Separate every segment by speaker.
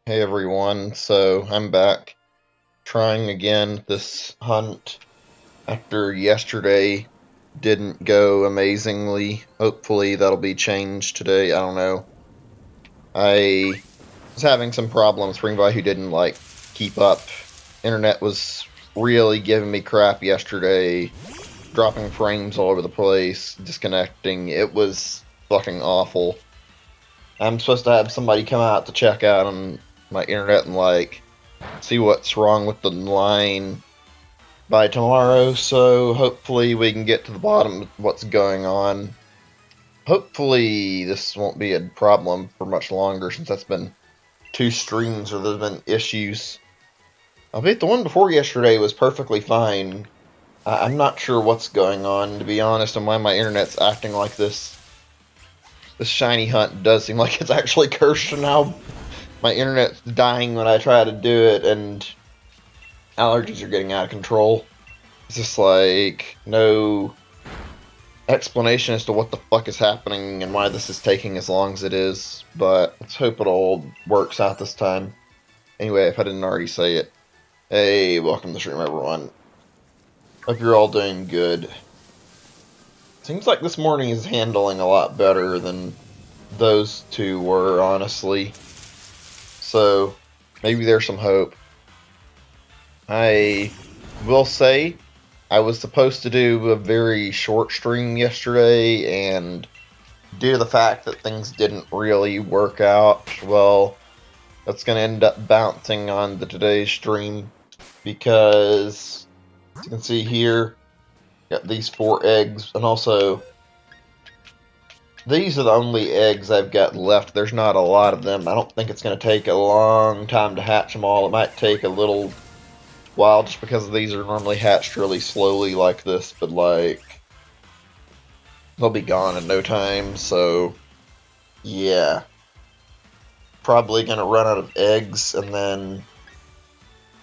Speaker 1: Hey everyone, so I'm back trying again this hunt after yesterday didn't go amazingly. Hopefully that'll be changed today. I don't know. I was having some problems for anybody who didn't keep up. Internet was really giving me crap yesterday, dropping frames all over the place, disconnecting. It was fucking awful. I'm supposed to have somebody come out to check out on my internet and see what's wrong with the line by tomorrow, so hopefully we can get to the bottom of what's going on. Hopefully this won't be a problem for much longer since that's been two streams where there's been issues. Albeit the one before yesterday was perfectly fine. I'm not sure what's going on, to be honest, and why my internet's acting like this. This shiny hunt does seem like it's actually cursed now. My internet's dying when I try to do it, and allergies are getting out of control. It's just no explanation as to what the fuck is happening and why this is taking as long as it is, but let's hope it all works out this time. Anyway, if I didn't already say it, hey, welcome to the stream, everyone. Hope you're all doing good. Seems like this morning is handling a lot better than those two were, honestly. So, maybe there's some hope. I will say, I was supposed to do a very short stream yesterday, and due to the fact that things didn't really work out, well, that's going to end up bouncing on the today's stream, because, as you can see here, got these 4 eggs, and also, these are the only eggs I've got left. There's not a lot of them. I don't think it's going to take a long time to hatch them all. It might take a little while just because these are normally hatched really slowly like this, but they'll be gone in no time, so yeah. Probably going to run out of eggs, and then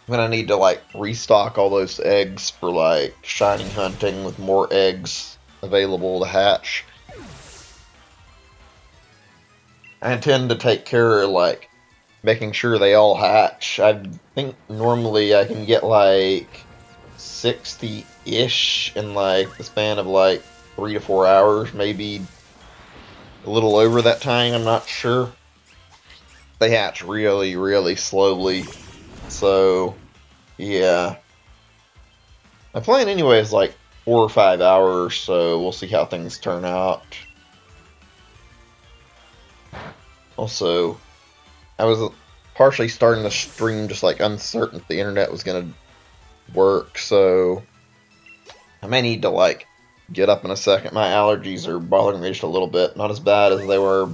Speaker 1: I'm going to need to restock all those eggs for shiny hunting with more eggs available to hatch. I intend to take care of making sure they all hatch. I think normally I can get 60-ish in the span of 3 to 4 hours, maybe a little over that time, I'm not sure. They hatch really, really slowly, so yeah. My plan anyway is 4 or 5 hours, so we'll see how things turn out. Also, I was partially starting the stream just uncertain if the internet was gonna work, so I may need to get up in a second. My allergies are bothering me just a little bit. Not as bad as they were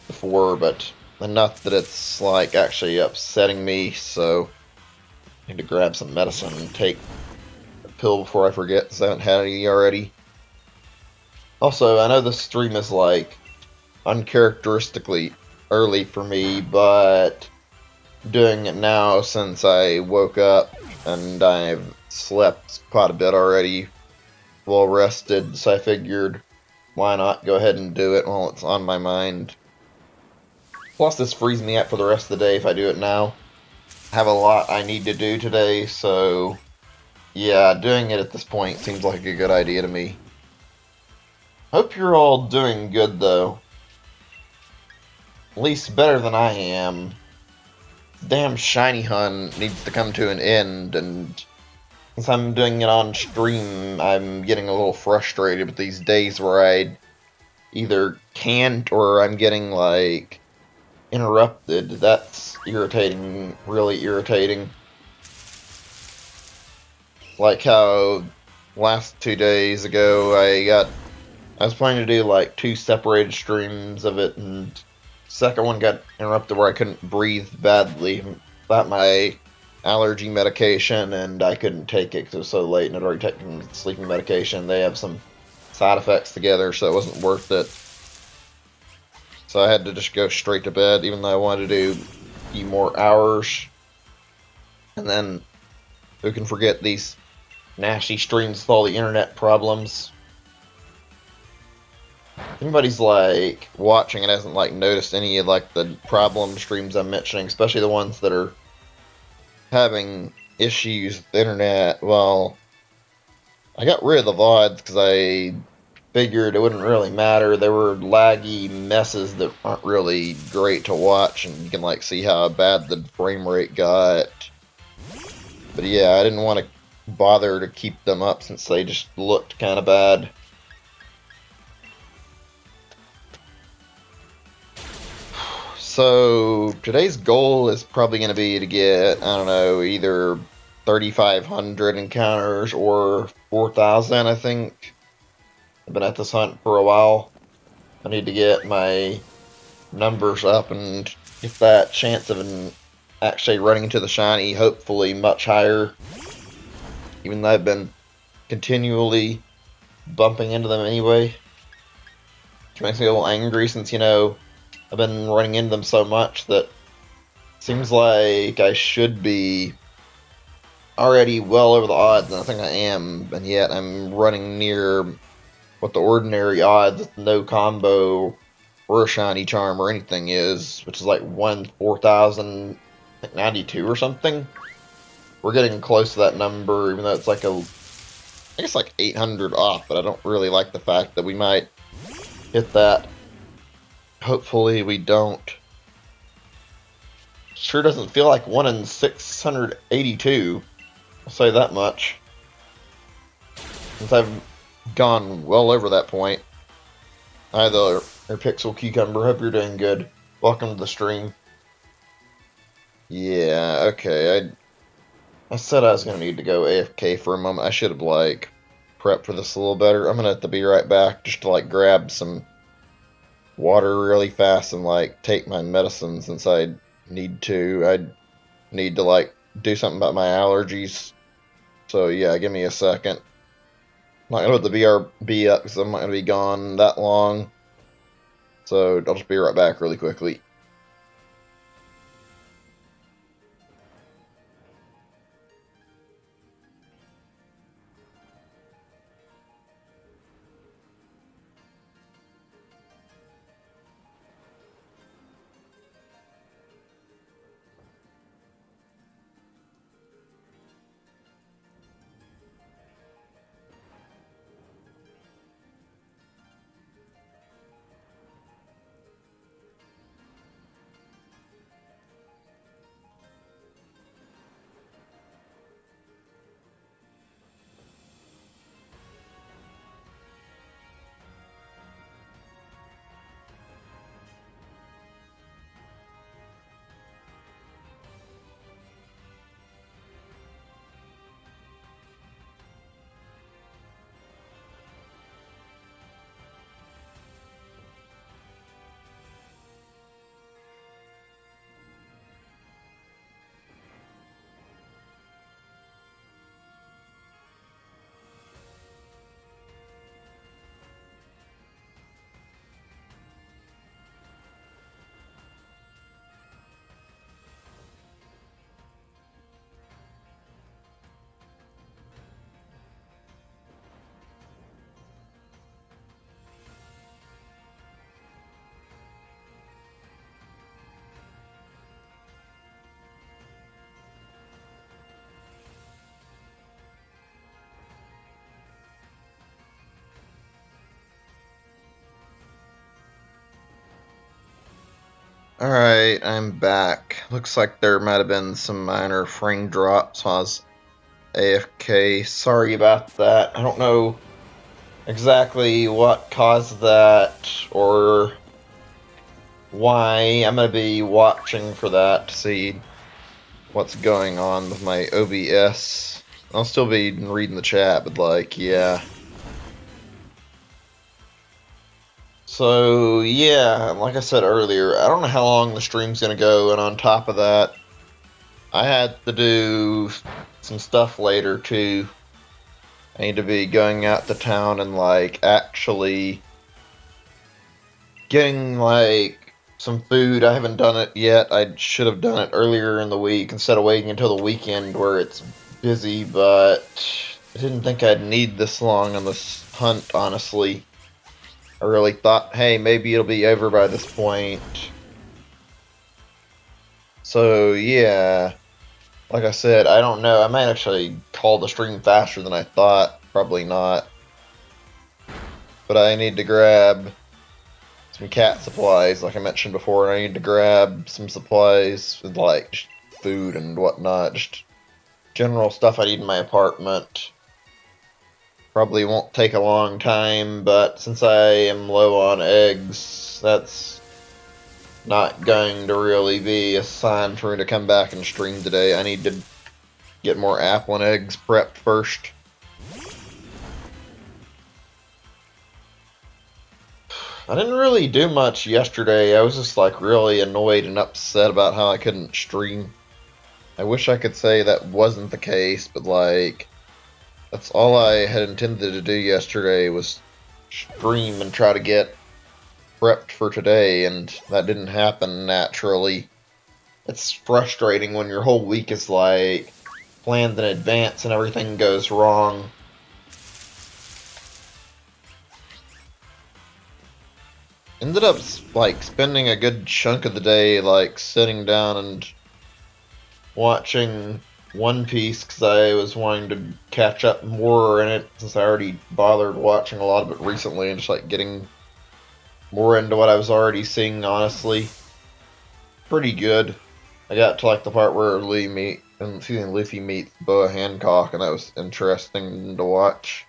Speaker 1: before, but enough that it's actually upsetting me, so I need to grab some medicine and take a pill before I forget, because I haven't had any already. Also, I know this stream is uncharacteristically early for me, but I'm doing it now since I woke up and I've slept quite a bit already, well rested, so I figured why not go ahead and do it while it's on my mind. Plus this frees me up for the rest of the day if I do it now. I have a lot I need to do today, so yeah, doing it at this point seems like a good idea to me. Hope you're all doing good though. At least better than I am. Damn shiny hunt needs to come to an end, and since I'm doing it on stream, I'm getting a little frustrated with these days where I either can't or I'm getting interrupted. That's irritating, really irritating. Like how last 2 days ago I was planning to do 2 separated streams of it, and second one got interrupted where I couldn't breathe badly about my allergy medication, and I couldn't take it because it was so late and I'd already taken sleeping medication. They have some side effects together, so it wasn't worth it. So I had to just go straight to bed, even though I wanted to do a few more hours. And then, who can forget these nasty streams with all the internet problems? If anybody's like watching and hasn't like noticed any of like the problem streams I'm mentioning, especially the ones that are having issues with the internet, well, I got rid of the VODs because I figured it wouldn't really matter. They were laggy messes that aren't really great to watch, and you can like see how bad the frame rate got. But yeah, I didn't want to bother to keep them up since they just looked kind of bad. So today's goal is probably going to be to get, I don't know, either 3,500 encounters or 4,000, I think. I've been at this hunt for a while. I need to get my numbers up and get that chance of actually running into the shiny, hopefully much higher. Even though I've been continually bumping into them anyway. Which makes me a little angry since, I've been running into them so much that it seems like I should be already well over the odds, and I think I am, and yet I'm running near what the ordinary odds with no combo or a shiny charm or anything is, which is like 1/4092 or something. We're getting close to that number, even though it's like I guess like 800 off, but I don't really like the fact that we might hit that. Hopefully we don't. Sure doesn't feel like 1 in 682. I'll say that much. Since I've gone well over that point. Hi there, Pixel Cucumber. Hope you're doing good. Welcome to the stream. Yeah, okay. I said I was gonna need to go AFK for a moment. I should have like prepped for this a little better. I'm gonna have to be right back just to like grab some water really fast and like take my medicine since I need to. I need to like do something about my allergies. So yeah, give me a second. I'm not gonna put the BRB up because I'm not gonna be gone that long. So I'll just be right back really quickly. Alright, I'm back. Looks like there might have been some minor frame drops while I was AFK. Sorry about that. I don't know exactly what caused that or why. I'm going to be watching for that to see what's going on with my OBS. I'll still be reading the chat, but like, yeah. So, yeah, like I said earlier, I don't know how long the stream's going to go, and on top of that, I had to do some stuff later, too. I need to be going out to town and, like, actually getting, like, some food. I haven't done it yet. I should have done it earlier in the week instead of waiting until the weekend where it's busy, but I didn't think I'd need this long on this hunt, honestly. I really thought, hey, maybe it'll be over by this point. So, yeah. Like I said, I don't know. I might actually call the stream faster than I thought. Probably not. But I need to grab some cat supplies, like I mentioned before, and I need to grab some supplies with, like, just food and whatnot. Just general stuff I need in my apartment. Probably won't take a long time, but since I am low on eggs, that's not going to really be a sign for me to come back and stream today. I need to get more Applin eggs prepped first. I didn't really do much yesterday. I was just like really annoyed and upset about how I couldn't stream. I wish I could say that wasn't the case, but like that's all I had intended to do yesterday was stream and try to get prepped for today, and that didn't happen naturally. It's frustrating when your whole week is like planned in advance and everything goes wrong. Ended up like spending a good chunk of the day like sitting down and watching One Piece because I was wanting to catch up more in it since I already bothered watching a lot of it recently and just like getting more into what I was already seeing. Honestly, pretty good. I got to like the part where Luffy meets Boa Hancock, and that was interesting to watch.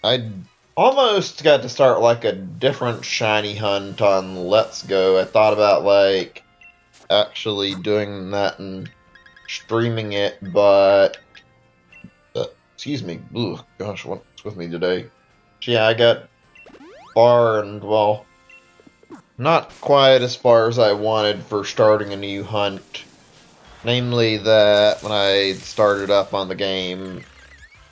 Speaker 1: I almost got to start like a different shiny hunt on Let's Go. I thought about like actually doing that and streaming it, but excuse me. Ugh, gosh, what's with me today? Yeah, I got far and well, not quite as far as I wanted for starting a new hunt. Namely that when I started up on the game,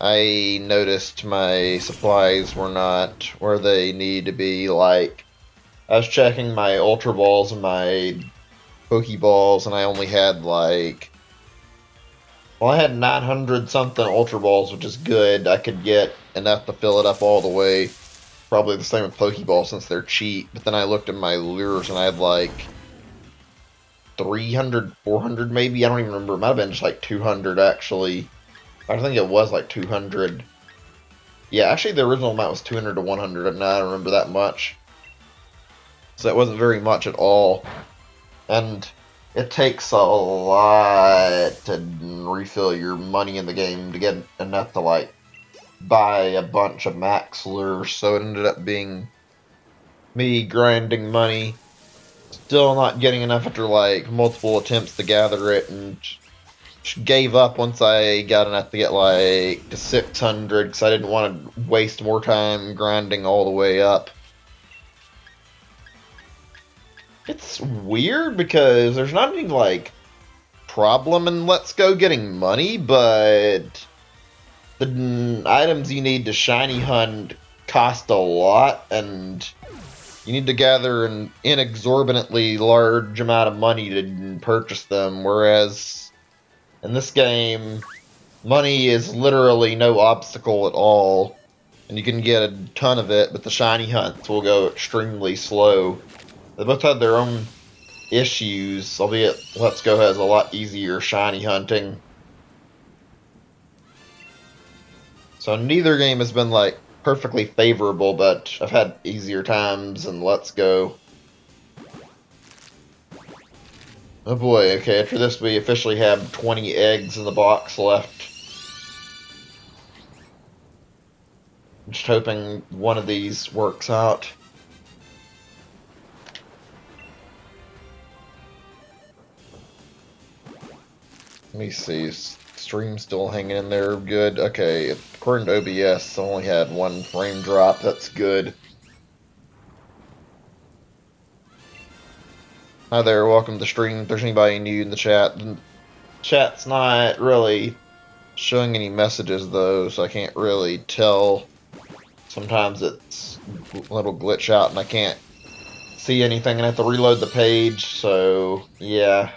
Speaker 1: I noticed my supplies were not where they need to be. Like, I was checking my Ultra Balls and my Pokeballs, and I only had like, well, I had 900 something Ultra Balls, which is good. I could get enough to fill it up all the way. Probably the same with Pokeballs since they're cheap. But then I looked at my lures and I had like 300, 400 maybe. I don't even remember. It might have been just like 200 actually. I think it was like 200. Yeah, actually the original amount was 200 to 100, and I don't remember that much. So that wasn't very much at all. And it takes a lot to refill your money in the game to get enough to like buy a bunch of max lures, so it ended up being me grinding money, still not getting enough after like multiple attempts to gather it, and gave up once I got enough to get like to 600 because I didn't want to waste more time grinding all the way up. It's weird because there's not any like problem in Let's Go getting money, but the items you need to shiny hunt cost a lot, and you need to gather an inexorbitantly large amount of money to purchase them, whereas in this game, money is literally no obstacle at all, and you can get a ton of it, but the shiny hunts will go extremely slow. They both have their own issues, albeit Let's Go has a lot easier shiny hunting. So neither game has been like perfectly favorable, but I've had easier times in Let's Go. Oh boy, okay, after this we officially have 20 eggs in the box left. I'm just hoping one of these works out. Let me see, stream's still hanging in there good. Okay, according to OBS, I only had one frame drop, that's good. Hi there, welcome to the stream. If there's anybody new in the chat, the chat's not really showing any messages though, so I can't really tell. Sometimes it's a little glitch out and I can't see anything and I have to reload the page, so yeah.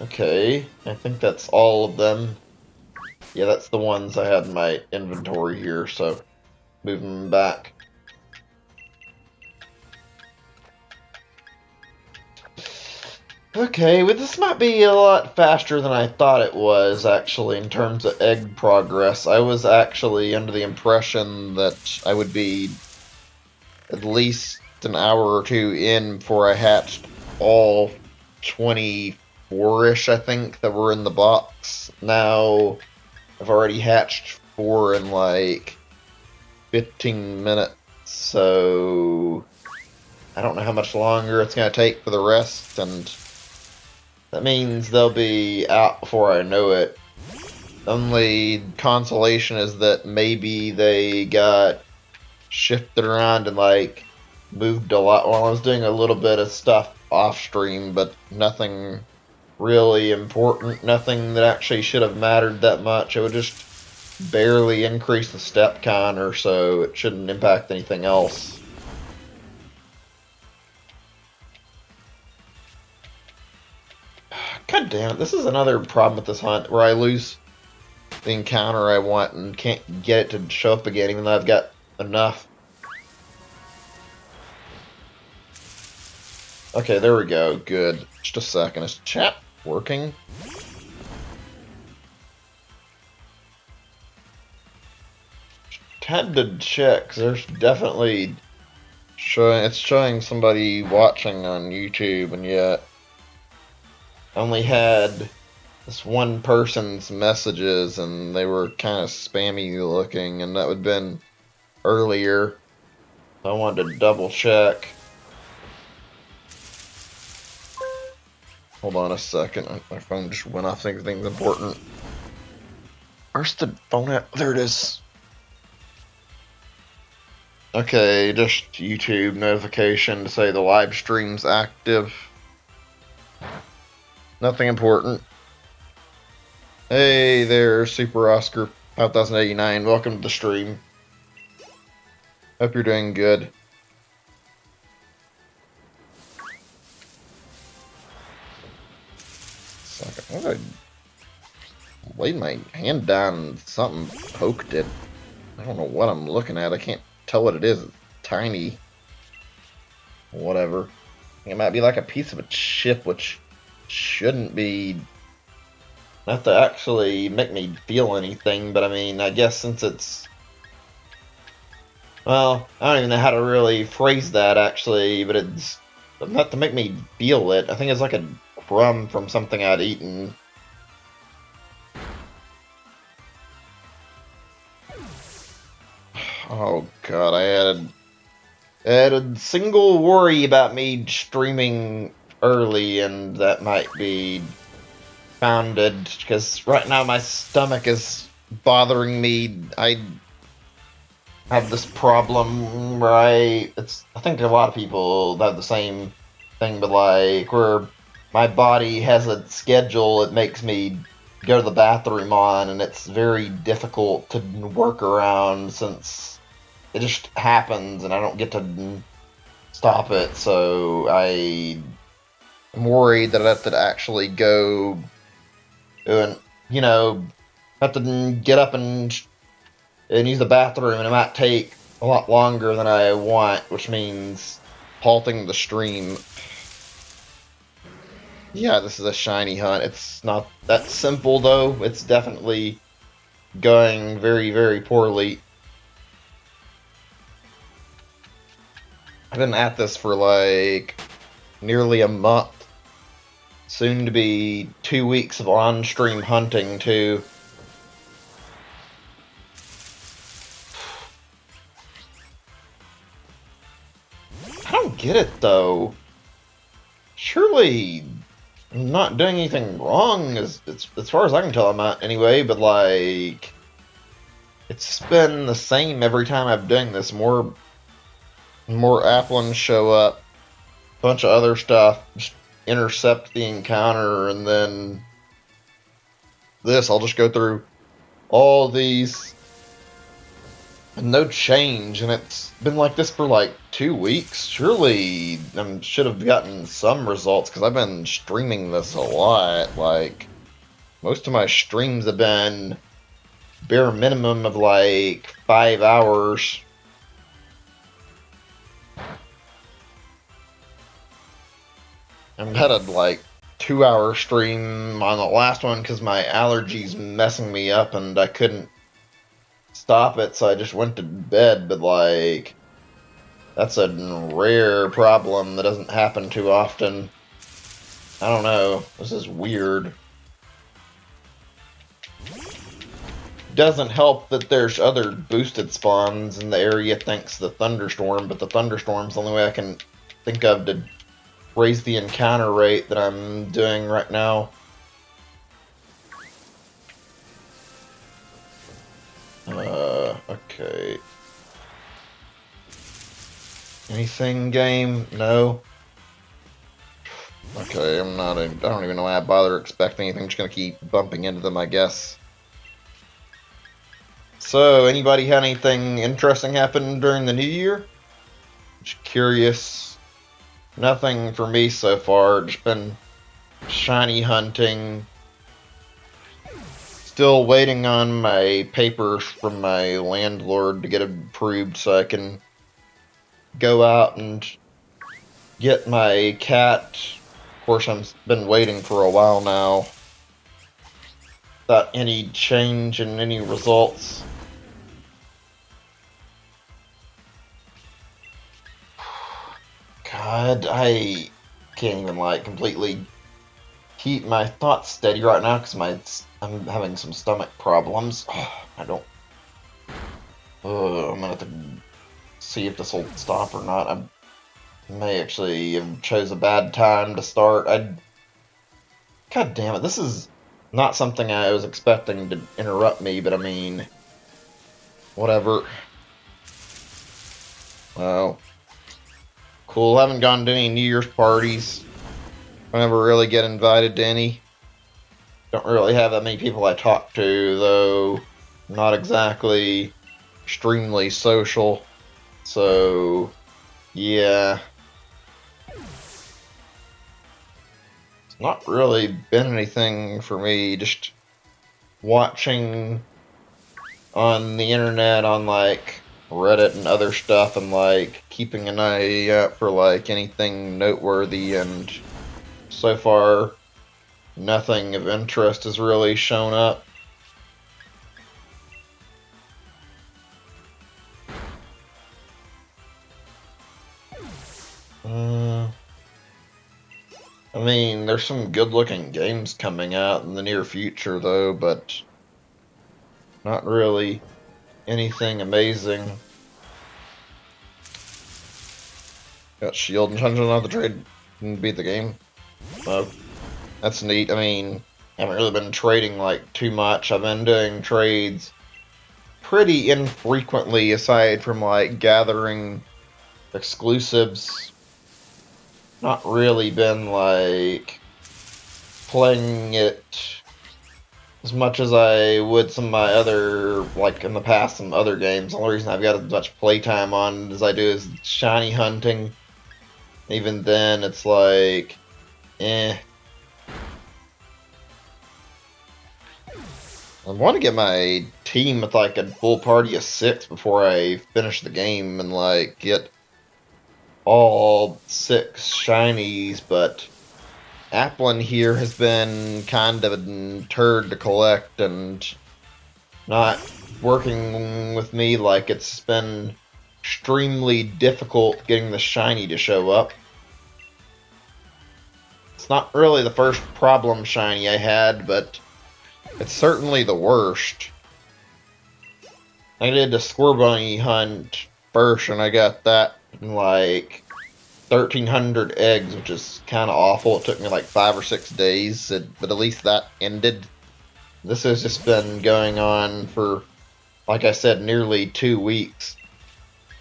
Speaker 1: Okay, I think that's all of them. Yeah, that's the ones I had in my inventory here, so moving them back. Okay, well this might be a lot faster than I thought it was, actually, in terms of egg progress. I was actually under the impression that I would be at least an hour or two in before I hatched all 24-ish, I think, that were in the box. Now, I've already hatched 4 in like 15 minutes, so I don't know how much longer it's going to take for the rest, and that means they'll be out before I know it. Only consolation is that maybe they got shifted around and like moved a lot while I was doing a little bit of stuff off stream, but nothing really important, nothing that actually should have mattered that much. It would just barely increase the step counter, so it shouldn't impact anything else. God damn it, this is another problem with this hunt, where I lose the encounter I want and can't get it to show up again, even though I've got enough. Okay, there we go. Good. Just a second. Is chat working? Had to check, 'cause there's definitely showing somebody watching on YouTube, and yet only had this one person's messages, and they were kind of spammy looking, and that would have been earlier. I wanted to double check. Hold on a second. My phone just went off. I think things important. Where's the phone at? There it is. Okay, just YouTube notification to say the live stream's active. Nothing important. Hey there, Super Oscar 5089. Welcome to the stream. Hope you're doing good. Second. I laid my hand down and something poked it. I don't know what I'm looking at. I can't tell what it is. It's tiny. Whatever. It might be like a piece of a chip, which shouldn't be not to actually make me feel anything, but I mean, I guess since it's, well, I don't even know how to really phrase that actually, but it's not to make me feel it. I think it's like a crumb from something I'd eaten. Oh god, I had a single worry about me streaming early, and that might be founded, because right now my stomach is bothering me. I have this problem where I think a lot of people have the same thing, but like where my body has a schedule it makes me go to the bathroom on, and it's very difficult to work around since it just happens and I don't get to stop it, so I'm worried that I have to actually go and, have to get up and use the bathroom, and it might take a lot longer than I want, which means halting the stream. Yeah, this is a shiny hunt. It's not that simple, though. It's definitely going very, very poorly. I've been at this for like nearly a month. Soon to be 2 weeks of on-stream hunting, too. I don't get it, though. Surely I'm not doing anything wrong, as far as I can tell I'm not anyway, but like it's been the same every time I'm doing this. More Applin show up, a bunch of other stuff, just intercept the encounter, and then this, I'll just go through all these and no change, and it's been like this for like 2 weeks. Surely I should have gotten some results, because I've been streaming this a lot. Like, most of my streams have been bare minimum of like 5 hours. I've had a like 2-hour stream on the last one because my allergies messing me up and I couldn't stop it, so I just went to bed. But like, that's a rare problem that doesn't happen too often. I don't know. This is weird. Doesn't help that there's other boosted spawns in the area thanks to the thunderstorm, but the thunderstorm's the only way I can think of to raise the encounter rate that I'm doing right now. Okay. Anything, game? No? Okay, I don't even know why I bother expecting anything. I'm just gonna keep bumping into them, I guess. So, anybody had anything interesting happen during the new year? Just curious. Nothing for me so far. Just been shiny hunting. Still waiting on my papers from my landlord to get approved so I can go out and get my cat. Of course, I've been waiting for a while now. Without any change in any results. God, I can't even like completely keep my thoughts steady right now because I'm having some stomach problems. I don't. I'm gonna have to see if this will stop or not. I may actually have chose a bad time to start. God damn it! This is not something I was expecting to interrupt me, but I mean, whatever. Well, cool. Haven't gone to any New Year's parties. I never really get invited to any. Don't really have that many people I talk to, though. Not exactly extremely social. So, yeah. It's not really been anything for me. Just watching on the internet, on like Reddit and other stuff, and like keeping an eye out for like anything noteworthy, and so far nothing of interest has really shown up. I mean, there's some good-looking games coming out in the near future, though, but not really anything amazing. Got Shield and Dungeon on the trade and beat the game. So, that's neat. I mean, I haven't really been trading like too much. I've been doing trades pretty infrequently, aside from like gathering exclusives. Not really been like playing it as much as I would some of my other, like in the past, some other games. The only reason I've got as much playtime on as I do is shiny hunting. Even then, it's like, eh. I want to get my team with like a full party of 6 before I finish the game and like get all 6 shinies, but Applin here has been kind of a turd to collect and not working with me. Like, it's been extremely difficult getting the shiny to show up. It's not really the first problem shiny I had, but it's certainly the worst. I did the Scorbunny hunt first, and I got that in like 1,300 eggs, which is kind of awful. It took me like 5 or 6 days, but at least that ended. This has just been going on for, like I said, nearly 2 weeks.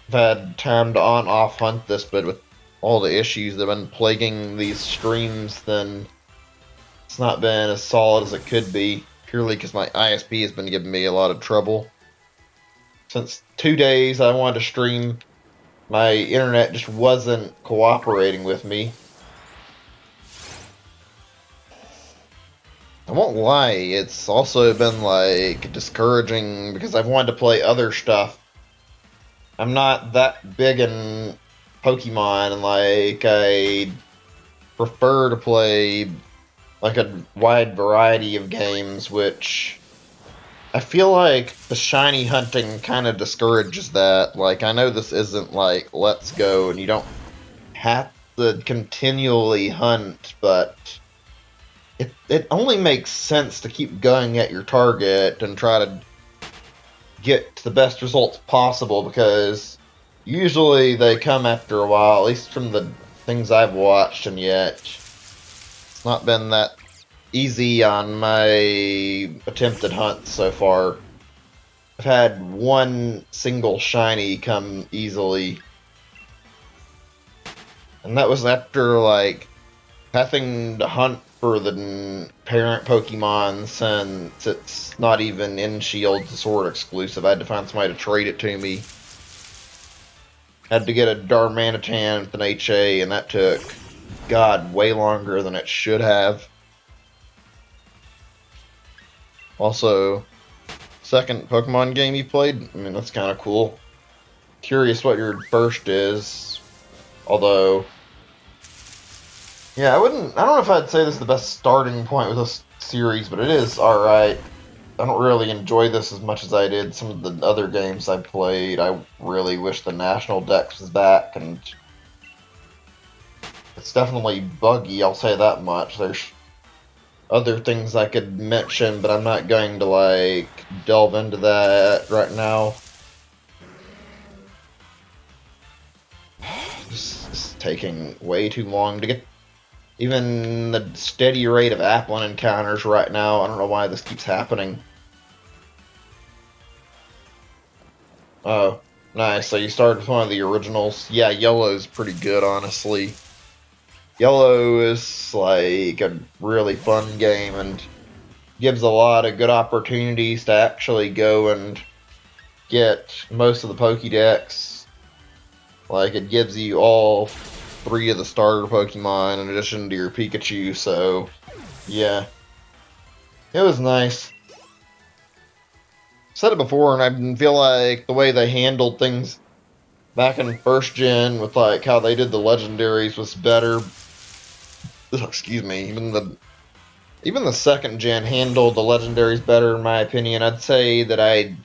Speaker 1: I've had time to on-off hunt this, but with all the issues that have been plaguing these streams, then it's not been as solid as it could be, purely because my ISP has been giving me a lot of trouble. Since 2 days I wanted to stream, my internet just wasn't cooperating with me. I won't lie, it's also been like discouraging because I've wanted to play other stuff. I'm not that big in Pokemon, and like I prefer to play like a wide variety of games, which I feel like the shiny hunting kind of discourages that. Like, I know this isn't like Let's Go, and you don't have to continually hunt, but it only makes sense to keep going at your target and try to get the best results possible because usually they come after a while, at least from the things I've watched, and yet it's not been that easy on my attempted hunts so far. I've had one single shiny come easily, and that was after like having to hunt for the parent Pokemon since it's not even in Shield Sword exclusive. I had to find somebody to trade it to me. Had to get a Darmanitan with an HA, and that took, God, way longer than it should have. Also, second Pokemon game you played? I mean, that's kind of cool. Curious what your first is. Although, yeah, I don't know if I'd say this is the best starting point with this series, but it is alright. I don't really enjoy this as much as I did some of the other games I played. I really wish the National Dex was back, and it's definitely buggy, I'll say that much. There's other things I could mention, but I'm not going to, like, delve into that right now. This is taking way too long to get even the steady rate of Applin encounters right now. I don't know why this keeps happening. Oh, nice. So you started with one of the originals. Yeah, Yellow's pretty good, honestly. Yellow is like a really fun game and gives a lot of good opportunities to actually go and get most of the Pokédex. Like, it gives you all 3 of the starter Pokemon in addition to your Pikachu, so yeah. It was nice. Said it before, and I feel like the way they handled things back in first gen with like how they did the legendaries was better. Excuse me, even the second gen handled the legendaries better in my opinion. I'd say that I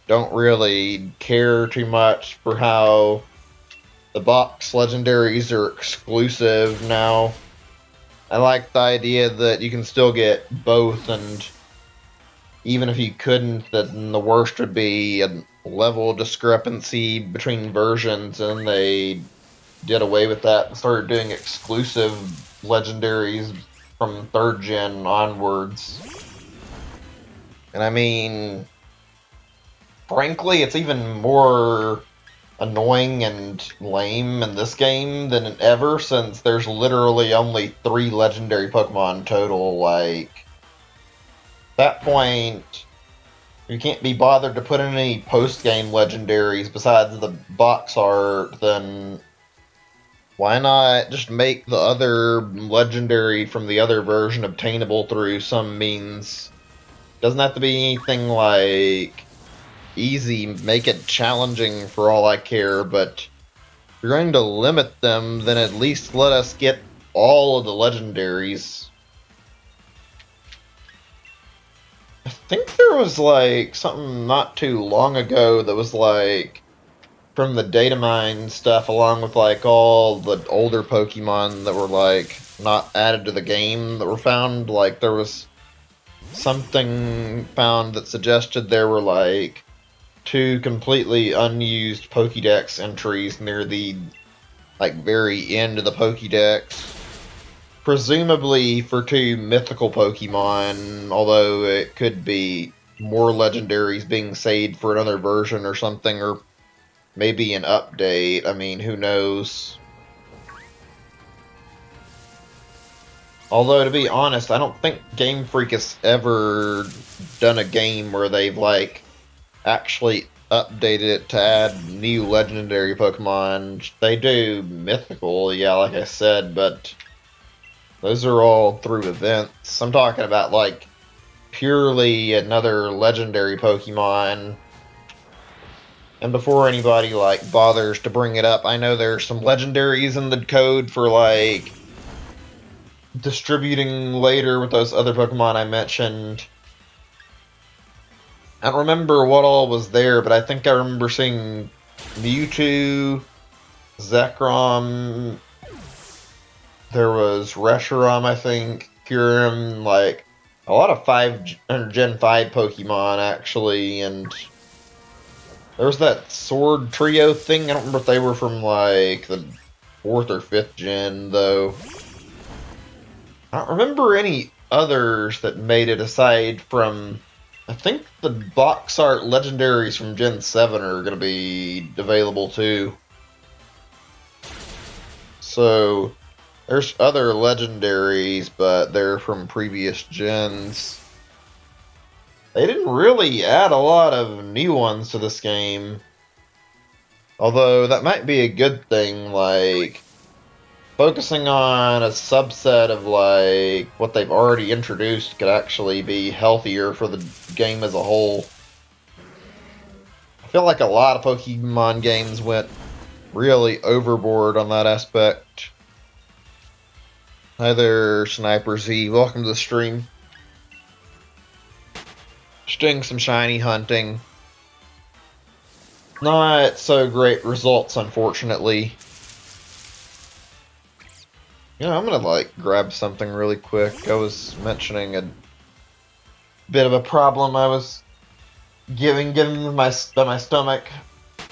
Speaker 1: don't really care too much for how the box legendaries are exclusive now. I like the idea that you can still get both, and even if you couldn't, then the worst would be a level discrepancy between versions, and they did away with that and started doing exclusive legendaries from 3rd gen onwards. And I mean, frankly, it's even more annoying and lame in this game than ever, since there's literally only 3 legendary Pokemon total. Like, at that point, you can't be bothered to put in any post-game legendaries besides the box art, then why not just make the other legendary from the other version obtainable through some means? Doesn't have to be anything like easy, make it challenging for all I care, but if you're going to limit them, then at least let us get all of the legendaries. I think there was like something not too long ago that was like from the data mine stuff, along with like all the older Pokemon that were like not added to the game that were found. Like, there was something found that suggested there were like 2 completely unused Pokédex entries near the like very end of the Pokédex. Presumably for 2 mythical Pokemon, although it could be more legendaries being saved for another version or something, or maybe an update. I mean, who knows? Although, to be honest, I don't think Game Freak has ever done a game where they've, like, actually updated it to add new legendary Pokemon. They do mythical, yeah, like I said, but those are all through events. I'm talking about, like, purely another legendary Pokemon. And before anybody like bothers to bring it up, I know there's some legendaries in the code for like distributing later with those other Pokemon I mentioned. I don't remember what all was there, but I think I remember seeing Mewtwo, Zekrom, there was Reshiram, I think, Kyurem, like a lot of Gen 5 Pokemon actually, and there was that Sword Trio thing. I don't remember if they were from like the 4th or 5th gen though. I don't remember any others that made it aside from, I think the box art legendaries from Gen 7 are going to be available too. So, there's other legendaries, but they're from previous gens. They didn't really add a lot of new ones to this game. Although, that might be a good thing, like, focusing on a subset of, like, what they've already introduced could actually be healthier for the game as a whole. I feel like a lot of Pokemon games went really overboard on that aspect. Hi there, Sniper Z. Welcome to the stream. Just doing some shiny hunting. Not so great results, unfortunately. I'm gonna, like, grab something really quick. I was mentioning a bit of a problem I was giving my stomach,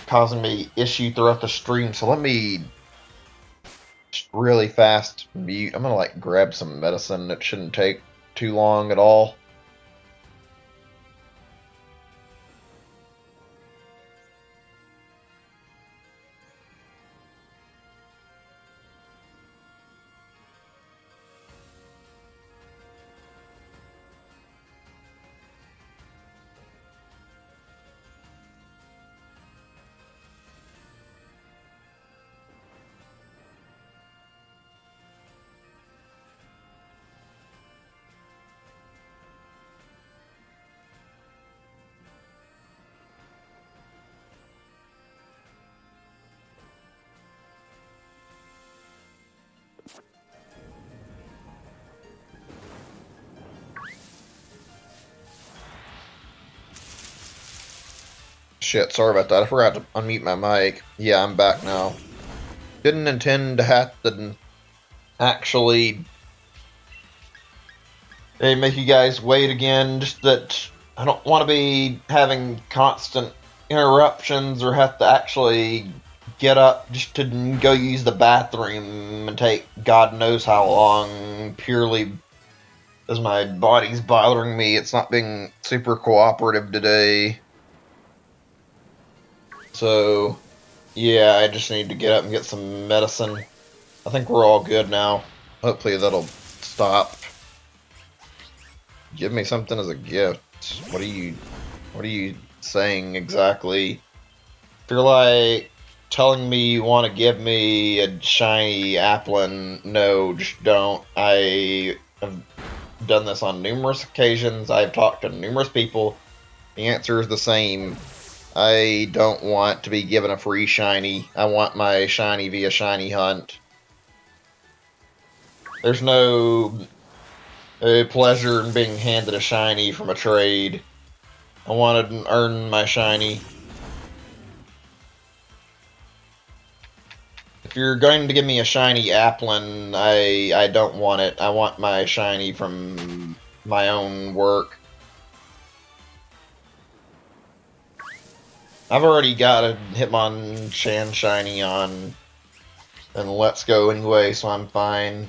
Speaker 1: causing me issue throughout the stream, so let me just really fast mute. I'm gonna, like, grab some medicine. It shouldn't take too long at all. Shit, sorry about that. I forgot to unmute my mic. Yeah, I'm back now. Didn't intend to have to actually make you guys wait again. Just that I don't want to be having constant interruptions or have to actually get up just to go use the bathroom and take God knows how long, purely as my body's bothering me. It's not being super cooperative today. So, yeah, I just need to get up and get some medicine. I think we're all good now. Hopefully that'll stop. Give me something as a gift. What are you saying exactly? If you're like telling me you want to give me a shiny Applin, no, just don't. I have done this on numerous occasions. I've talked to numerous people. The answer is the same. I don't want to be given a free shiny. I want my shiny via shiny hunt. There's no pleasure in being handed a shiny from a trade. I wanted to earn my shiny. If you're going to give me a shiny Applin, I don't want it. I want my shiny from my own work. I've already got a Hitmonchan shiny on and Let's Go anyway, so I'm fine.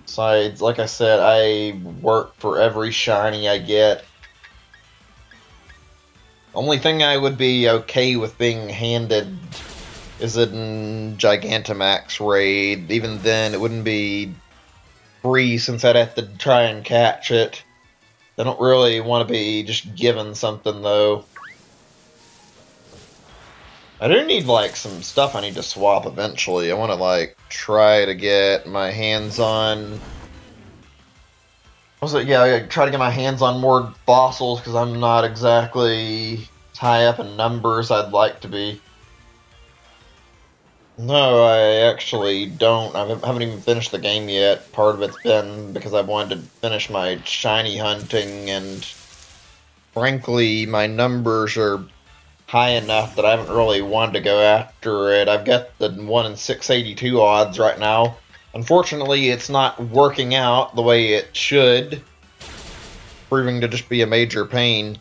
Speaker 1: Besides, like I said, I work for every shiny I get. Only thing I would be okay with being handed is a Gigantamax raid. Even then, it wouldn't be free since I'd have to try and catch it. I don't really want to be just given something, though. I do need, like, some stuff I need to swap eventually. I want to, like, try to get my hands on Was it? Yeah, I try to get my hands on more fossils because I'm not exactly as high up in numbers I'd like to be. No, I actually don't. I haven't even finished the game yet. Part of it's been because I wanted to finish my shiny hunting, and frankly, my numbers are high enough that I haven't really wanted to go after it. I've got the 1 in 682 odds right now. Unfortunately, it's not working out the way it should, proving to just be a major pain.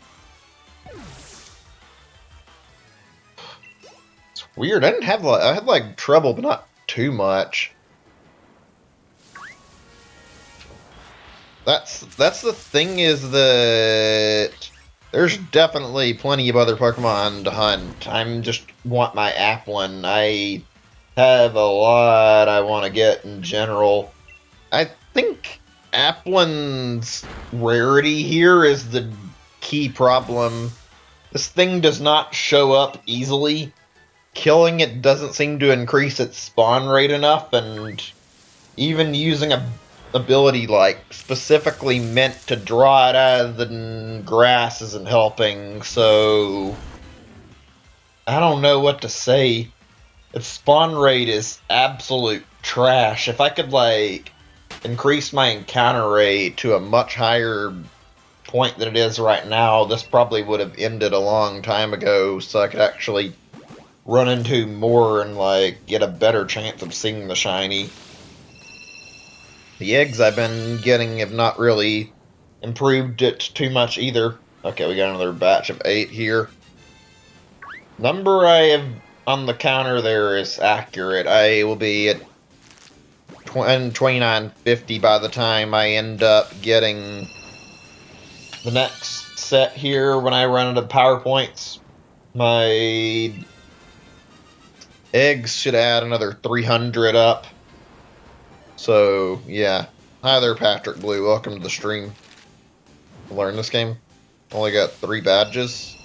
Speaker 1: It's weird. I had like trouble, but not too much. That's the thing, is that there's definitely plenty of other Pokemon to hunt. I'm just want my Applin. I have a lot I want to get in general. I think Applin's rarity here is the key problem. This thing does not show up easily. Killing it doesn't seem to increase its spawn rate enough, and even using a ability like specifically meant to draw it out of the grass isn't helping, so I don't know what to say. Its spawn rate is absolute trash. If I could like increase my encounter rate to a much higher point than it is right now, this probably would have ended a long time ago, so I could actually run into more and like get a better chance of seeing the shiny. The eggs I've been getting have not really improved it too much either. Okay, we got another batch of 8 here. Number I have on the counter there is accurate. I will be at 2950 by the time I end up getting the next set here when I run into PowerPoints. My eggs should add another 300 up. So, yeah. Hi there, Patrick Blue. Welcome to the stream. Learn this game. Only got 3 badges.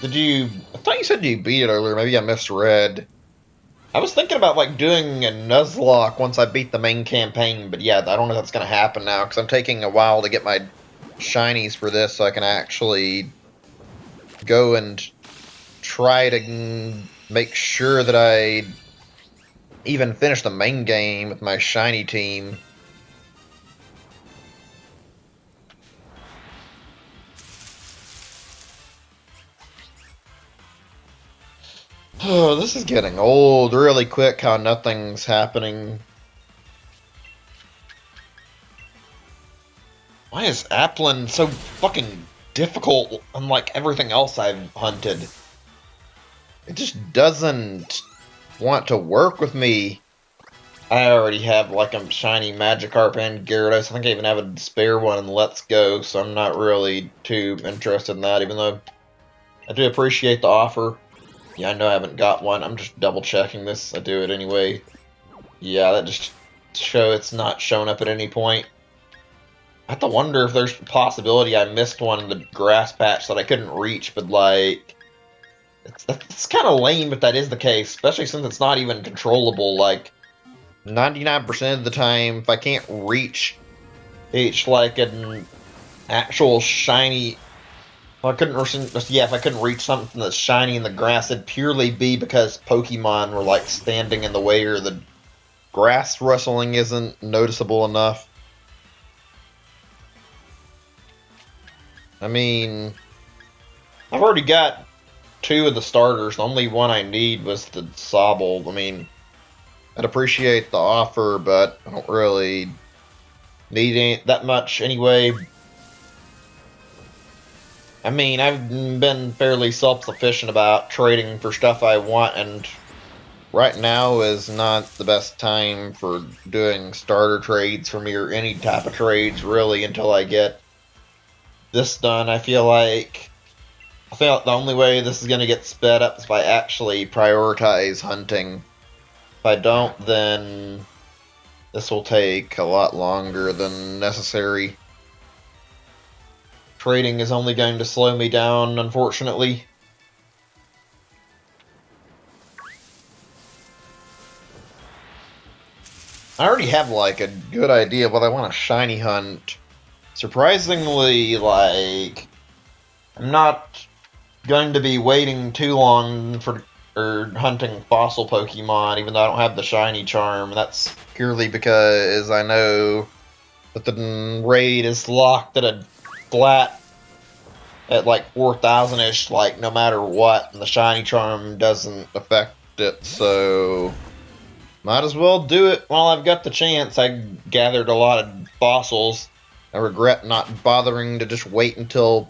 Speaker 1: I thought you said you beat it earlier. Maybe I misread. I was thinking about, like, doing a Nuzlocke once I beat the main campaign, but yeah, I don't know if that's going to happen now, because I'm taking a while to get my shinies for this, so I can actually go and try to make sure that I even finish the main game with my shiny team. Oh, this is getting old really quick, how nothing's happening. Why is Applin so fucking difficult, unlike everything else I've hunted? It just doesn't want to work with me. I already have like a shiny Magikarp and Gyarados. I think I even have a spare one in Let's Go, so I'm not really too interested in that, even though I do appreciate the offer. Yeah, I know I haven't got one. I'm just double checking this. I do it anyway. Yeah, that just it's not showing up at any point. I have to wonder if there's a possibility I missed one in the grass patch that I couldn't reach, but like, it's kind of lame if that is the case, especially since it's not even controllable. Like, 99% of the time, if I can't reach like an actual shiny, if I couldn't reach something that's shiny in the grass, it'd purely be because Pokemon were like standing in the way, or the grass rustling isn't noticeable enough. I mean, I've already got 2 of the starters. The only one I need was the Sobble. I mean, I'd appreciate the offer, but I don't really need that much anyway. I mean, I've been fairly self-sufficient about trading for stuff I want, and right now is not the best time for doing starter trades for me, or any type of trades, really, until I get this done. I feel like the only way this is going to get sped up is if I actually prioritize hunting. If I don't, then this will take a lot longer than necessary. Trading is only going to slow me down, unfortunately. I already have like a good idea of what I want to shiny hunt. Surprisingly, like, I'm not going to be waiting too long for hunting fossil Pokemon, even though I don't have the shiny charm. That's purely because I know that the raid is locked at a flat at like 4,000-ish, like no matter what, and the shiny charm doesn't affect it, so might as well do it while I've got the chance. I gathered a lot of fossils. I regret not bothering to just wait until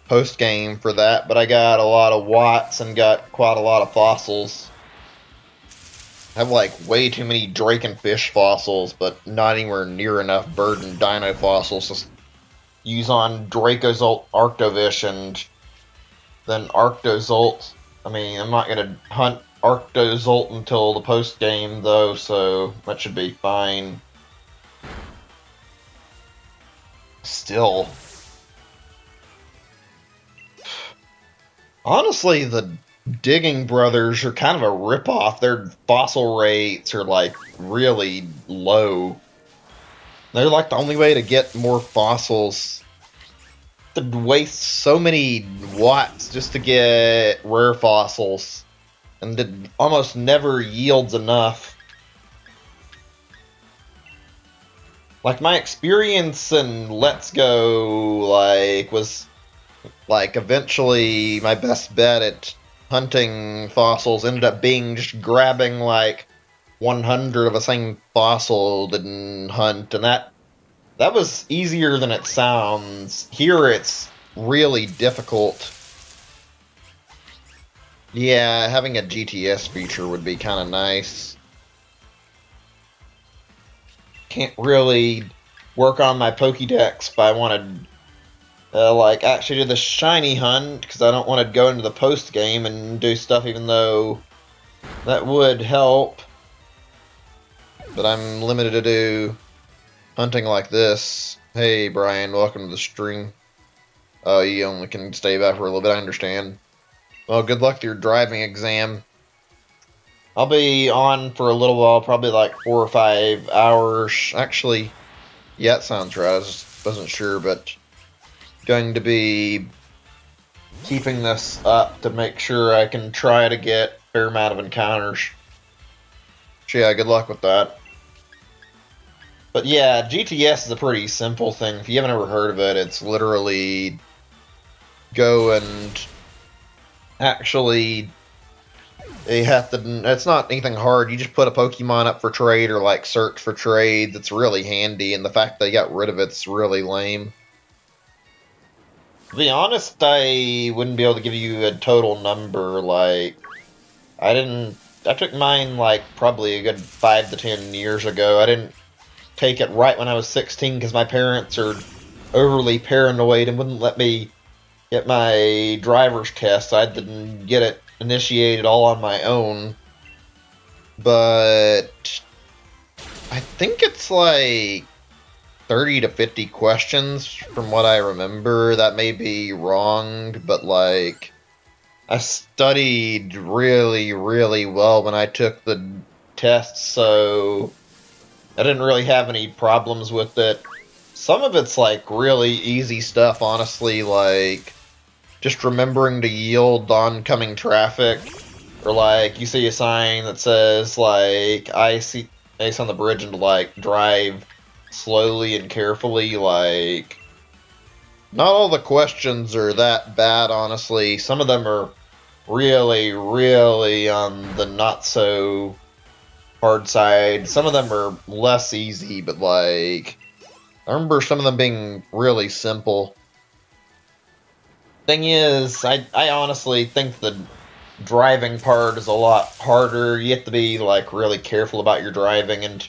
Speaker 1: post game for that, but I got a lot of watts and got quite a lot of fossils. I have like way too many drake and fish fossils, but not anywhere near enough bird and dino fossils to use on Dracozolt Arctovish and then Arctozolt. I mean, I'm not gonna hunt Arctozolt until the post game though, so that should be fine. Still, honestly, the Digging Brothers are kind of a ripoff. Their fossil rates are like really low. They're like the only way to get more fossils. To waste so many watts just to get rare fossils, and it almost never yields enough. Like my experience in Let's Go, like was like eventually my best bet at hunting fossils ended up being just grabbing like 100 of the same fossil to hunt, and that was easier than it sounds. Here it's really difficult. Yeah, having a GTS feature would be kind of nice. Can't really work on my Pokédex if I wanted like actually do the shiny hunt, because I don't want to go into the post game and do stuff, even though that would help. But I'm limited to do hunting like this. Hey Brian, welcome to the stream. Oh, you only can stay back for a little bit, I understand. Well, good luck to your driving exam. I'll be on for a little while, probably like 4 or 5 hours. Actually, yeah, that sounds right. I just wasn't sure, but going to be keeping this up to make sure I can try to get a fair amount of encounters. So yeah, good luck with that. But yeah, GTS is a pretty simple thing. If you haven't ever heard of it, it's literally go and actually you have to. It's not anything hard. You just put a Pokemon up for trade or like search for trades. It's really handy, and the fact they got rid of it's really lame. To be honest, I wouldn't be able to give you a total number. Like, I took mine like probably a good 5 to 10 years ago. I didn't take it right when I was 16 because my parents are overly paranoid and wouldn't let me get my driver's test. I had to get it initiated all on my own. But I think it's like 30 to 50 questions from what I remember. That may be wrong, but like I studied really, really well when I took the test, so I didn't really have any problems with it. Some of it's like really easy stuff, honestly, like just remembering to yield oncoming traffic, or like you see a sign that says like ice on the bridge and to like drive slowly and carefully. Like, not all the questions are that bad, honestly. Some of them are really, really on the not so hard side. Some of them are less easy, but like I remember some of them being really simple. Thing is, I honestly think the driving part is a lot harder. You have to be like really careful about your driving, and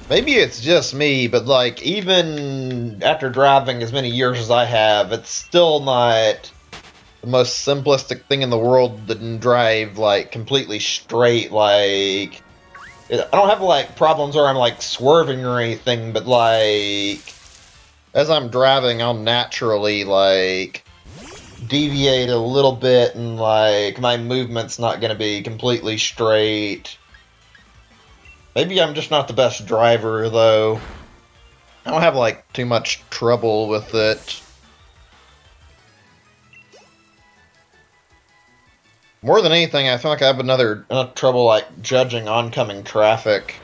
Speaker 1: maybe it's just me, but like even after driving as many years as I have, it's still not the most simplistic thing in the world to drive like completely straight. Like, I don't have like problems where I'm like swerving or anything, but like as I'm driving, I'll naturally like deviate a little bit, and like my movement's not going to be completely straight. Maybe I'm just not the best driver, though. I don't have, like, too much trouble with it. More than anything, I feel like I have enough trouble, like, judging oncoming traffic.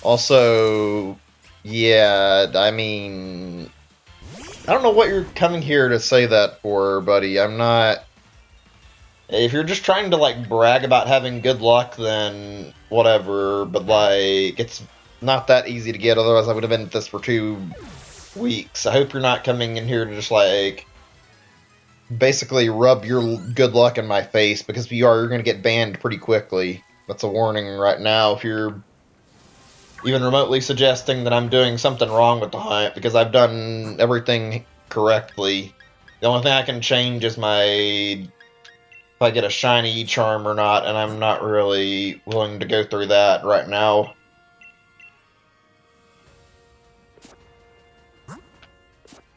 Speaker 1: Also, yeah, I mean, I don't know what you're coming here to say that for, buddy. I'm not... If you're just trying to, like, brag about having good luck, then whatever, but, like, it's not that easy to get, otherwise I would have been at this for 2 weeks. I hope you're not coming in here to just, like, basically rub your good luck in my face, because if you are, you're going to get banned pretty quickly. That's a warning right now if you're even remotely suggesting that I'm doing something wrong with the hunt, because I've done everything correctly. The only thing I can change is if I get a shiny charm or not, and I'm not really willing to go through that right now.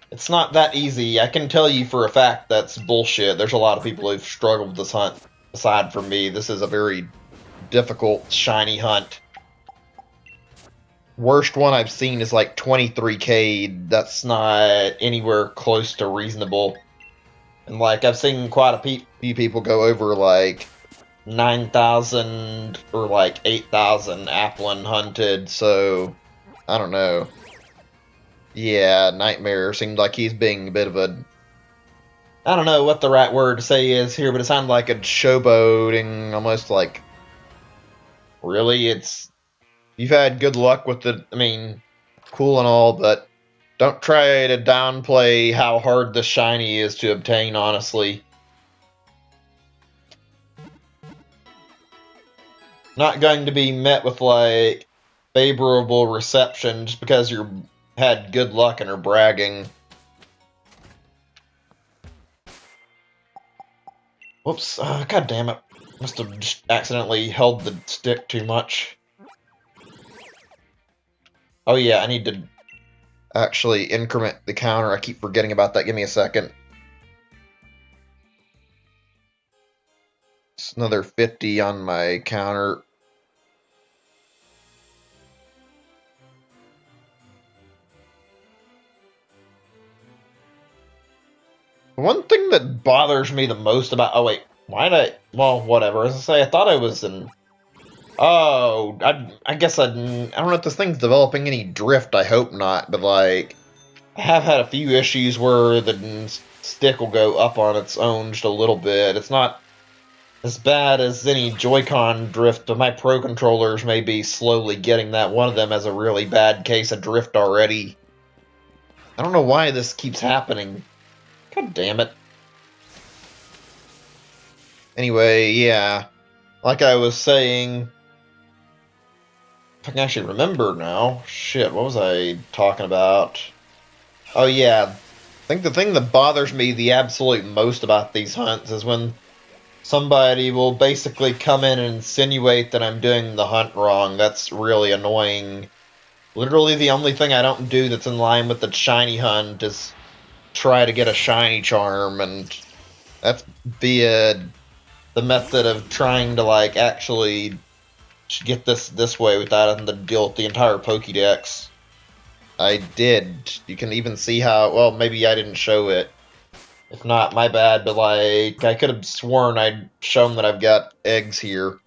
Speaker 1: It's not that easy. I can tell you for a fact that's bullshit. There's a lot of people who've struggled with this hunt aside from me. This is a very difficult shiny hunt. Worst one I've seen is like 23k. That's not anywhere close to reasonable. And like I've seen quite a few people go over like 9,000 or like 8,000 Applin hunted, so I don't know. Yeah, Nightmare seemed like he's being a bit of a... I don't know what the right word to say is here, but it sounded like a showboating, almost like... Really? You've had good luck with it, I mean, cool and all, but don't try to downplay how hard the shiny is to obtain, honestly. Not going to be met with, like, favorable reception just because you had good luck and are bragging. Whoops, god damn it. Must have just accidentally held the stick too much. Oh yeah, I need to actually increment the counter. I keep forgetting about that. Give me a second. It's another 50 on my counter. One thing that bothers me the most about... Oh, wait. Why did I... Well, whatever. As I say, I thought I was in... Oh, I guess I don't know if this thing's developing any drift. I hope not. But, like, I have had a few issues where the stick will go up on its own just a little bit. It's not as bad as any Joy-Con drift, but my Pro controllers may be slowly getting that. One of them has a really bad case of drift already. I don't know why this keeps happening. God damn it. Anyway, yeah. Like I was saying... If I can actually remember now. Shit, what was I talking about? Oh yeah. I think the thing that bothers me the absolute most about these hunts is when somebody will basically come in and insinuate that I'm doing the hunt wrong. That's really annoying. Literally the only thing I don't do that's in line with the shiny hunt is try to get a shiny charm, and that's via the method of trying to, like, actually get this way without having to deal with the entire Pokédex. I did. You can even see how... Well, maybe I didn't show it. If not, my bad, but, like, I could have sworn I'd shown that I've got eggs here.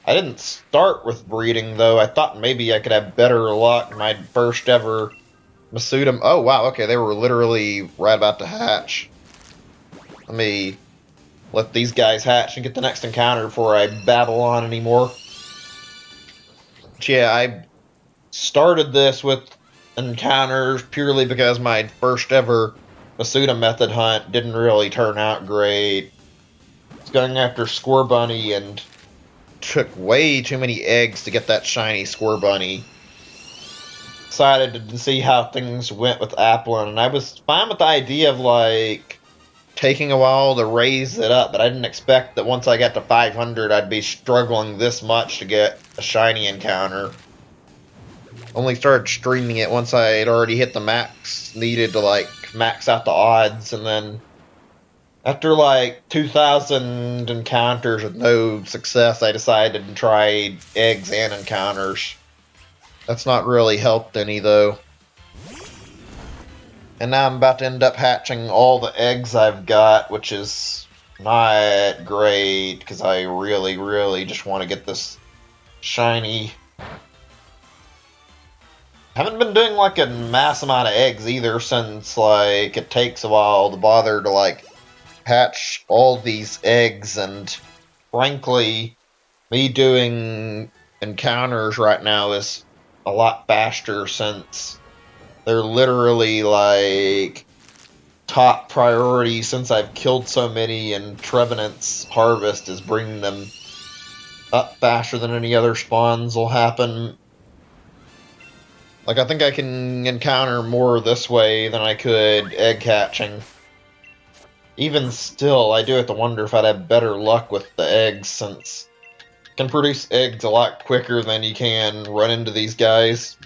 Speaker 1: I didn't start with breeding, though. I thought maybe I could have better luck. My first ever Masudum... Oh, wow, okay, they were literally right about to hatch. Let me let these guys hatch and get the next encounter before I babble on anymore. But yeah, I started this with encounters purely because my first ever Masuda method hunt didn't really turn out great. I was going after Squirrel Bunny and took way too many eggs to get that shiny Squirrel Bunny. Decided to see how things went with Applin, and I was fine with the idea of, like, taking a while to raise it up, but I didn't expect that once I got to 500 I'd be struggling this much to get a shiny encounter. Only started streaming it once I had already hit the max needed to, like, max out the odds, and then After like 2,000 encounters with no success, I decided to try eggs and encounters. That's not really helped any though. And now I'm about to end up hatching all the eggs I've got, which is not great, because I really, really just want to get this shiny. Haven't been doing like a mass amount of eggs either, since like it takes a while to bother to like hatch all these eggs, and frankly, me doing encounters right now is a lot faster, since they're literally like top priority, since I've killed so many, and Trevenant's harvest is bringing them up faster than any other spawns will happen. Like, I think I can encounter more this way than I could egg hatching. Even still, I do have to wonder if I'd have better luck with the eggs, since you can produce eggs a lot quicker than you can run into these guys.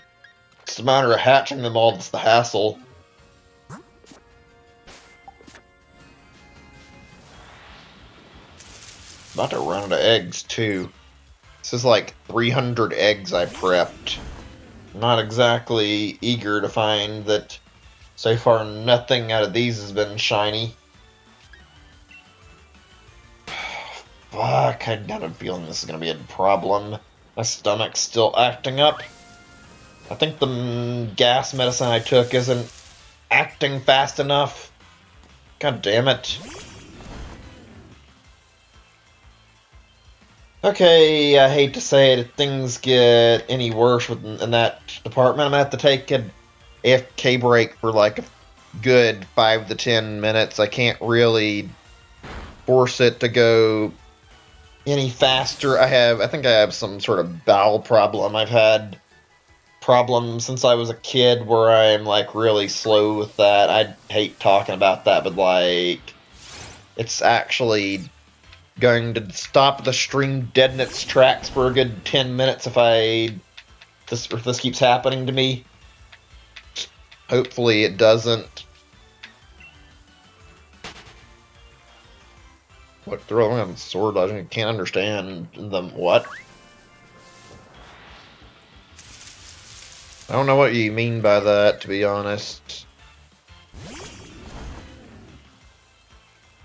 Speaker 1: It's a matter of hatching them all that's the hassle. About to run out of eggs, too. This is like 300 eggs I prepped. I'm not exactly eager to find that so far nothing out of these has been shiny. Fuck, I got a feeling this is going to be a problem. My stomach's still acting up. I think the gas medicine I took isn't acting fast enough. God damn it. Okay, I hate to say it, if things get any worse in that department, I'm gonna have to take an AFK break for like a good 5 to 10 minutes. I can't really force it to go any faster. I think I have some sort of bowel problem. I've had problems since I was a kid where I'm like really slow with that. I hate talking about that, but like, it's actually going to stop the stream dead in its tracks for a good 10 minutes if this keeps happening to me. Hopefully it doesn't. What, throwing on sword? I can't understand them. What? I don't know what you mean by that, to be honest.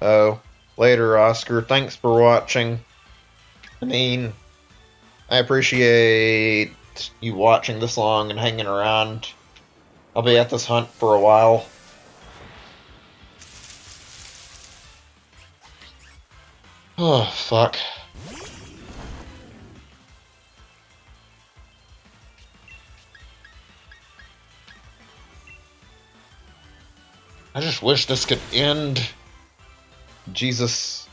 Speaker 1: Oh, later, Oscar. Thanks for watching. I mean, I appreciate you watching this long and hanging around. I'll be at this hunt for a while. Oh, fuck. I just wish this could end. Jesus.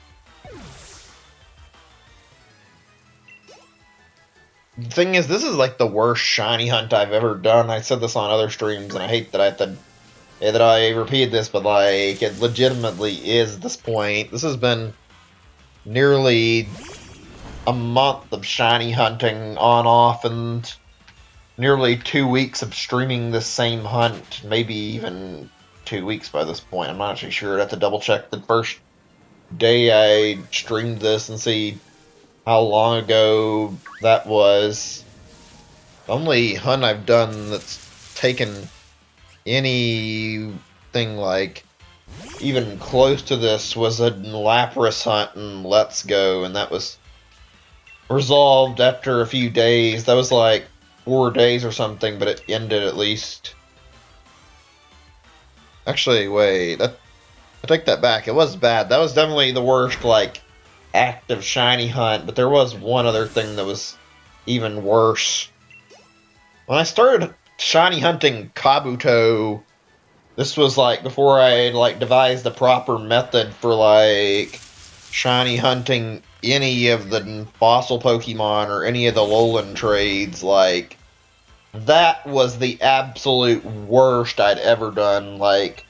Speaker 1: The thing is, this is like the worst shiny hunt I've ever done. I said this on other streams, and I hate that I repeated this, but like, it legitimately is at this point. This has been nearly a month of shiny hunting on off, and nearly 2 weeks of streaming this same hunt. Maybe even 2 weeks by this point. I'm not actually sure. I'd have to double check the first day I streamed this and see how long ago that was. The only hunt I've done that's taken anything like even close to this was a Lapras hunt in Let's Go, and that was resolved after a few days. That was like 4 days or something, but it ended at least. Actually, wait, I take that back. It was bad. That was definitely the worst, like, active shiny hunt, but there was one other thing that was even worse. When I started shiny hunting Kabuto, this was like before I had like devised the proper method for like shiny hunting any of the fossil Pokemon or any of the Alolan trades. Like, that was the absolute worst I'd ever done. Like,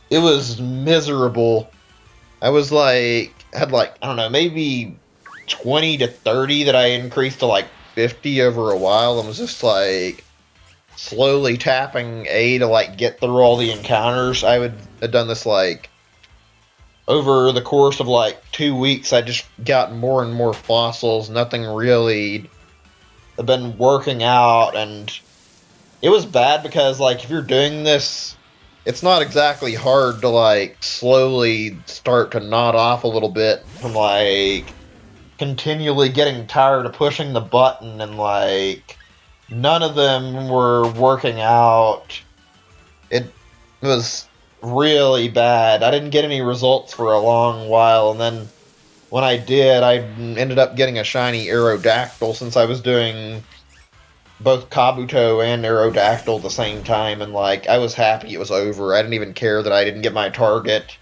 Speaker 1: it was miserable. I was like, had like, I don't know, maybe 20 to 30 that I increased to like 50 over a while, and was just like slowly tapping A to like get through all the encounters. I would have done this like over the course of like 2 weeks, I just got more and more fossils. Nothing really had been working out, and it was bad because, like, if you're doing this, it's not exactly hard to, like, slowly start to nod off a little bit from, like, continually getting tired of pushing the button, and, like, none of them were working out. It was really bad. I didn't get any results for a long while, and then when I did, I ended up getting a shiny Aerodactyl since I was doing both Kabuto and Aerodactyl at the same time, and like I was happy it was over. I didn't even care that I didn't get my target.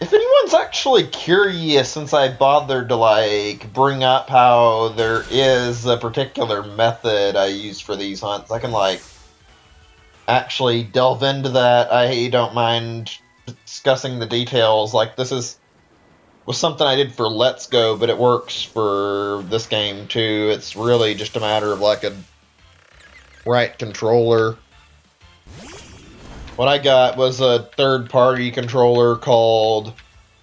Speaker 1: If anyone's actually curious, since I bothered to like bring up how there is a particular method I use for these hunts, I can like actually delve into that. I don't mind discussing the details. Like this was something I did for Let's Go, but it works for this game too. It's really just a matter of like a right controller. What I got was a third-party controller called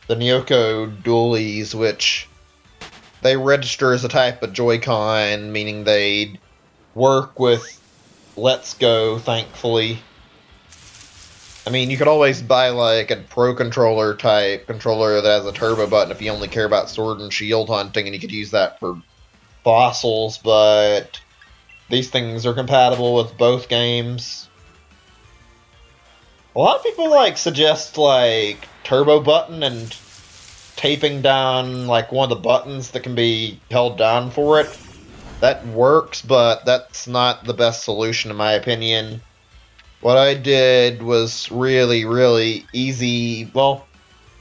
Speaker 1: the Nyoko Dualies, which they register as a type of Joy-Con, meaning they work with Let's Go, thankfully. I mean, you could always buy like a Pro Controller type controller that has a turbo button if you only care about sword and shield hunting, and you could use that for fossils, but these things are compatible with both games. A lot of people like suggest like turbo button and taping down like one of the buttons that can be held down for it. That works, but that's not the best solution in my opinion. What I did was really, really easy. Well,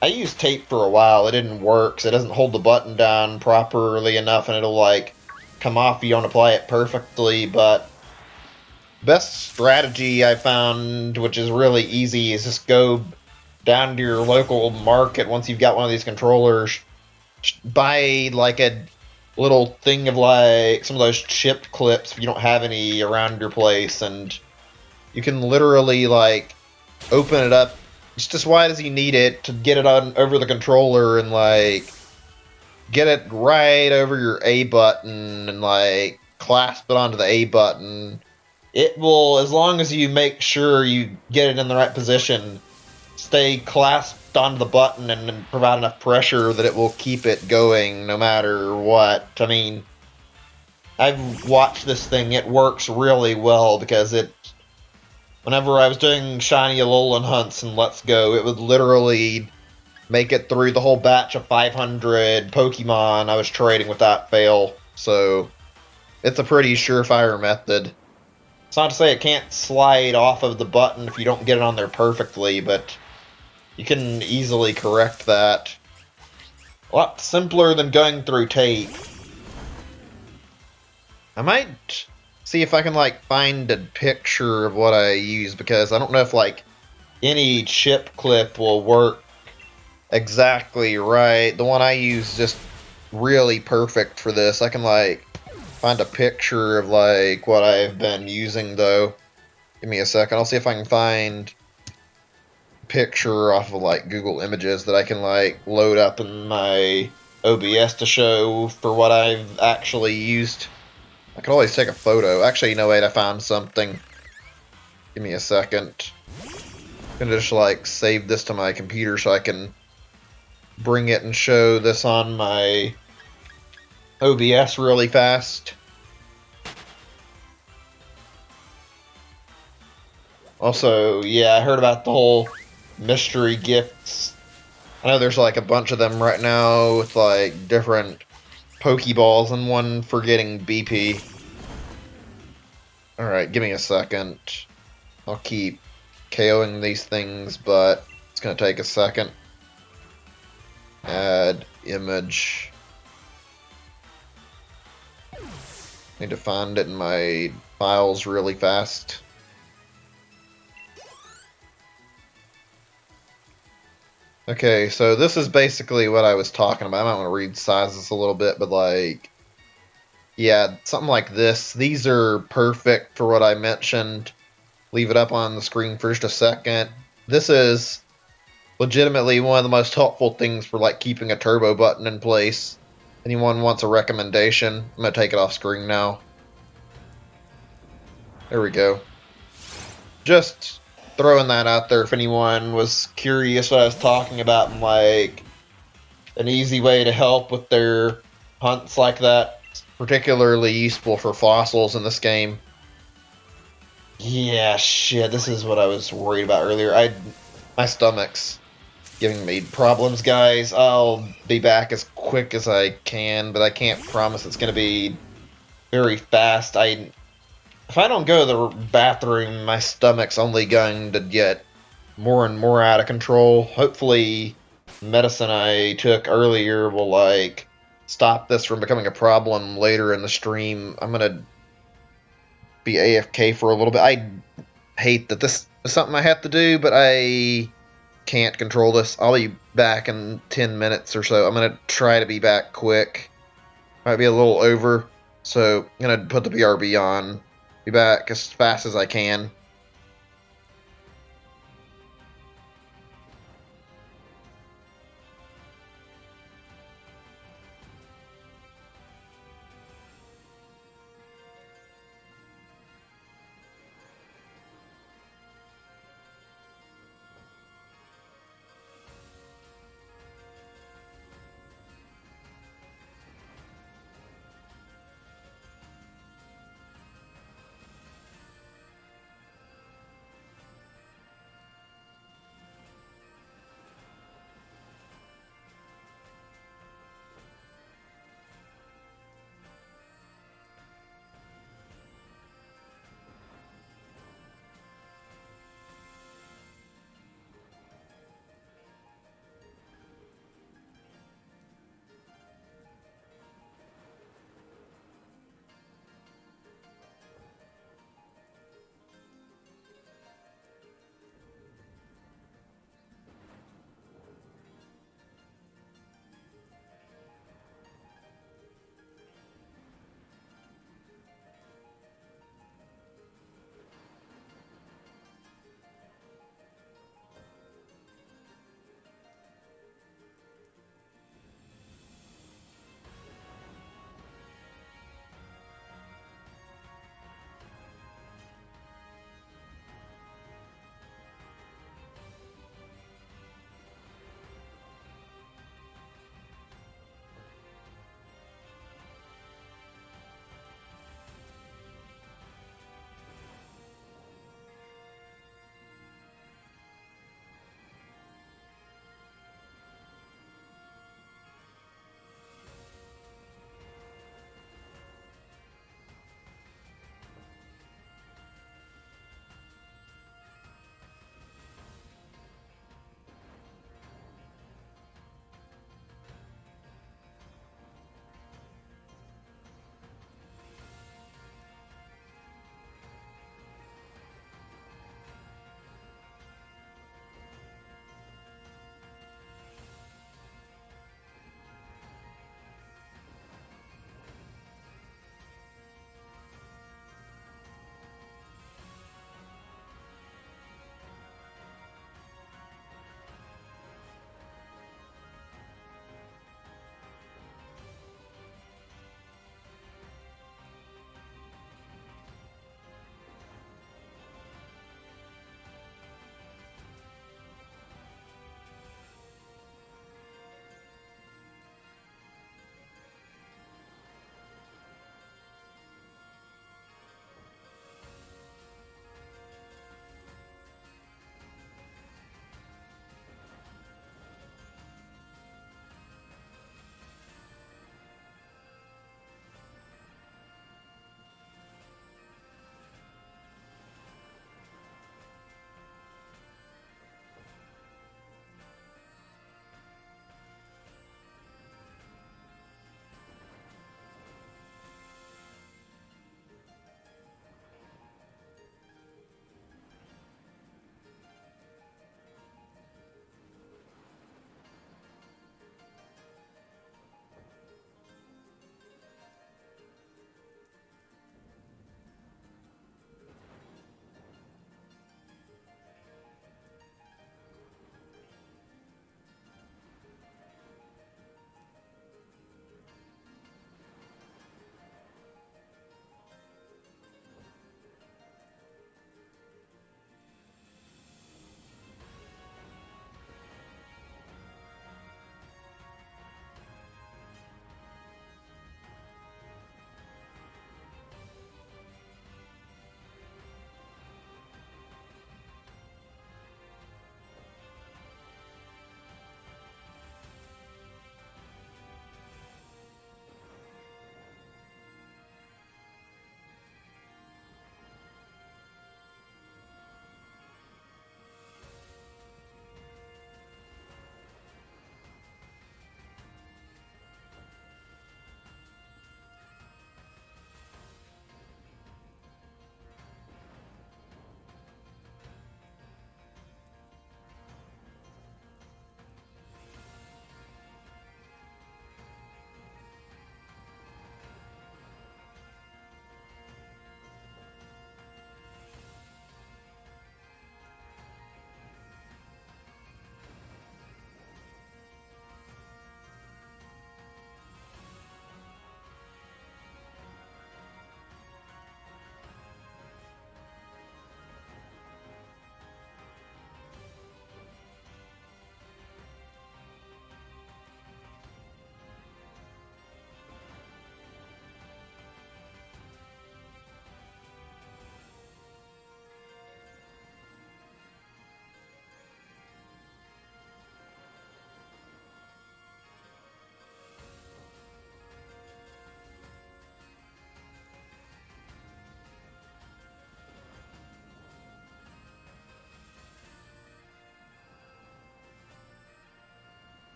Speaker 1: I used tape for a while. It didn't work, so it doesn't hold the button down properly enough, and it'll like come off if you don't apply it perfectly, but best strategy I found, which is really easy, is just go down to your local market once you've got one of these controllers, buy like a little thing of like some of those chip clips if you don't have any around your place, and you can literally like open it up just as wide as you need it to get it on over the controller and like get it right over your A button and like clasp it onto the A button. It will, as long as you make sure you get it in the right position, stay clasped onto the button and provide enough pressure that it will keep it going no matter what. I mean, I've watched this thing. It works really well because whenever I was doing shiny Alolan hunts and Let's Go, it would literally make it through the whole batch of 500 Pokemon I was trading without fail. So it's a pretty surefire method. It's not to say it can't slide off of the button if you don't get it on there perfectly, but you can easily correct that. A lot simpler than going through tape. I might see if I can like find a picture of what I use, because I don't know if like any chip clip will work exactly right. The one I use is just really perfect for this. I can like find a picture of like what I've been using though. Give me a second. I'll see if I can find a picture off of like Google Images that I can like load up in my OBS to show for what I've actually used. I can always take a photo. Actually, no, wait, I found something. Give me a second. I'm gonna just like save this to my computer so I can bring it and show this on my OBS really fast. Also, yeah, I heard about the whole mystery gifts. I know there's like a bunch of them right now with like different Pokeballs and one for getting BP. Alright, give me a second. I'll keep KOing these things, but it's gonna take a second. Add image. Need to find it in my files really fast. Okay, so this is basically what I was talking about. I might want to read sizes a little bit, but like, yeah, something like this. These are perfect for what I mentioned. Leave it up on the screen for just a second. this is legitimately one of the most helpful things for like keeping a turbo button in place. Anyone wants a recommendation? I'm gonna take it off screen now. There we go. Just throwing that out there if anyone was curious what I was talking about and like an easy way to help with their hunts like that. It's particularly useful for fossils in this game. Yeah, shit, this is what I was worried about earlier. My stomach's giving me problems, guys. I'll be back as quick as I can, but I can't promise it's going to be very fast. If I don't go to the bathroom, my stomach's only going to get more and more out of control. Hopefully, medicine I took earlier will like stop this from becoming a problem later in the stream. I'm gonna be AFK for a little bit. I hate that this is something I have to do, but I can't control this. I'll be back in 10 minutes or so. I'm gonna try to be back quick. Might be a little over, so I'm gonna put the BRB on. Be back as fast as I can.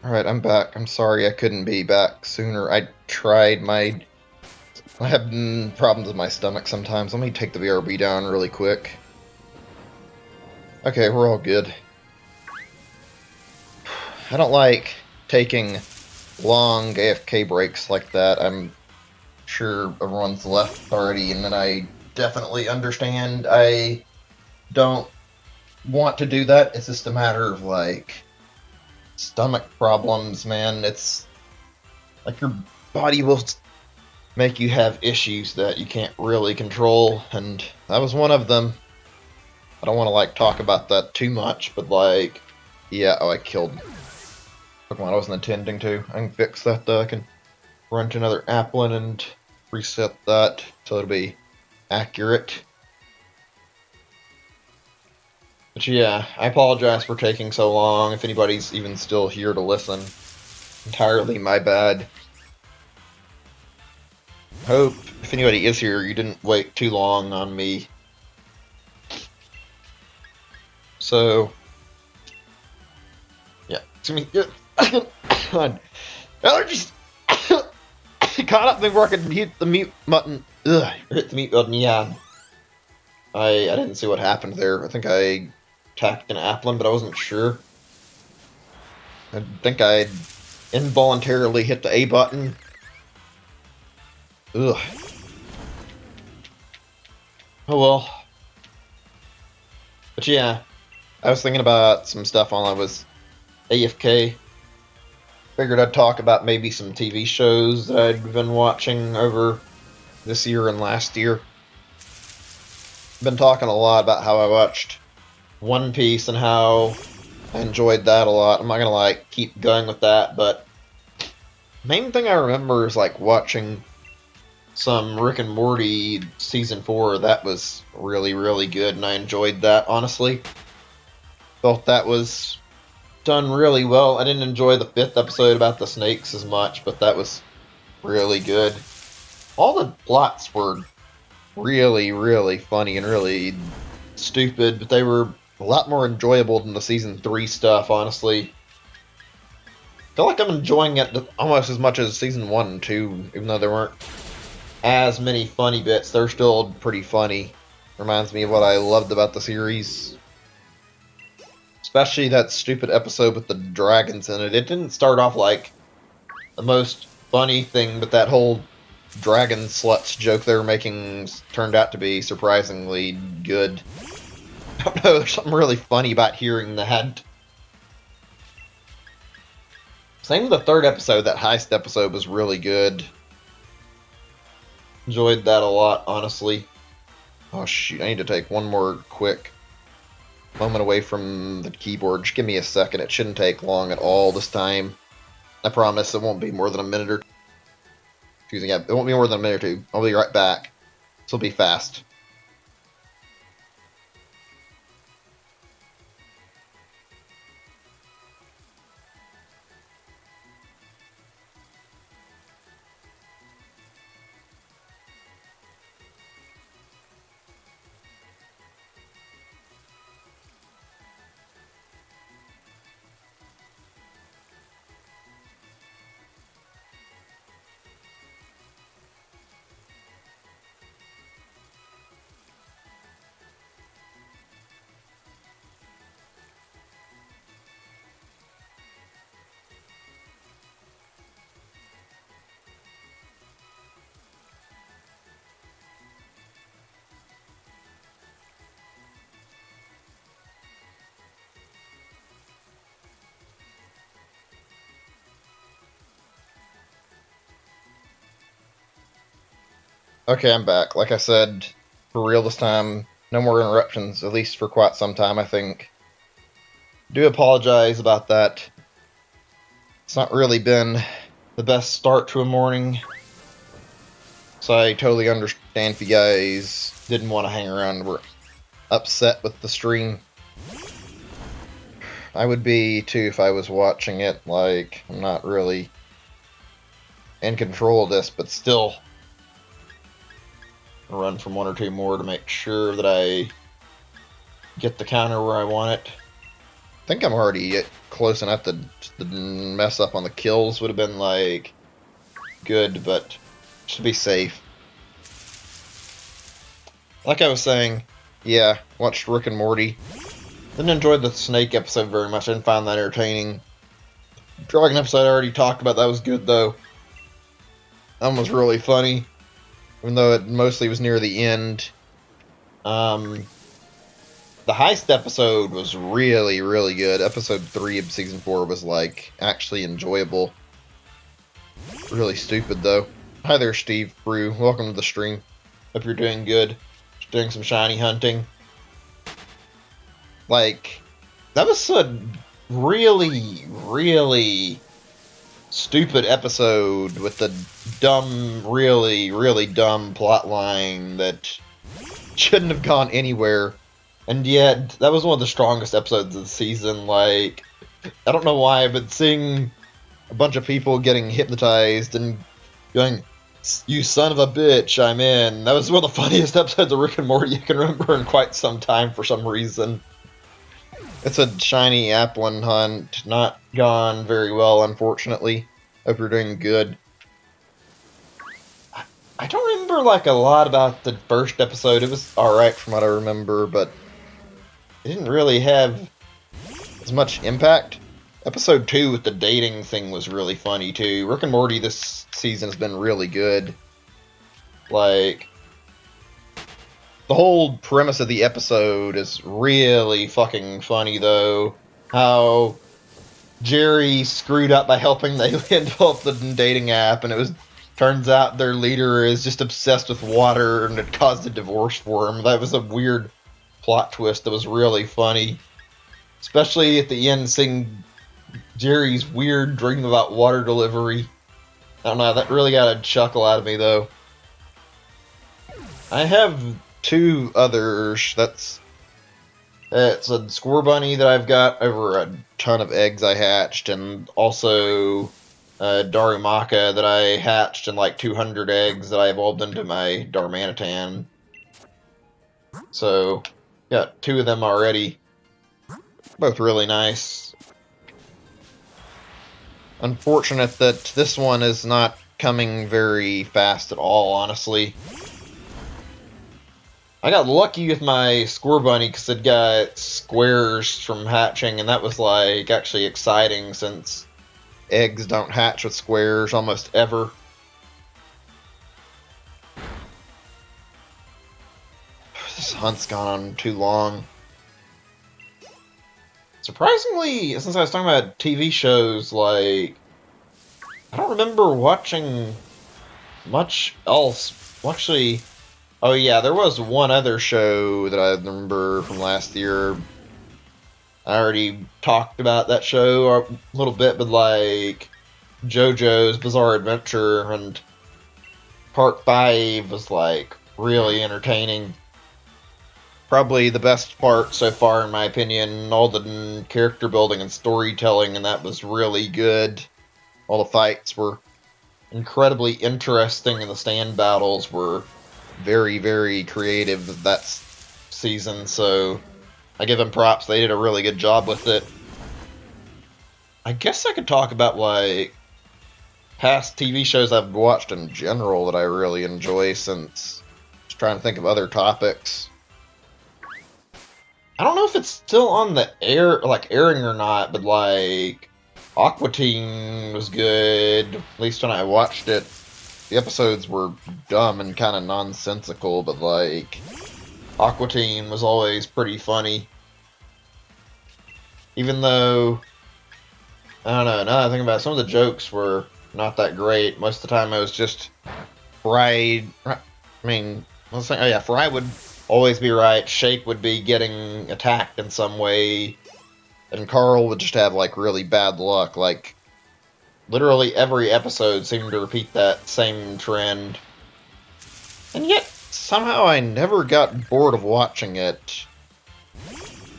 Speaker 1: Alright, I'm back. I'm sorry I couldn't be back sooner. I have problems with my stomach sometimes. Let me take the BRB down really quick. Okay, we're all good. I don't like taking long AFK breaks like that. I'm sure everyone's left already, and then I definitely understand. I don't want to do that. It's just a matter of, like, stomach problems, man. It's like your body will make you have issues that you can't really control, and that was one of them. I don't want to, like, talk about that too much, but, like, yeah, oh, I killed Pokemon I wasn't intending to. I can fix that, though. I can run to another Applin and reset that so it'll be accurate. But yeah, I apologize for taking so long, if anybody's even still here to listen. Entirely my bad. Hope, if anybody is here, you didn't wait too long on me. So, yeah, to me, God, allergies caught up before I could hit the mute button. Ugh, hit the mute button, yeah. I didn't see what happened there. I think I tapped an Applin, but I wasn't sure. I think I involuntarily hit the A button. Ugh. Oh well. But yeah, I was thinking about some stuff while I was AFK. Figured I'd talk about maybe some TV shows that I'd been watching over this year and last year. Been talking a lot about how I watched One Piece and how I enjoyed that a lot. I'm not gonna like keep going with that, but main thing I remember is like watching some Rick and Morty season 4. That was really, really good, and I enjoyed that, honestly. Felt that was done really well. I didn't enjoy the 5th episode about the snakes as much, but that was really good. All the plots were really, really funny and really stupid, but they were a lot more enjoyable than the season 3 stuff, honestly. I feel like I'm enjoying it almost as much as season 1 and 2, even though there weren't as many funny bits. They're still pretty funny. Reminds me of what I loved about the series. Especially that stupid episode with the dragons in it. It didn't start off like the most funny thing, but that whole dragon sluts joke they were making turned out to be surprisingly good. I don't know, there's something really funny about hearing that. Same with the 3rd episode, that heist episode was really good. Enjoyed that a lot, honestly. Oh shoot, I need to take one more quick moment away from the keyboard. Just give me a second, it shouldn't take long at all this time. I promise it won't be more than a minute or two. Excuse me, yeah, it won't be more than a minute or two. I'll be right back. This will be fast. Okay, I'm back. Like I said, for real this time, no more interruptions, at least for quite some time, I think. Do apologize about that. It's not really been the best start to a morning, so I totally understand if you guys didn't want to hang around and were upset with the stream. I would be too if I was watching it. Like, I'm not really in control of this, but still run from 1 or 2 more to make sure that I get the counter where I want it. think I'm already close enough to the mess up on the kills would have been, like, good, but just to be safe. Like I was saying, yeah, watched Rick and Morty. Didn't enjoy the snake episode very much. I didn't find that entertaining. Dragon episode I already talked about. That was good, though. That one was really funny, even though it mostly was near the end. The heist episode was really, really good. Episode 3 of Season 4 was, like, actually enjoyable. Really stupid, though. Hi there, Steve Brew. Welcome to the stream. Hope you're doing good. Just doing some shiny hunting. Like, that was a really, really stupid episode with the dumb, really, really dumb plot line that shouldn't have gone anywhere. And yet, that was one of the strongest episodes of the season. Like, I don't know why, but seeing a bunch of people getting hypnotized and going, "You son of a bitch, I'm in." That was one of the funniest episodes of Rick and Morty I can remember in quite some time for some reason. It's a shiny Applin hunt. Not gone very well, unfortunately. Hope you're doing good. I don't remember, like, a lot about the first episode. It was alright from what I remember, but it didn't really have as much impact. Episode 2 with the dating thing was really funny, too. Rick and Morty this season has been really good. Like, the whole premise of the episode is really fucking funny, though. How Jerry screwed up by helping the alien develop the dating app, and turns out their leader is just obsessed with water, and it caused a divorce for him. That was a weird plot twist that was really funny. Especially at the end, seeing Jerry's weird dream about water delivery. I don't know, that really got a chuckle out of me, though. I have 2 others. It's a squirrel bunny that I've got over a ton of eggs I hatched, and also a Darumaka that I hatched and like 200 eggs that I evolved into my Darmanitan. So, got 2 of them already. Both really nice. Unfortunate that this one is not coming very fast at all, honestly. I got lucky with my squirrel bunny because it got squares from hatching, and that was, like, actually exciting since eggs don't hatch with squares almost ever. This hunt's gone on too long. Surprisingly, since I was talking about TV shows, like, I don't remember watching much else. Actually, oh yeah, there was one other show that I remember from last year. I already talked about that show a little bit, but like JoJo's Bizarre Adventure, and Part 5 was like really entertaining. Probably the best part so far, in my opinion. All the character building and storytelling, and that was really good. All the fights were incredibly interesting, and the stand battles were very, very creative that season, so I give them props. They did a really good job with it. I guess I could talk about, like, past TV shows I've watched in general that I really enjoy, since just trying to think of other topics. I don't know if it's still on the air, like, airing or not, but, like, Aqua Teen was good, at least when I watched it. The episodes were dumb and kind of nonsensical, but, like, Aqua Teen was always pretty funny. Even though, I don't know, now that I think about it, some of the jokes were not that great. Most of the time it was just Fry, I mean, let's say, oh yeah, Fry would always be right, Shake would be getting attacked in some way, and Carl would just have, like, really bad luck. Like, literally every episode seemed to repeat that same trend. And yet, somehow I never got bored of watching it.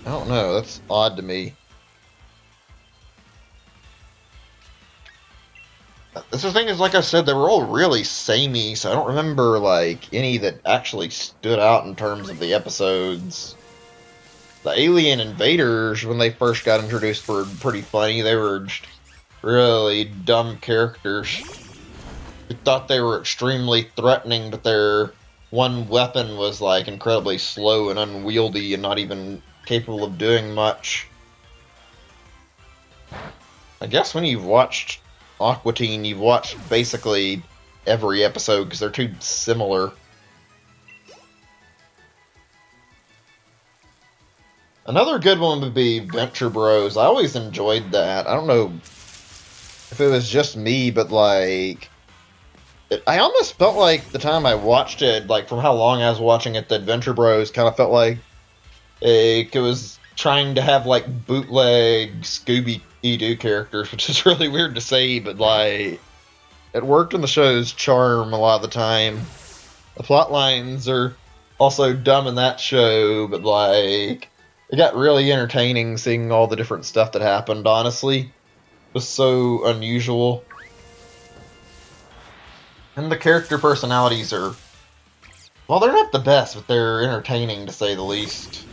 Speaker 1: I don't know, that's odd to me. The thing is, like I said, they were all really samey, so I don't remember, like, any that actually stood out in terms of the episodes. the alien invaders, when they first got introduced, were pretty funny. They were just really dumb characters. You thought they were extremely threatening, but their one weapon was like incredibly slow and unwieldy and not even capable of doing much. I guess when you've watched Aqua Teen, you've watched basically every episode because they're too similar. Another good one would be Venture Bros. I always enjoyed that. I don't know if it was just me, but like, I almost felt like the time I watched it, like from how long I was watching it, that Venture Bros kind of felt like it was trying to have like bootleg Scooby-Doo characters, which is really weird to say, but like, it worked in the show's charm a lot of the time. The plot lines are also dumb in that show, but like, it got really entertaining seeing all the different stuff that happened, honestly. It was so unusual. And the character personalities are, well, they're not the best, but they're entertaining to say the least.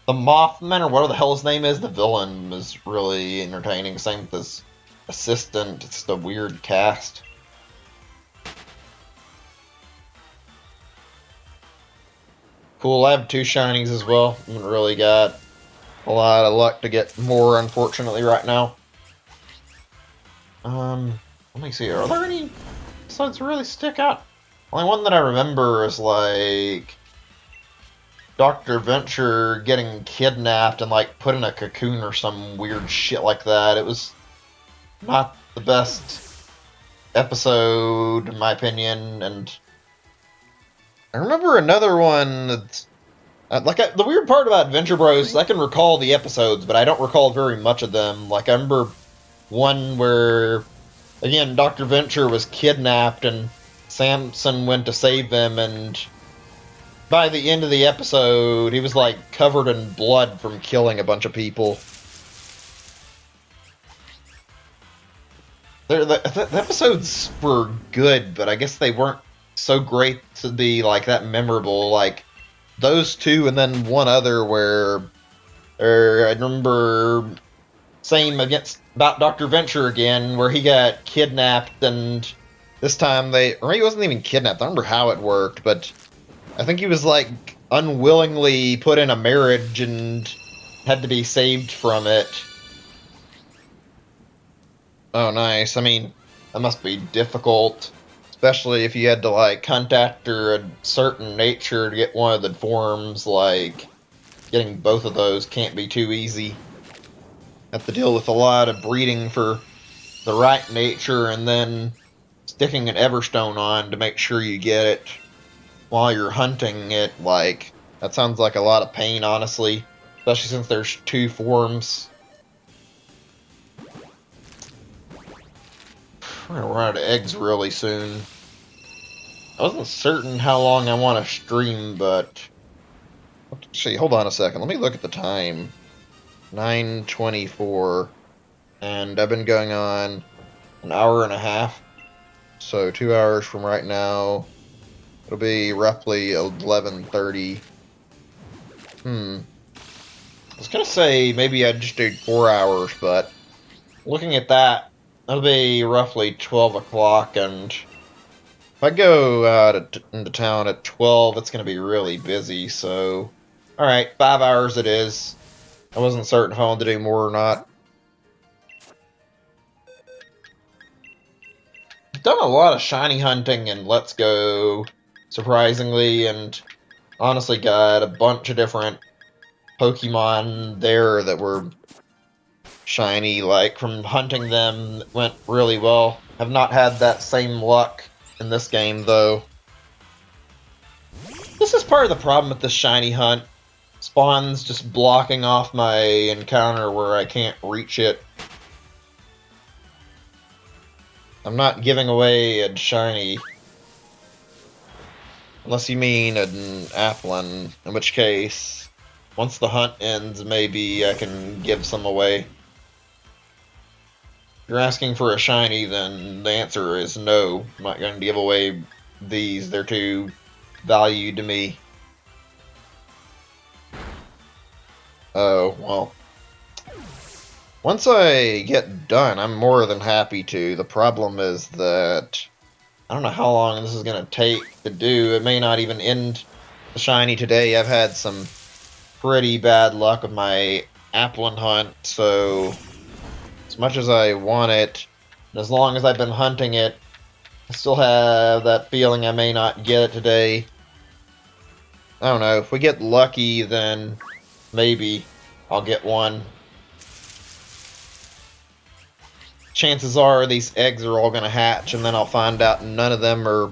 Speaker 1: The Mothman, or whatever the hell his name is, the villain, is really entertaining. Same with his assistant. It's the weird cast. Cool, I have 2 shinies as well. I haven't really got a lot of luck to get more, unfortunately, right now. Let me see. Are there any episodes that really stick out? Only one that I remember is like Dr. Venture getting kidnapped and like put in a cocoon or some weird shit like that. It was not the best episode, in my opinion, and I remember another one that's the weird part about Venture Bros is I can recall the episodes, but I don't recall very much of them. Like, I remember one where, again, Dr. Venture was kidnapped and Samson went to save him, and by the end of the episode, he was like covered in blood from killing a bunch of people. The episodes were good, but I guess they weren't so great to be like that memorable. Like those 2, and then one other where I remember same against about Dr. Venture again, where he got kidnapped, and this time or he wasn't even kidnapped. I don't remember how it worked, but I think he was like unwillingly put in a marriage and had to be saved from it. Oh, nice. I mean, that must be difficult, especially if you had to like hunt after a certain nature to get one of the forms. Like, getting both of those can't be too easy. Have to deal with a lot of breeding for the right nature and then sticking an Everstone on to make sure you get it while you're hunting it. Like, that sounds like a lot of pain, honestly, especially since there's 2 forms. We're gonna run out of eggs really soon. I wasn't certain how long I want to stream, but let's see. Hold on a second. Let me look at the time. 9:24, and I've been going on an hour and a half. So 2 hours from right now, it'll be roughly 11:30. I was gonna say maybe I'd just do 4 hours, but looking at that, it'll be roughly 12 o'clock, and if I go out into town at 12, it's going to be really busy, so alright, 5 hours it is. I wasn't certain if I wanted to do more or not. I've done a lot of shiny hunting in Let's Go, surprisingly, and honestly got a bunch of different Pokemon there that were shiny. Like, from hunting them, went really well. Have not had that same luck in this game, though. This is part of the problem with this shiny hunt. Spawns just blocking off my encounter where I can't reach it. I'm not giving away a shiny. Unless you mean an Applin, in which case, once the hunt ends, maybe I can give some away. If you're asking for a shiny, then the answer is no. I'm not going to give away these. They're too valued to me. Oh, well. Once I get done, I'm more than happy to. The problem is that I don't know how long this is going to take to do. It may not even end the shiny today. I've had some pretty bad luck with my Applin hunt, so as much as I want it, and as long as I've been hunting it, I still have that feeling I may not get it today. I don't know. If we get lucky, then maybe I'll get one. Chances are these eggs are all going to hatch, and then I'll find out none of them are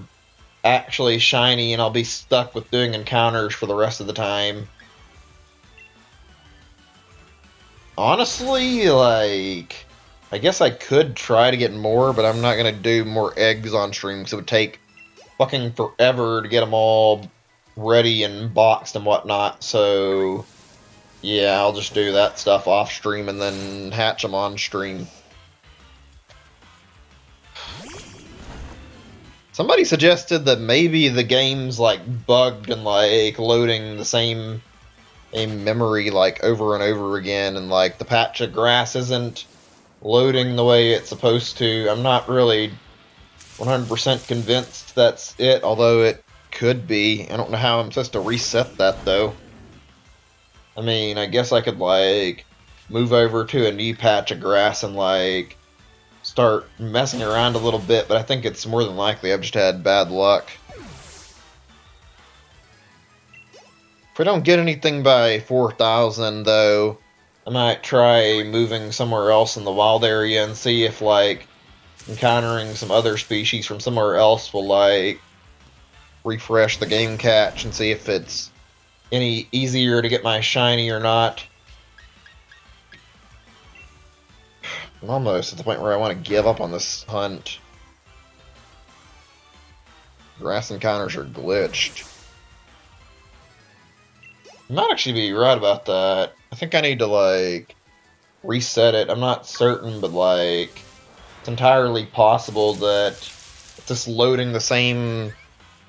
Speaker 1: actually shiny, and I'll be stuck with doing encounters for the rest of the time. Honestly, like, I guess I could try to get more, but I'm not going to do more eggs on stream, because it would take fucking forever to get them all ready and boxed and whatnot, so yeah, I'll just do that stuff off stream and then hatch them on stream. Somebody suggested that maybe the game's like bugged and like loading the same memory like over and over again, and like the patch of grass isn't loading the way it's supposed to. I'm not really 100% convinced that's it, although it could be. I don't know how I'm supposed to reset that though. I mean, I guess I could like move over to a new patch of grass and like start messing around a little bit, but I think it's more than likely I've just had bad luck. If we don't get anything by 4,000 though, I might try moving somewhere else in the wild area and see if like encountering some other species from somewhere else will like refresh the game catch and see if it's any easier to get my shiny or not. I'm almost at the point where I want to give up on this hunt. Grass encounters are glitched. I might actually be right about that. I think I need to, like, reset it. I'm not certain, but, like, it's entirely possible that it's just loading the same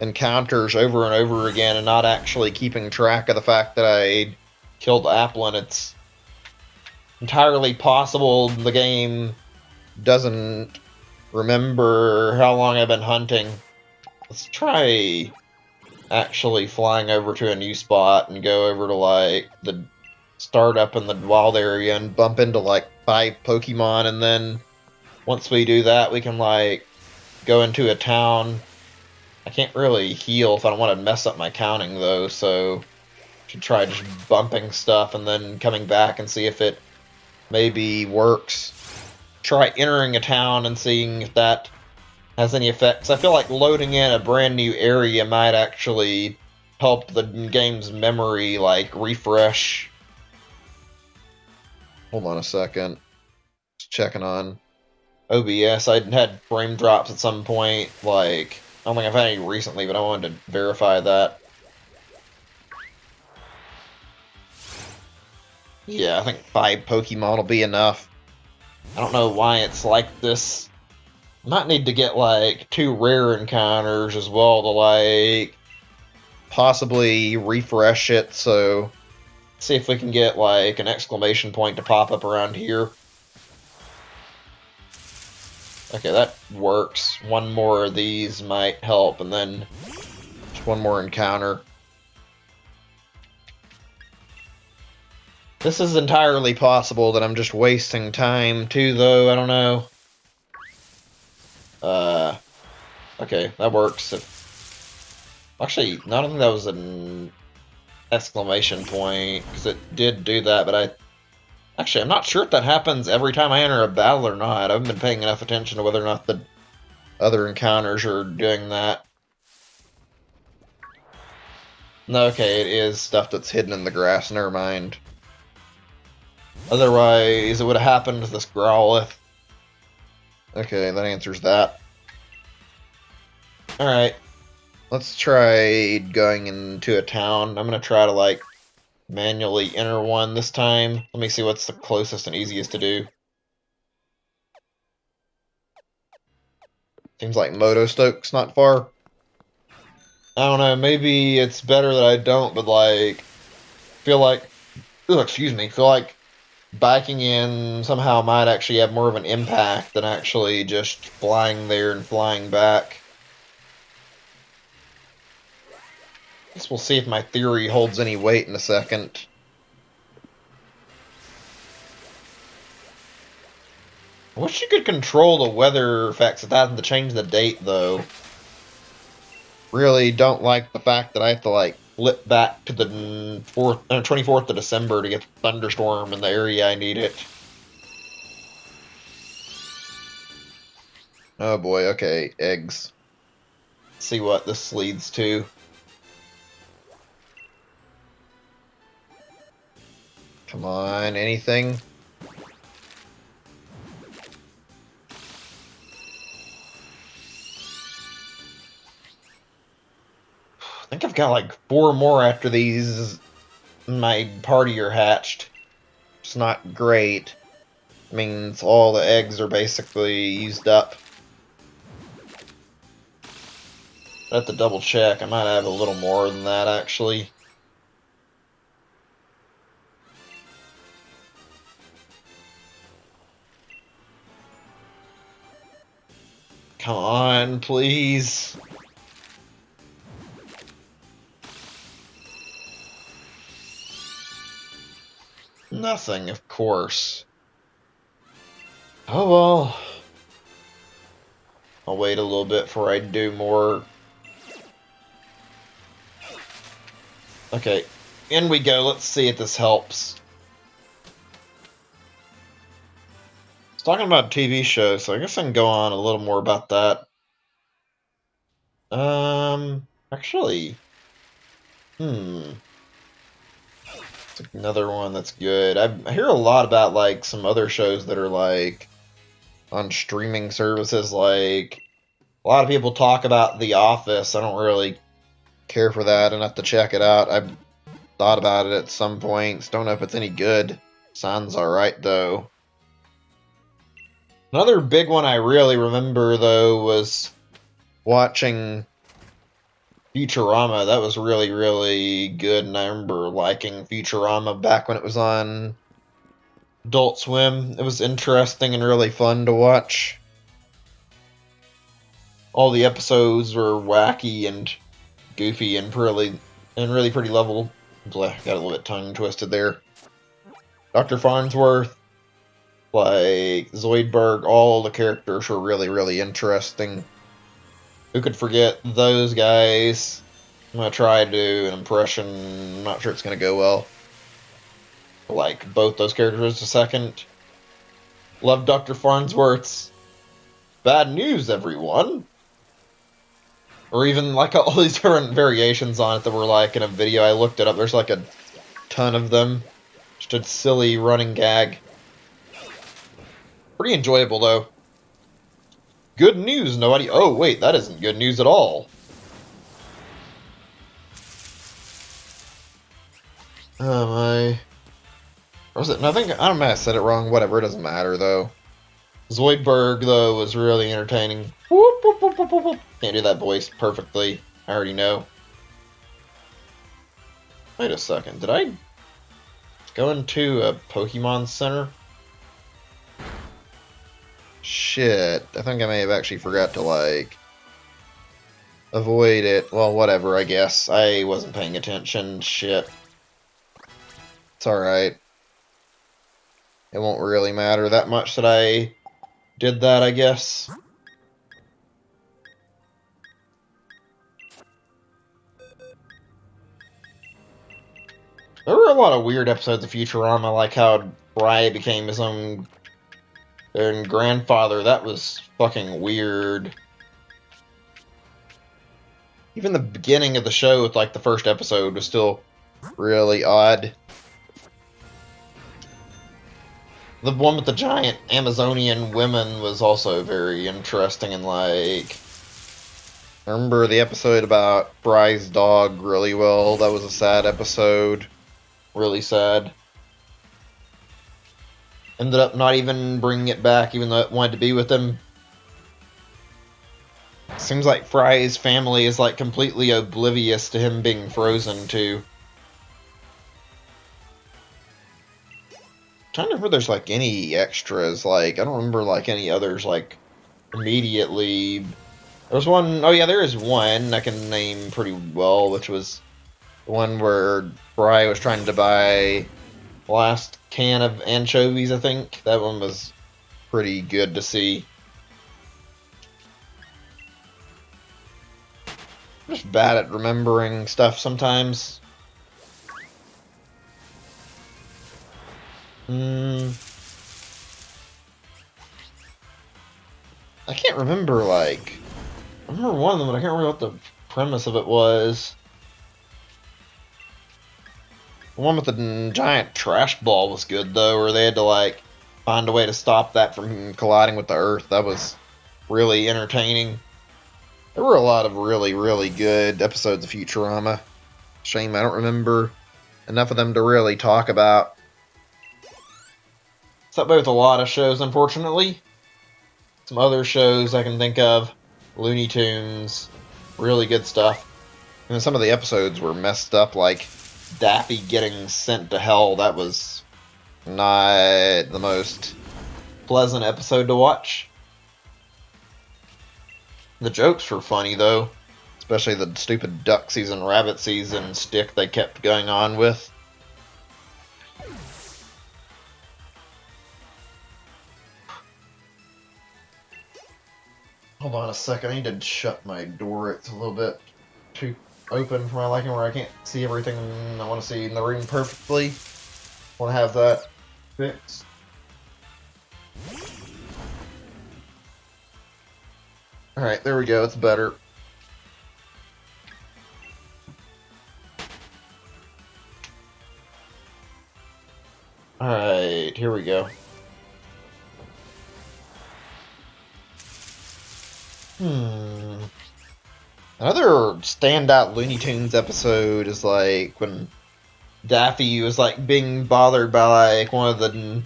Speaker 1: encounters over and over again and not actually keeping track of the fact that I killed Applin. It's entirely possible the game doesn't remember how long I've been hunting. Let's try actually flying over to a new spot and go over to like the startup in the wild area and bump into like 5 Pokemon, and then once we do that we can like go into a town. I can't really heal if I don't want to mess up my counting though, so I should try just bumping stuff and then coming back and see if it maybe works. Try entering a town and seeing if that has any effects. I feel like loading in a brand new area might actually help the game's memory like refresh. Hold on a second. Just checking on OBS. I had frame drops at some point. Like, I don't think I've had any recently, but I wanted to verify that. Yeah, I think 5 Pokemon will be enough. I don't know why it's like this. Might need to get like 2 rare encounters as well to like possibly refresh it, so see if we can get like an exclamation point to pop up around here. Okay, that works. One more of these might help, and then just one more encounter. This is entirely possible that I'm just wasting time too, though. I don't know. Okay, that works. Actually, I don't think that was an exclamation point, because it did do that, but actually, I'm not sure if that happens every time I enter a battle or not. I haven't been paying enough attention to whether or not the other encounters are doing that. No, okay, it is stuff that's hidden in the grass, never mind. Otherwise, it would have happened with this Growlithe. Okay, that answers that. Alright, let's try going into a town. I'm gonna try to, like, manually enter one this time. Let me see what's the closest and easiest to do. Seems like Motostoke's not far. I don't know, maybe it's better that I don't, but, like, feel like Ugh, excuse me, feel like biking in somehow might actually have more of an impact than actually just flying there and flying back. Guess we'll see if my theory holds any weight in a second. I wish you could control the weather effects without having to change the date, though. Really don't like the fact that I have to, like, flip back to the 24th of December to get the thunderstorm in the area I need it. Oh boy, okay, eggs. Let's see what this leads to. Come on, anything? I think I've got like 4 more after these my party are hatched. It's not great. It means all the eggs are basically used up. I have to double check. I might have a little more than that actually. Come on, please. Nothing, of course. Oh well. I'll wait a little bit before I do more. Okay, in we go. Let's see if this helps. I was talking about TV shows, so I guess I can go on a little more about that. Actually, it's another one that's good. I hear a lot about, like, some other shows that are, like, on streaming services, like, a lot of people talk about The Office. I don't really care for that enough to check it out. I've thought about it at some points. Don't know if it's any good. Sounds alright, though. Another big one I really remember, though, was watching Futurama. That was really, really good, and I remember liking Futurama back when it was on Adult Swim. It was interesting and really fun to watch. All the episodes were wacky and goofy and really pretty level. Got a little bit tongue twisted there. Dr. Farnsworth, like Zoidberg, all the characters were really, really interesting. Who could forget those guys? I'm gonna try to do an impression. I'm not sure it's gonna go well. Like both those characters a second. Love Dr. Farnsworth's bad news, everyone. Or even like all these different variations on it that were like in a video. I looked it up. There's like a ton of them. Just a silly running gag. Pretty enjoyable though. Good news, nobody. Oh wait, that isn't good news at all. My. Or was it nothing? I don't know. I said it wrong. Whatever. It doesn't matter though. Zoidberg though was really entertaining. Whoop, whoop, whoop, whoop, whoop. Can't do that voice perfectly. I already know. Wait a second. Did I go into a Pokemon Center? Shit. I think I may have actually forgot to, like, avoid it. Well, whatever, I guess. I wasn't paying attention. Shit. It's alright. It won't really matter that much that I did that, I guess. There were a lot of weird episodes of Futurama, like how Fry became his own grandfather. That was fucking weird. Even the beginning of the show with, like, the first episode was still really odd. The one with the giant Amazonian women was also very interesting, and, like, I remember the episode about Fry's dog really well. That was a sad episode. Really sad. Ended up not even bringing it back, even though it wanted to be with him. Seems like Fry's family is, like, completely oblivious to him being frozen, too. trying to remember if there's like any extras. Like I don't remember like any others like immediately. There's one, oh yeah, there is one I can name pretty well, which was the one where Bry was trying to buy the last can of anchovies, I think. That one was pretty good to see. I'm just bad at remembering stuff sometimes. I can't remember, like... I remember one of them, but I can't remember what the premise of it was. The one with the giant trash ball was good, though, where they had to, like, find a way to stop that from colliding with the Earth. That was really entertaining. There were a lot of really, really good episodes of Futurama. Shame I don't remember enough of them to really talk about. It's that way with a lot of shows, unfortunately. Some other shows I can think of. Looney Tunes. Really good stuff. And some of the episodes were messed up, like Daffy getting sent to hell. That was not the most pleasant episode to watch. The jokes were funny, though. Especially the stupid duck season, rabbit season stick they kept going on with. Hold on a second, I need to shut my door. It's a little bit too open for my liking, where I can't see everything I want to see in the room perfectly. Want to have that fixed. Alright, there we go, it's better. Alright, here we go. Another standout Looney Tunes episode is like when Daffy was like being bothered by like one of the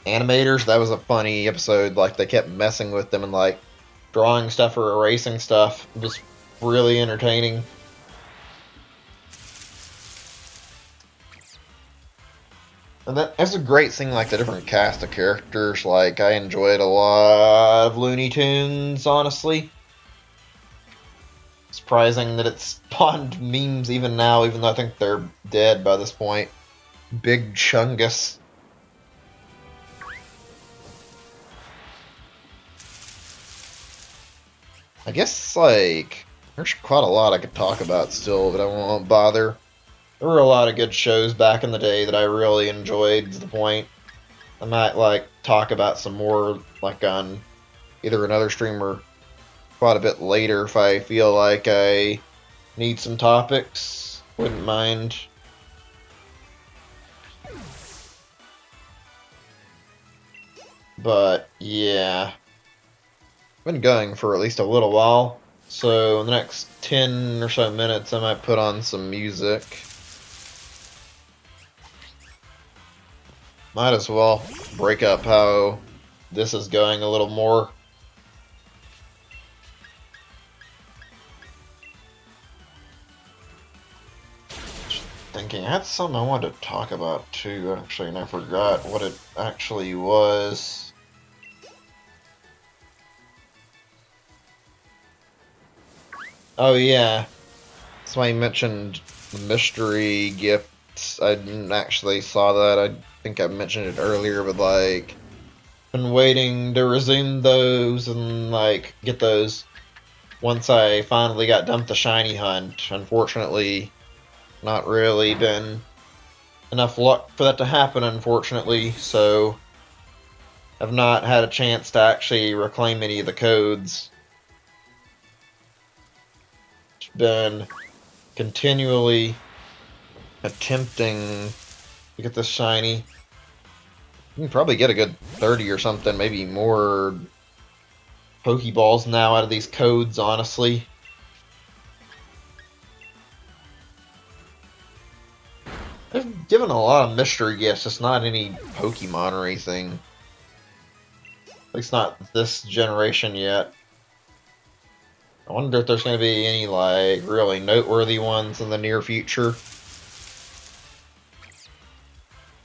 Speaker 1: animators. That was a funny episode. Like they kept messing with them and like drawing stuff or erasing stuff. It was really entertaining. And that's a great thing, like the different cast of characters. Like I enjoyed a lot of Looney Tunes, honestly. Surprising that it spawned memes even now, even though I think they're dead by this point. Big Chungus. I guess, like, there's quite a lot I could talk about still, but I won't bother. There were a lot of good shows back in the day that I really enjoyed, to the point I might, like, talk about some more, like, on either another stream or quite a bit later if I feel like I need some topics. Wouldn't mind. But, yeah. Been going for at least a little while, so in the next 10 or so minutes I might put on some music. Might as well break up how this is going a little more. Just thinking, I had something I wanted to talk about too, actually, and I forgot what it actually was. Oh yeah, that's why you mentioned the mystery gifts. I didn't actually saw that. I think I mentioned it earlier, but like, been waiting to resume those and like get those once I finally got done with the shiny hunt. Unfortunately, not really been enough luck for that to happen, unfortunately, so I've not had a chance to actually reclaim any of the codes. Been continually attempting to get this shiny. You can probably get a good 30 or something, maybe more Pokeballs now out of these codes, honestly. They've given a lot of mystery gifts, just not any Pokemon or anything. At least not this generation yet. I wonder if there's going to be any, like, really noteworthy ones in the near future.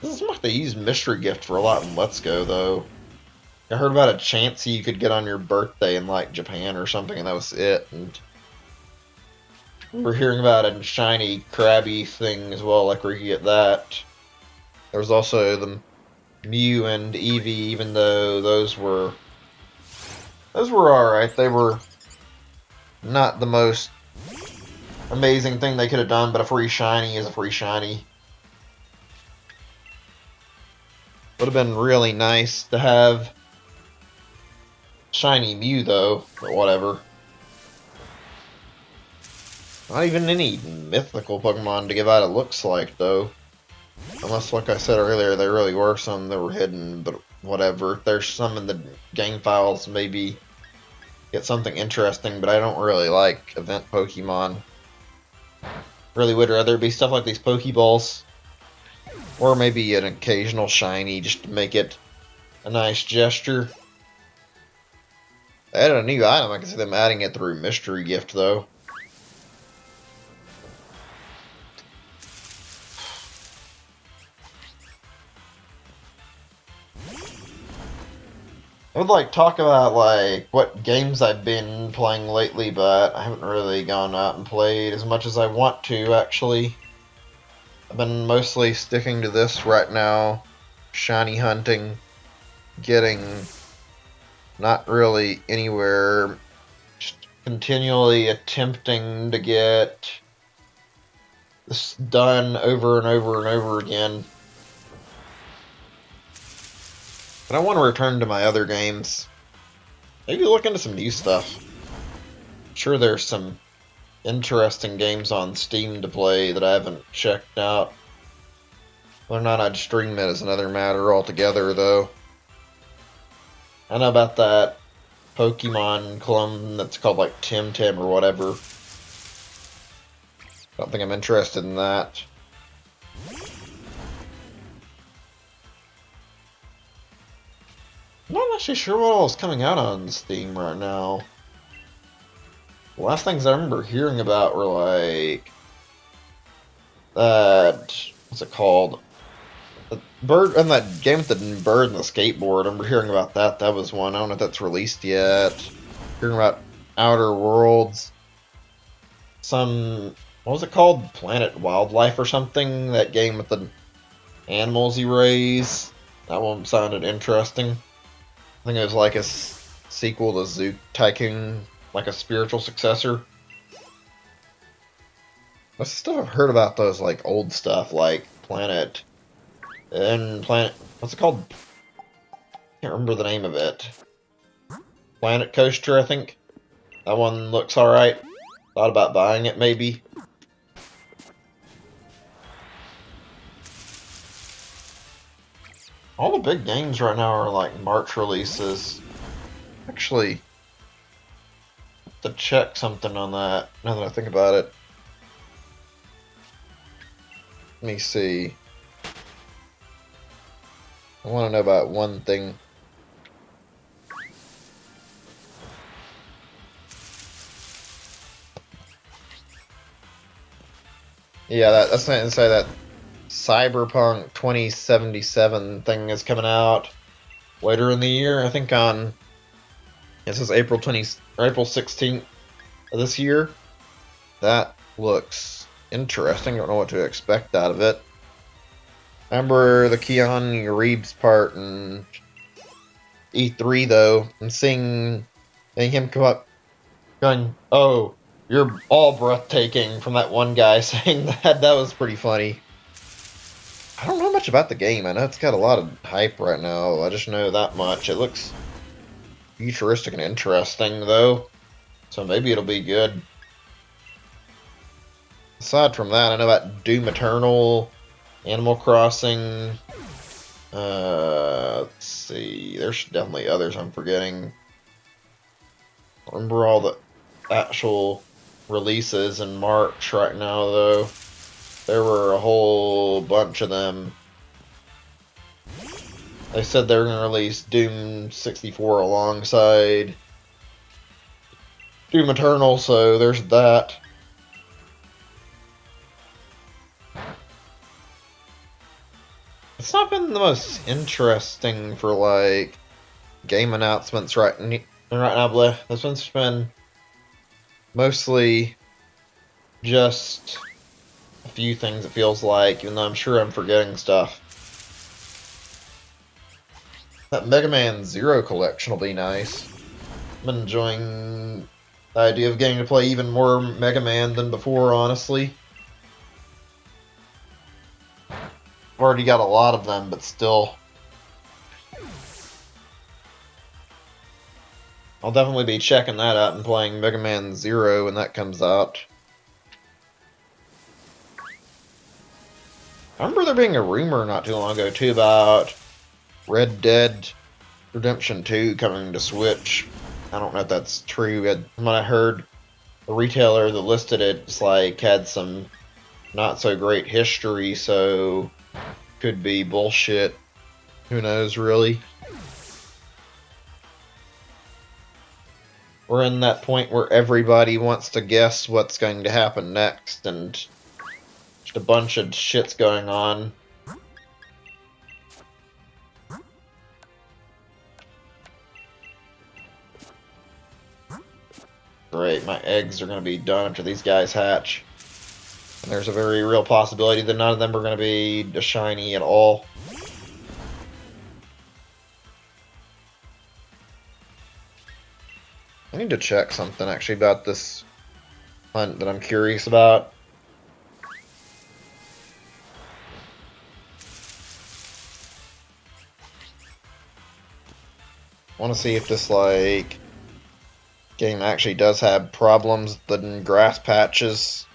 Speaker 1: Doesn't seem like they use Mystery Gift for a lot in Let's Go, though. I heard about a chance you could get on your birthday in, like, Japan or something, and that was it. And we're hearing about a shiny Krabby thing as well, like where you get that. There was also the Mew and Eevee, even though those were alright. They were not the most amazing thing they could have done, but a free shiny is a free shiny. Would have been really nice to have shiny Mew, though, but whatever. Not even any mythical Pokemon to give out, it looks like, though. Unless, like I said earlier, there really were some that were hidden, but whatever. If there's some in the game files, maybe get something interesting, but I don't really like event Pokemon. Really would rather be stuff like these Pokeballs. Or maybe an occasional shiny, just to make it a nice gesture. They added a new item, I can see them adding it through Mystery Gift, though. I would like talk about like what games I've been playing lately, but I haven't really gone out and played as much as I want to, actually. I've been mostly sticking to this right now, shiny hunting, getting not really anywhere, just continually attempting to get this done over and over and over again. But I want to return to my other games. Maybe look into some new stuff. I'm sure there's some interesting games on Steam to play that I haven't checked out. Whether or not I'd stream it is another matter altogether, though. I know about that Pokemon clone that's called like Tim or whatever. Don't think I'm interested in that. I'm not actually sure what all is coming out on Steam right now. The last things I remember hearing about were like that. What's it called? The bird and that game with the bird and the skateboard. I remember hearing about that. That was one. I don't know if that's released yet. Hearing about Outer Worlds. Some, what was it called? Planet Wildlife or something? That game with the animals you raise. That one sounded interesting. I think it was like a sequel to Zoo Tycoon, like a spiritual successor. What's the stuff I've heard about those like old stuff like Planet, what's it called? Can't remember the name of it. Planet Coaster, I think. That one looks alright. Thought about buying it, maybe. All the big games right now are like March releases. Actually, have to check something on that, now that I think about it. Let me see. I want to know about one thing. Yeah, that's not to say that Cyberpunk 2077 thing is coming out later in the year. I think on, it says April 16th of this year. That looks interesting. I don't know what to expect out of it. I remember the Keanu Reeves part in E3 though, and seeing him come up going, "Oh, you're all breathtaking," from that one guy saying that. That was pretty funny. I don't know much about the game. I know it's got a lot of hype right now. I just know that much. It looks futuristic and interesting, though. So maybe it'll be good. Aside from that, I know about Doom Eternal, Animal Crossing. Let's see. There's definitely others I'm forgetting. I remember all the actual releases in March right now, though. There were a whole bunch of them. They said they were going to release Doom 64 alongside Doom Eternal, so there's that. It's not been the most interesting for, like, game announcements right now, bleh. This one's been mostly just a few things, it feels like, even though I'm sure I'm forgetting stuff. That Mega Man Zero collection will be nice. I'm enjoying the idea of getting to play even more Mega Man than before, honestly. I've already got a lot of them, but still. I'll definitely be checking that out and playing Mega Man Zero when that comes out. I remember there being a rumor not too long ago, too, about Red Dead Redemption 2 coming to Switch. I don't know if that's true. When I heard the retailer that listed it, it's like had some not so great history, so could be bullshit. Who knows, really? We're in that point where everybody wants to guess what's going to happen next, and just a bunch of shit's going on. Great, my eggs are going to be done after these guys hatch. And there's a very real possibility that none of them are going to be shiny at all. I need to check something, actually, about this hunt that I'm curious about. I want to see if this, like, game actually does have problems than grass patches.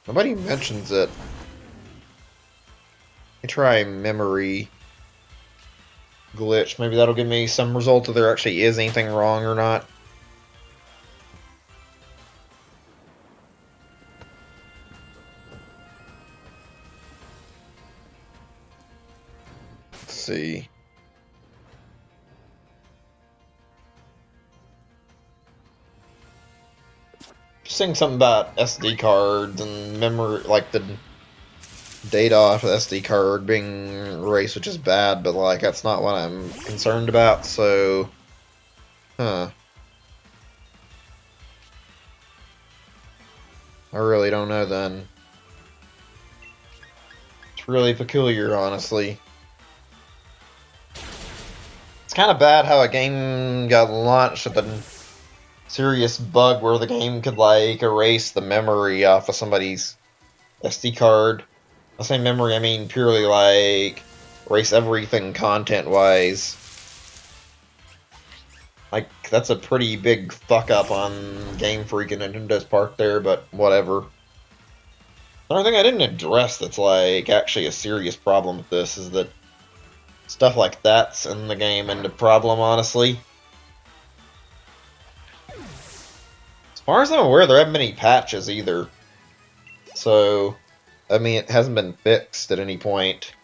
Speaker 1: Nobody mentions it. Let me try memory glitch. Maybe that'll give me some result if there actually is anything wrong or not. Let's see. Just saying something about SD cards and memory, like the data off of the SD card being erased, which is bad, but like that's not what I'm concerned about, so I really don't know then. It's really peculiar, honestly. It's kind of bad how a game got launched with a serious bug where the game could like erase the memory off of somebody's SD card. I say memory, I mean purely like erase everything content-wise. Like, that's a pretty big fuck-up on Game Freak and Nintendo's part there, but whatever. Another thing I didn't address that's, like, actually a serious problem with this is that stuff like that's in the game and the problem, honestly. As far as I'm aware, there haven't been any patches either. So, I mean, it hasn't been fixed at any point.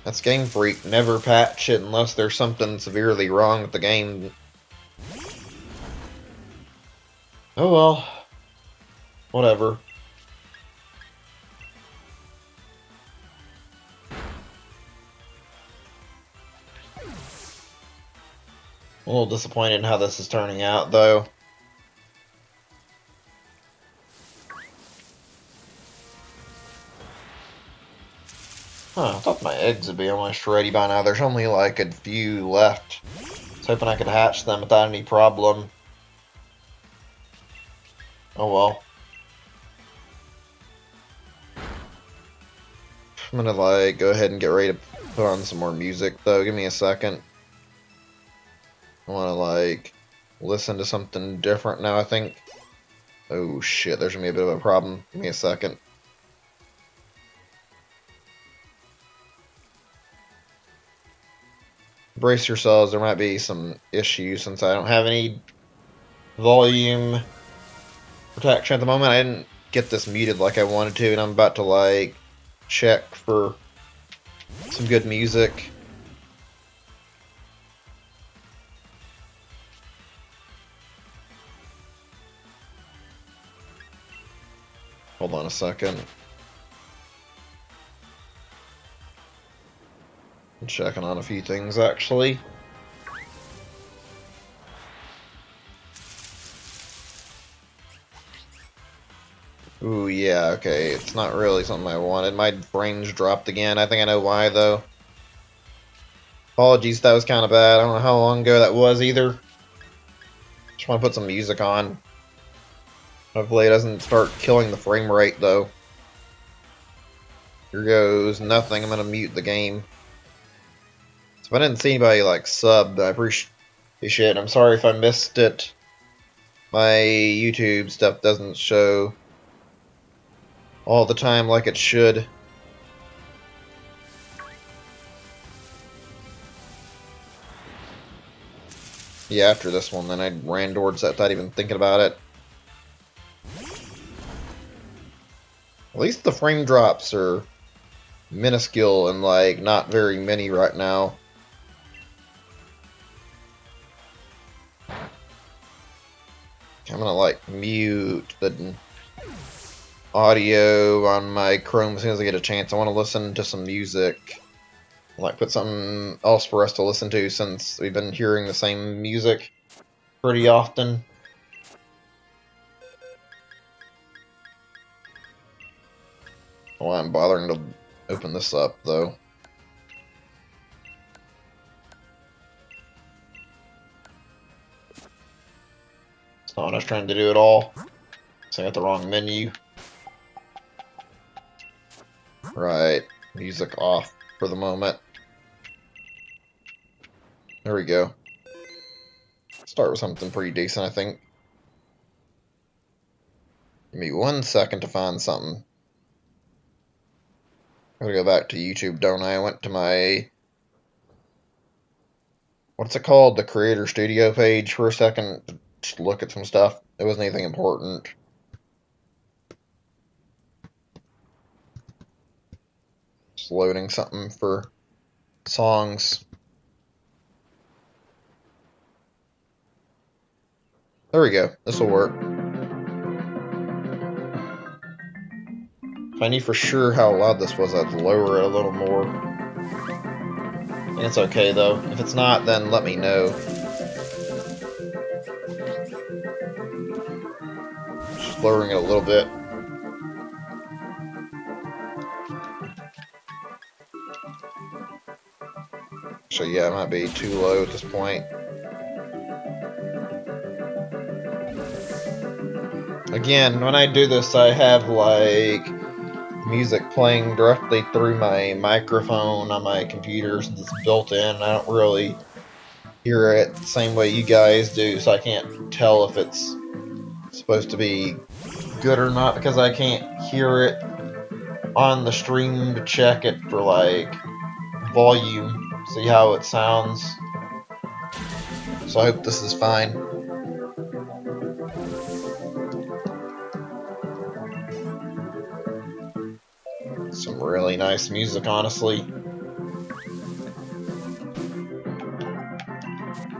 Speaker 1: That's Game Freak. Never patch it unless there's something severely wrong with the game. Oh well. Whatever. A little disappointed in how this is turning out, though. Huh, I thought my eggs would be almost ready by now. There's only like a few left. I was hoping I could hatch them without any problem. Oh well. I'm gonna like go ahead and get ready to put on some more music though. Give me a second. I wanna like listen to something different now, I think. Oh shit, there's gonna be a bit of a problem. Give me a second. Brace yourselves, there might be some issues since I don't have any volume protection at the moment. I didn't get this muted like I wanted to, and I'm about to like check for some good music. Hold on a second. I'm checking on a few things actually. Ooh, yeah, okay. It's not really something I wanted. My frames dropped again. I think I know why, though. Apologies, that was kind of bad. I don't know how long ago that was, either. Just want to put some music on. Hopefully it doesn't start killing the frame rate, though. Here goes nothing. I'm going to mute the game. So if I didn't see anybody, like, sub, I appreciate it. I'm sorry if I missed it. My YouTube stuff doesn't show all the time like it should. Yeah, after this one, then I ran towards that without even thinking about it. At least the frame drops are minuscule and, like, not very many right now. I'm gonna, like, mute the audio on my Chrome as soon as I get a chance. I want to listen to some music. Like, put something else for us to listen to since we've been hearing the same music pretty often. Well, I'm bothering to open this up, though. It's not what I was trying to do at all. So I got the wrong menu. Right. Music off for the moment. There we go. Start with something pretty decent, I think. Give me 1 second to find something. I'm gonna go back to YouTube, don't I? I went to my... what's it called? The Creator Studio page for a second. Just look at some stuff. It wasn't anything important. Just loading something for songs. There we go. This will work. If I knew for sure how loud this was, I'd lower it a little more. I think it's okay, though. If it's not, then let me know. Just lowering it a little bit. So yeah, it might be too low at this point. Again, when I do this, I have, like, music playing directly through my microphone on my computer since it's built in. I don't really hear it the same way you guys do, so I can't tell if it's supposed to be good or not because I can't hear it on the stream to check it for, like, volume, see how it sounds. So I hope this is fine. Some really nice music, honestly.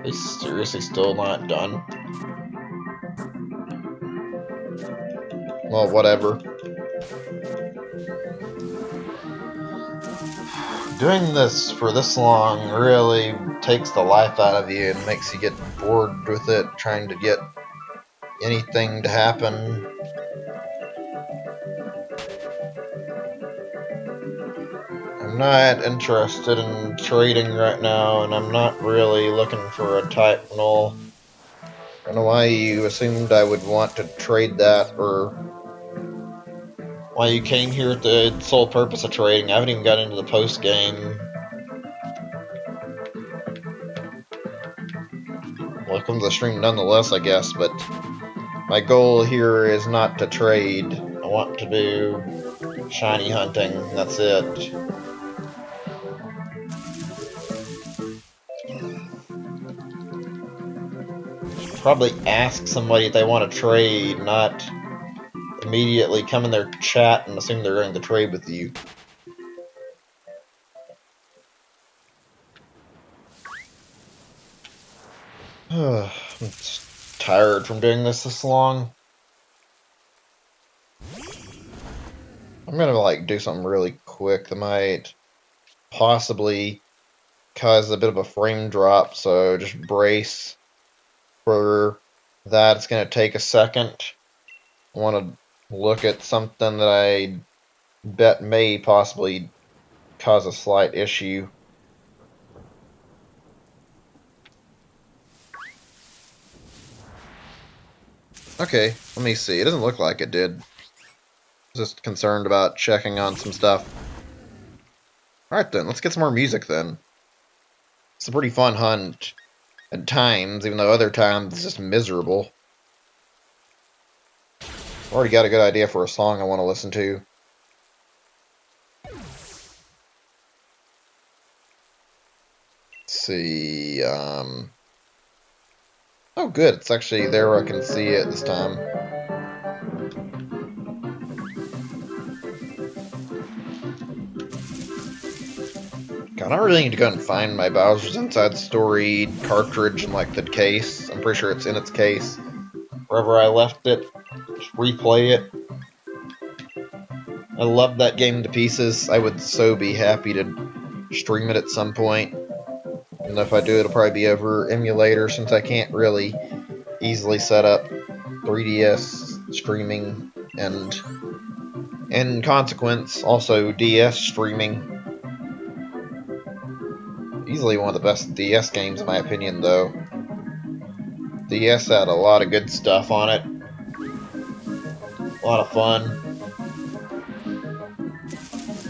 Speaker 1: They seriously still not done? Well, whatever. Doing this for this long really takes the life out of you and makes you get bored with it, trying to get anything to happen. I'm not interested in trading right now, and I'm not really looking for a type null. I don't know why you assumed I would want to trade that, or why you came here with the sole purpose of trading. I haven't even got into the post game. Welcome to the stream nonetheless, I guess, but My goal here is not to trade. I want to do shiny hunting. That's it. Probably ask somebody if they want to trade, not immediately come in their chat and assume they're going to trade with you. I'm tired from doing this long. I'm gonna like do something really quick that might possibly cause a bit of a frame drop, so just brace for that. It's gonna take a second. I want to look at something that I bet may possibly cause a slight issue. Okay, let me see. It doesn't look like it did. Just concerned about checking on some stuff. Alright then, let's get some more music then. It's a pretty fun hunt at times, even though other times it's just miserable. I've already got a good idea for a song I want to listen to. Let's see, oh good, it's actually there where I can see it this time. God, I really need to go and find my Bowser's Inside Story cartridge in, like, the case. I'm pretty sure it's in its case. Wherever I left it, just replay it. I love that game to pieces. I would so be happy to stream it at some point. And if I do, it'll probably be over emulator, since I can't really easily set up 3DS streaming and, in consequence, also DS streaming. Easily one of the best DS games in my opinion, though. DS had a lot of good stuff on it. A lot of fun.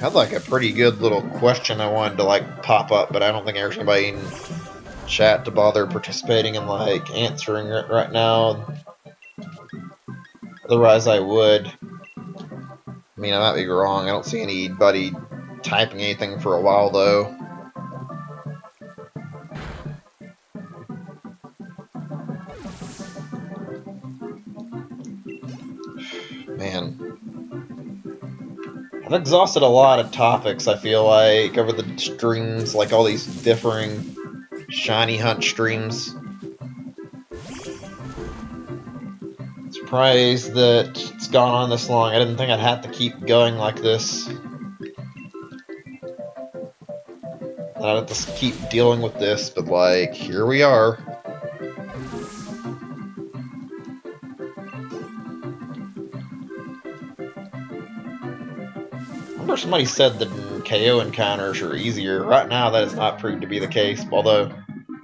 Speaker 1: Had like a pretty good little question I wanted to like pop up, but I don't think there's anybody in chat to bother participating in like answering it right now. Otherwise I would. I mean, I might be wrong. I don't see anybody typing anything for a while though. Man. I've exhausted a lot of topics, I feel like, over the streams, like all these differing shiny hunt streams. Surprised that it's gone on this long. I didn't think I'd have to keep going like this. I'd have to keep dealing with this, but like, here we are. I remember somebody said that KO encounters are easier. Right now, that has not proved to be the case, although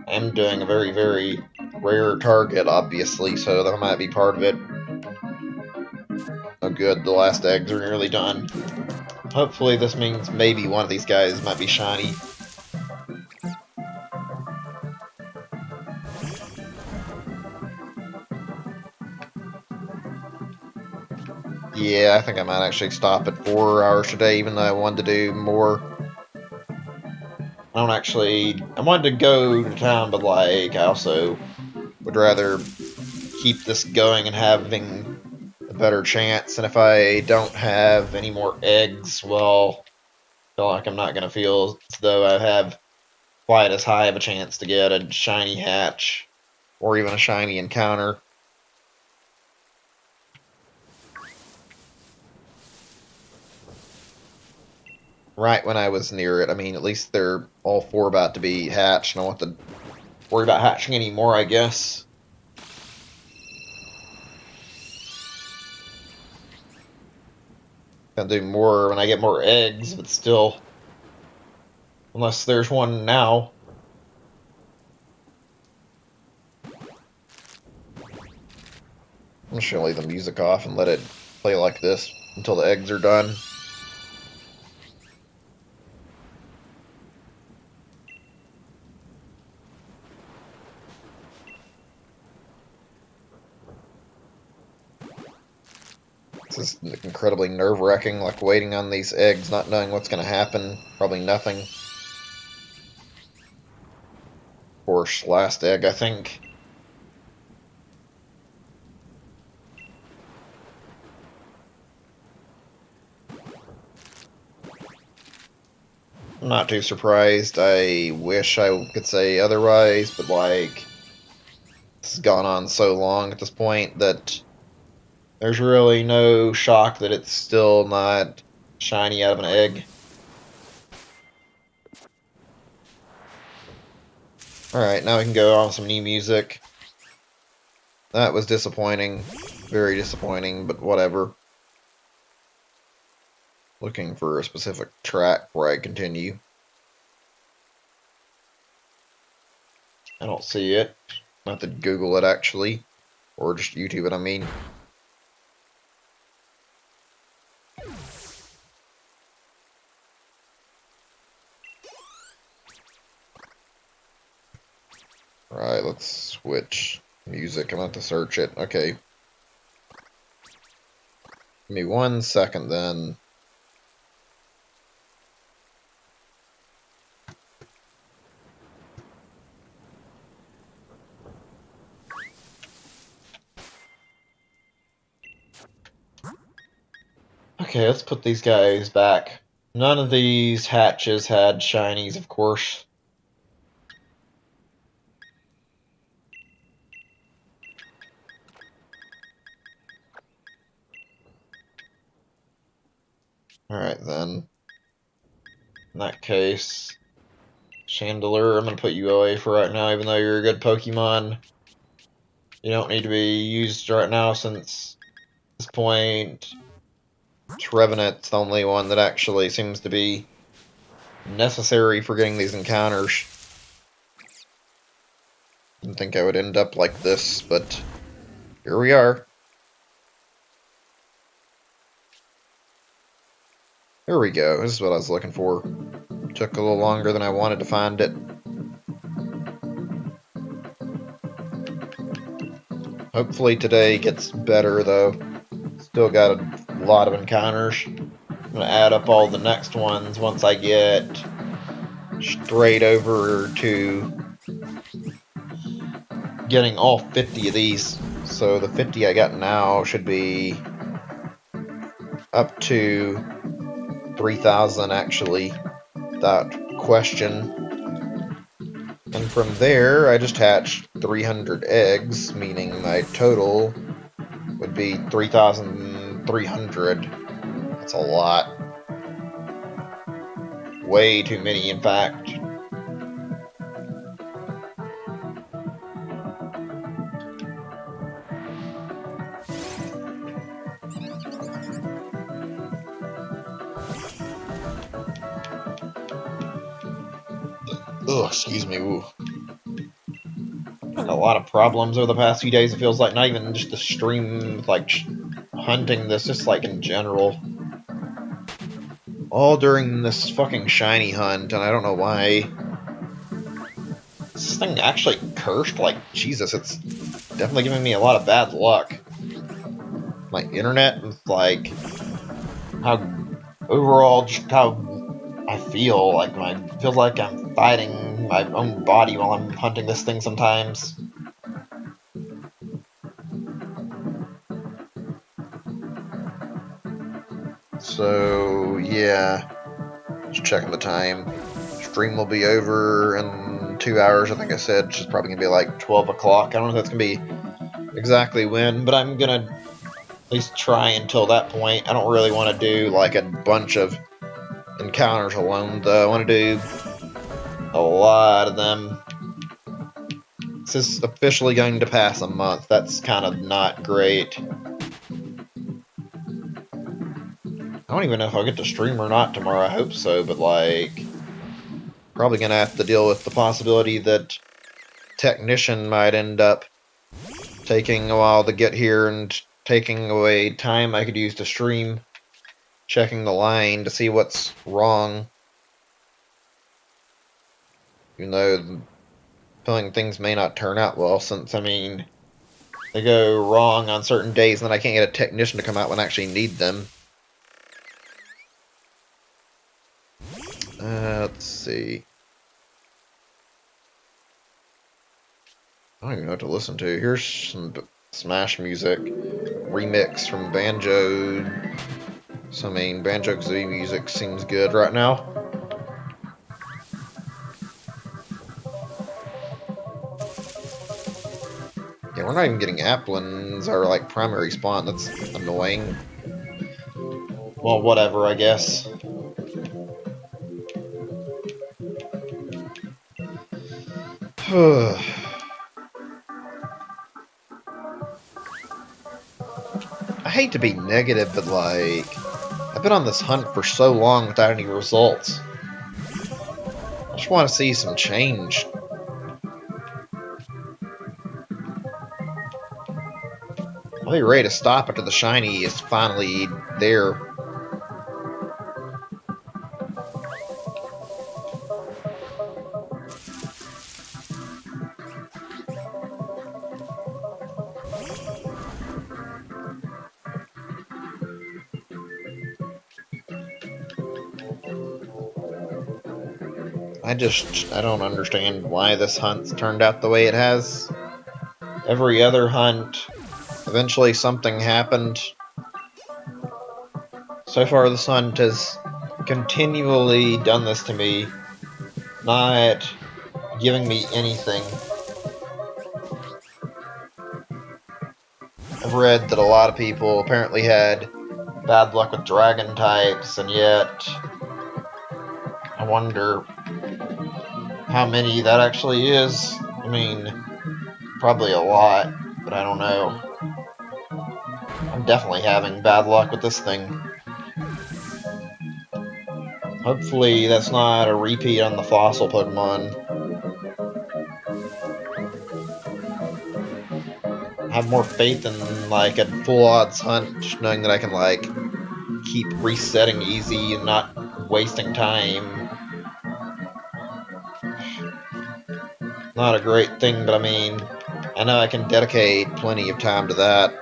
Speaker 1: I am doing a very, very rare target, obviously, so that might be part of it. Oh good, the last eggs are nearly done. Hopefully this means maybe one of these guys might be shiny. Yeah, I think I might actually stop at 4 hours today, even though I wanted to do more. I wanted to go to town, but like, I also would rather keep this going and having a better chance. And if I don't have any more eggs, well, I feel like I'm not going to feel as though I have quite as high of a chance to get a shiny hatch or even a shiny encounter. Right when I was near it, I mean, at least they're all 4 about to be hatched, and I don't want to worry about hatching anymore, I guess. Gonna do more when I get more eggs, but still, unless there's one now. I'm just gonna leave the music off and let it play like this until the eggs are done. This is incredibly nerve-wracking, like waiting on these eggs, not knowing what's going to happen. Probably nothing. Of course, last egg, I think. I'm not too surprised. I wish I could say otherwise, but like, this has gone on so long at this point that there's really no shock that it's still not shiny out of an egg. Alright, now we can go on with some new music. That was disappointing. Very disappointing, but whatever. Looking for a specific track where I continue. I don't see it. I have to Google it, actually. Or just YouTube it, I mean. Alright, let's switch music. I'm going to have to search it. Okay. Give me 1 second, then. Okay, let's put these guys back. None of these hatches had shinies, of course. Alright, then. In that case, Chandelier, I'm going to put you away for right now, even though you're a good Pokemon. You don't need to be used right now, since at this point, Trevenant's the only one that actually seems to be necessary for getting these encounters. Didn't think I would end up like this, but here we are. There we go. This is what I was looking for. Took a little longer than I wanted to find it. Hopefully today gets better, though. Still got a lot of encounters. I'm going to add up all the next ones once I get straight over to getting all 50 of these. So the 50 I got now should be up to 3,000, actually, without question. And from there, I just hatched 300 eggs, meaning my total would be 3,300. That's a lot. Way too many, in fact. Ugh, excuse me. Ooh. Had a lot of problems over the past few days. It feels like not even just the stream, like hunting this, just like in general. All during this fucking shiny hunt, and I don't know why. Is this thing actually cursed? Like, Jesus, it's definitely giving me a lot of bad luck. My internet, and like, how overall, just how I feel, like, feels like I'm fighting my own body while I'm hunting this thing sometimes. So, yeah. Just checking the time. Stream will be over in 2 hours, I think I said. It's probably going to be like 12 o'clock. I don't know if that's going to be exactly when, but I'm going to at least try until that point. I don't really want to do like a bunch of encounters alone, though. I want to do a lot of them. This is officially going to pass a month. That's kind of not great. I don't even know if I'll get to stream or not tomorrow. I hope so, but like, probably gonna have to deal with the possibility that Technician might end up taking a while to get here and taking away time I could use to stream, checking the line to see what's wrong. Even though feeling things may not turn out well, since, I mean, they go wrong on certain days, and then I can't get a technician to come out when I actually need them. Let's see. I don't even know what to listen to. Here's some Smash music. Remix from Banjo. So, I mean, Banjo-Kazooie music seems good right now. Yeah, we're not even getting Applin as our, like, primary spawn. That's annoying. Well, whatever, I guess. I hate to be negative, but, like, I've been on this hunt for so long without any results. I just want to see some change. I'll be ready to stop after the shiny is finally there. I don't understand why this hunt's turned out the way it has. Every other hunt, eventually something happened. So far, this hunt has continually done this to me, not giving me anything. I've read that a lot of people apparently had bad luck with dragon types, and yet I wonder how many that actually is. I mean, probably a lot, but I don't know. I'm definitely having bad luck with this thing. Hopefully that's not a repeat on the fossil Pokemon. I have more faith in, like, a full odds hunt, just knowing that I can, like, keep resetting easy and not wasting time. Not a great thing, but I mean, I know I can dedicate plenty of time to that.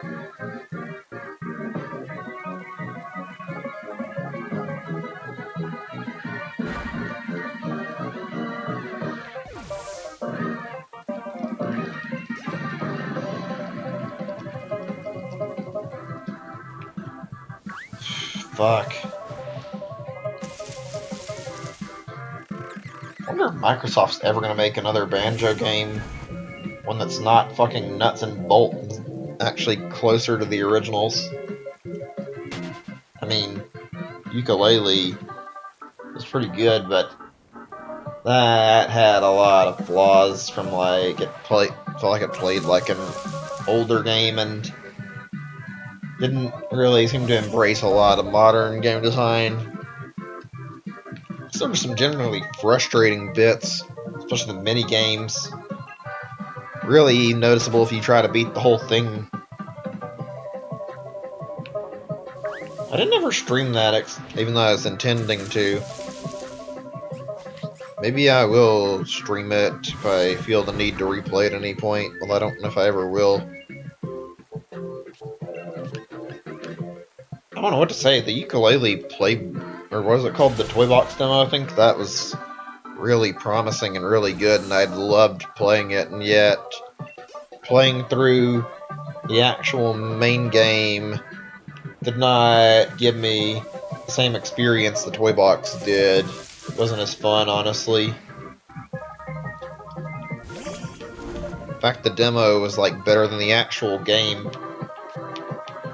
Speaker 1: Fuck. I wonder if Microsoft's ever gonna make another Banjo game. One that's not fucking nuts and bolts, actually closer to the originals. I mean, Ukulele was pretty good, but that had a lot of flaws from, like, felt like it played like an older game and didn't really seem to embrace a lot of modern game design. So there were some generally frustrating bits, especially the mini games. Really noticeable if you try to beat the whole thing. I didn't ever stream that, even though I was intending to. Maybe I will stream it if I feel the need to replay at any point, well, I don't know if I ever will. I don't know what to say. The Ukulele play, or what was it called, the Toy Box demo, I think? That was really promising and really good, and I loved playing it, and yet playing through the actual main game did not give me the same experience the Toy Box did. It wasn't as fun, honestly. In fact, the demo was, like, better than the actual game,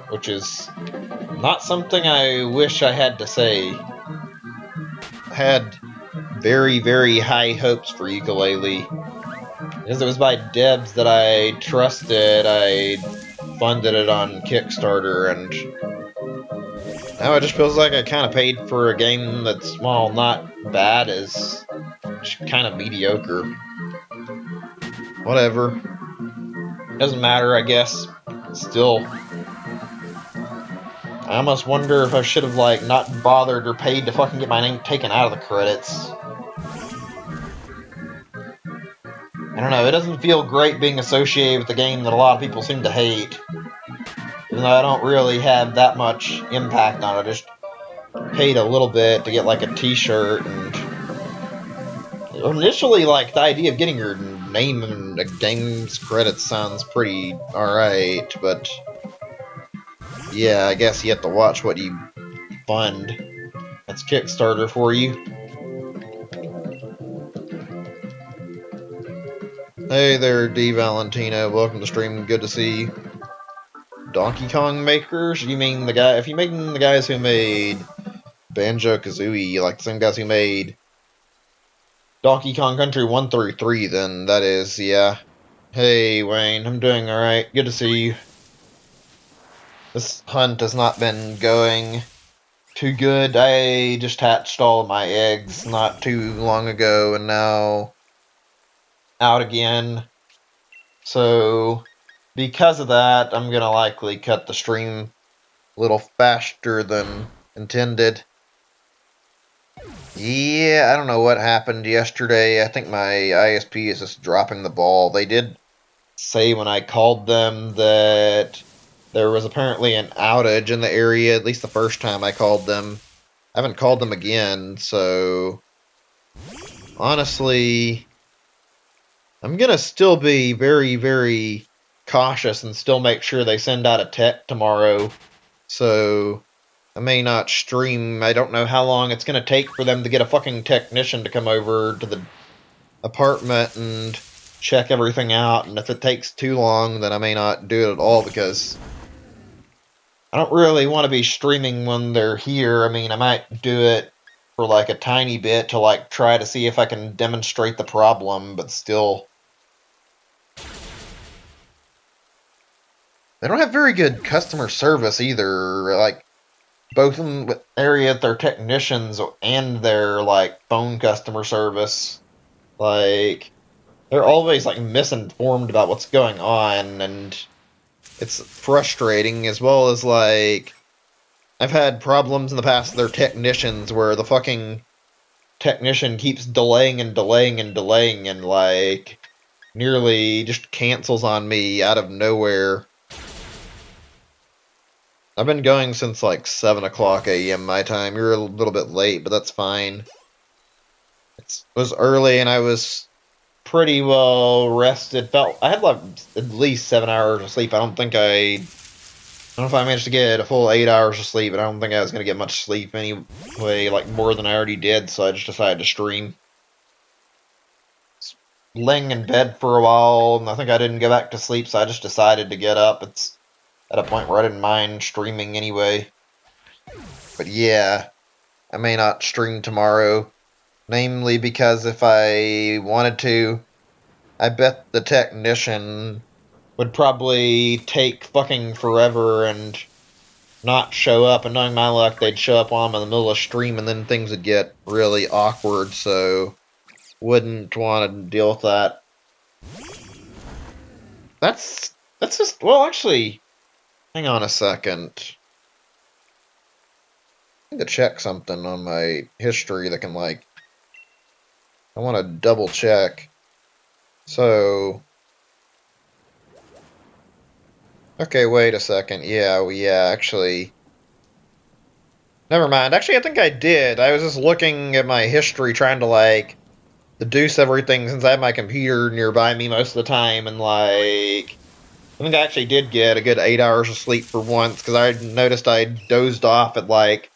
Speaker 1: which is not something I wish I had to say. I had very, very high hopes for Ukulele. Because it was by devs that I trusted, I funded it on Kickstarter, and now it just feels like I kind of paid for a game that's, while not bad, is kind of mediocre. Whatever. Doesn't matter, I guess. Still, I almost wonder if I should have, like, not bothered or paid to fucking get my name taken out of the credits. don't know, it doesn't feel great being associated with a game that a lot of people seem to hate. Even though I don't really have that much impact on it, I just paid a little bit to get like a t-shirt, and initially like the idea of getting your name in a game's credits sounds pretty alright, but yeah, I guess you have to watch what you fund. That's Kickstarter for you. Hey there, D Valentino. Welcome to stream. Good to see you. Donkey Kong makers? You mean the guy? If you mean the guys who made Banjo-Kazooie, like the same guys who made Donkey Kong Country 1 through 3, then that is, yeah. Hey, Wayne. I'm doing alright. Good to see you. This hunt has not been going too good. I just hatched all of my eggs not too long ago, and now out again. So, because of that, I'm gonna likely cut the stream a little faster than intended. Yeah, I don't know what happened yesterday. I think my ISP is just dropping the ball. They did say when I called them that there was apparently an outage in the area, at least the first time I called them. I haven't called them again, so honestly, I'm gonna still be very, very cautious and still make sure they send out a tech tomorrow. So I may not stream. I don't know how long it's gonna take for them to get a fucking technician to come over to the apartment and check everything out. And if it takes too long, then I may not do it at all, because I don't really want to be streaming when they're here. I mean, I might do it for like a tiny bit to like try to see if I can demonstrate the problem, but still. They don't have very good customer service either. Like, both in the area, their technicians and their like phone customer service, like, they're always like misinformed about what's going on, and it's frustrating. As well as like, I've had problems in the past with their technicians where the fucking technician keeps delaying and delaying and delaying, and like nearly just cancels on me out of nowhere. I've been going since like 7 o'clock a.m. my time. You're a little bit late, but that's fine. It was early and I was pretty well rested. I had like at least 7 hours of sleep. I don't know if I managed to get a full 8 hours of sleep, but I don't think I was going to get much sleep anyway, like more than I already did, so I just decided to stream. Laying in bed for a while, and I think I didn't go back to sleep, so I just decided to get up. It's at a point where I didn't mind streaming anyway. But yeah, I may not stream tomorrow. Namely because if I wanted to, I bet the technician would probably take fucking forever and not show up, and knowing my luck, they'd show up while I'm in the middle of stream, and then things would get really awkward, so wouldn't want to deal with that. That's just, well, actually, hang on a second. I need to check something on my history that can, like, I want to double check. So, okay, wait a second. Yeah, actually, never mind. Actually, I think I did. I was just looking at my history, trying to, like, deduce everything since I have my computer nearby me most of the time, and, like, I think I actually did get a good 8 hours of sleep for once, because I noticed I dozed off at, like,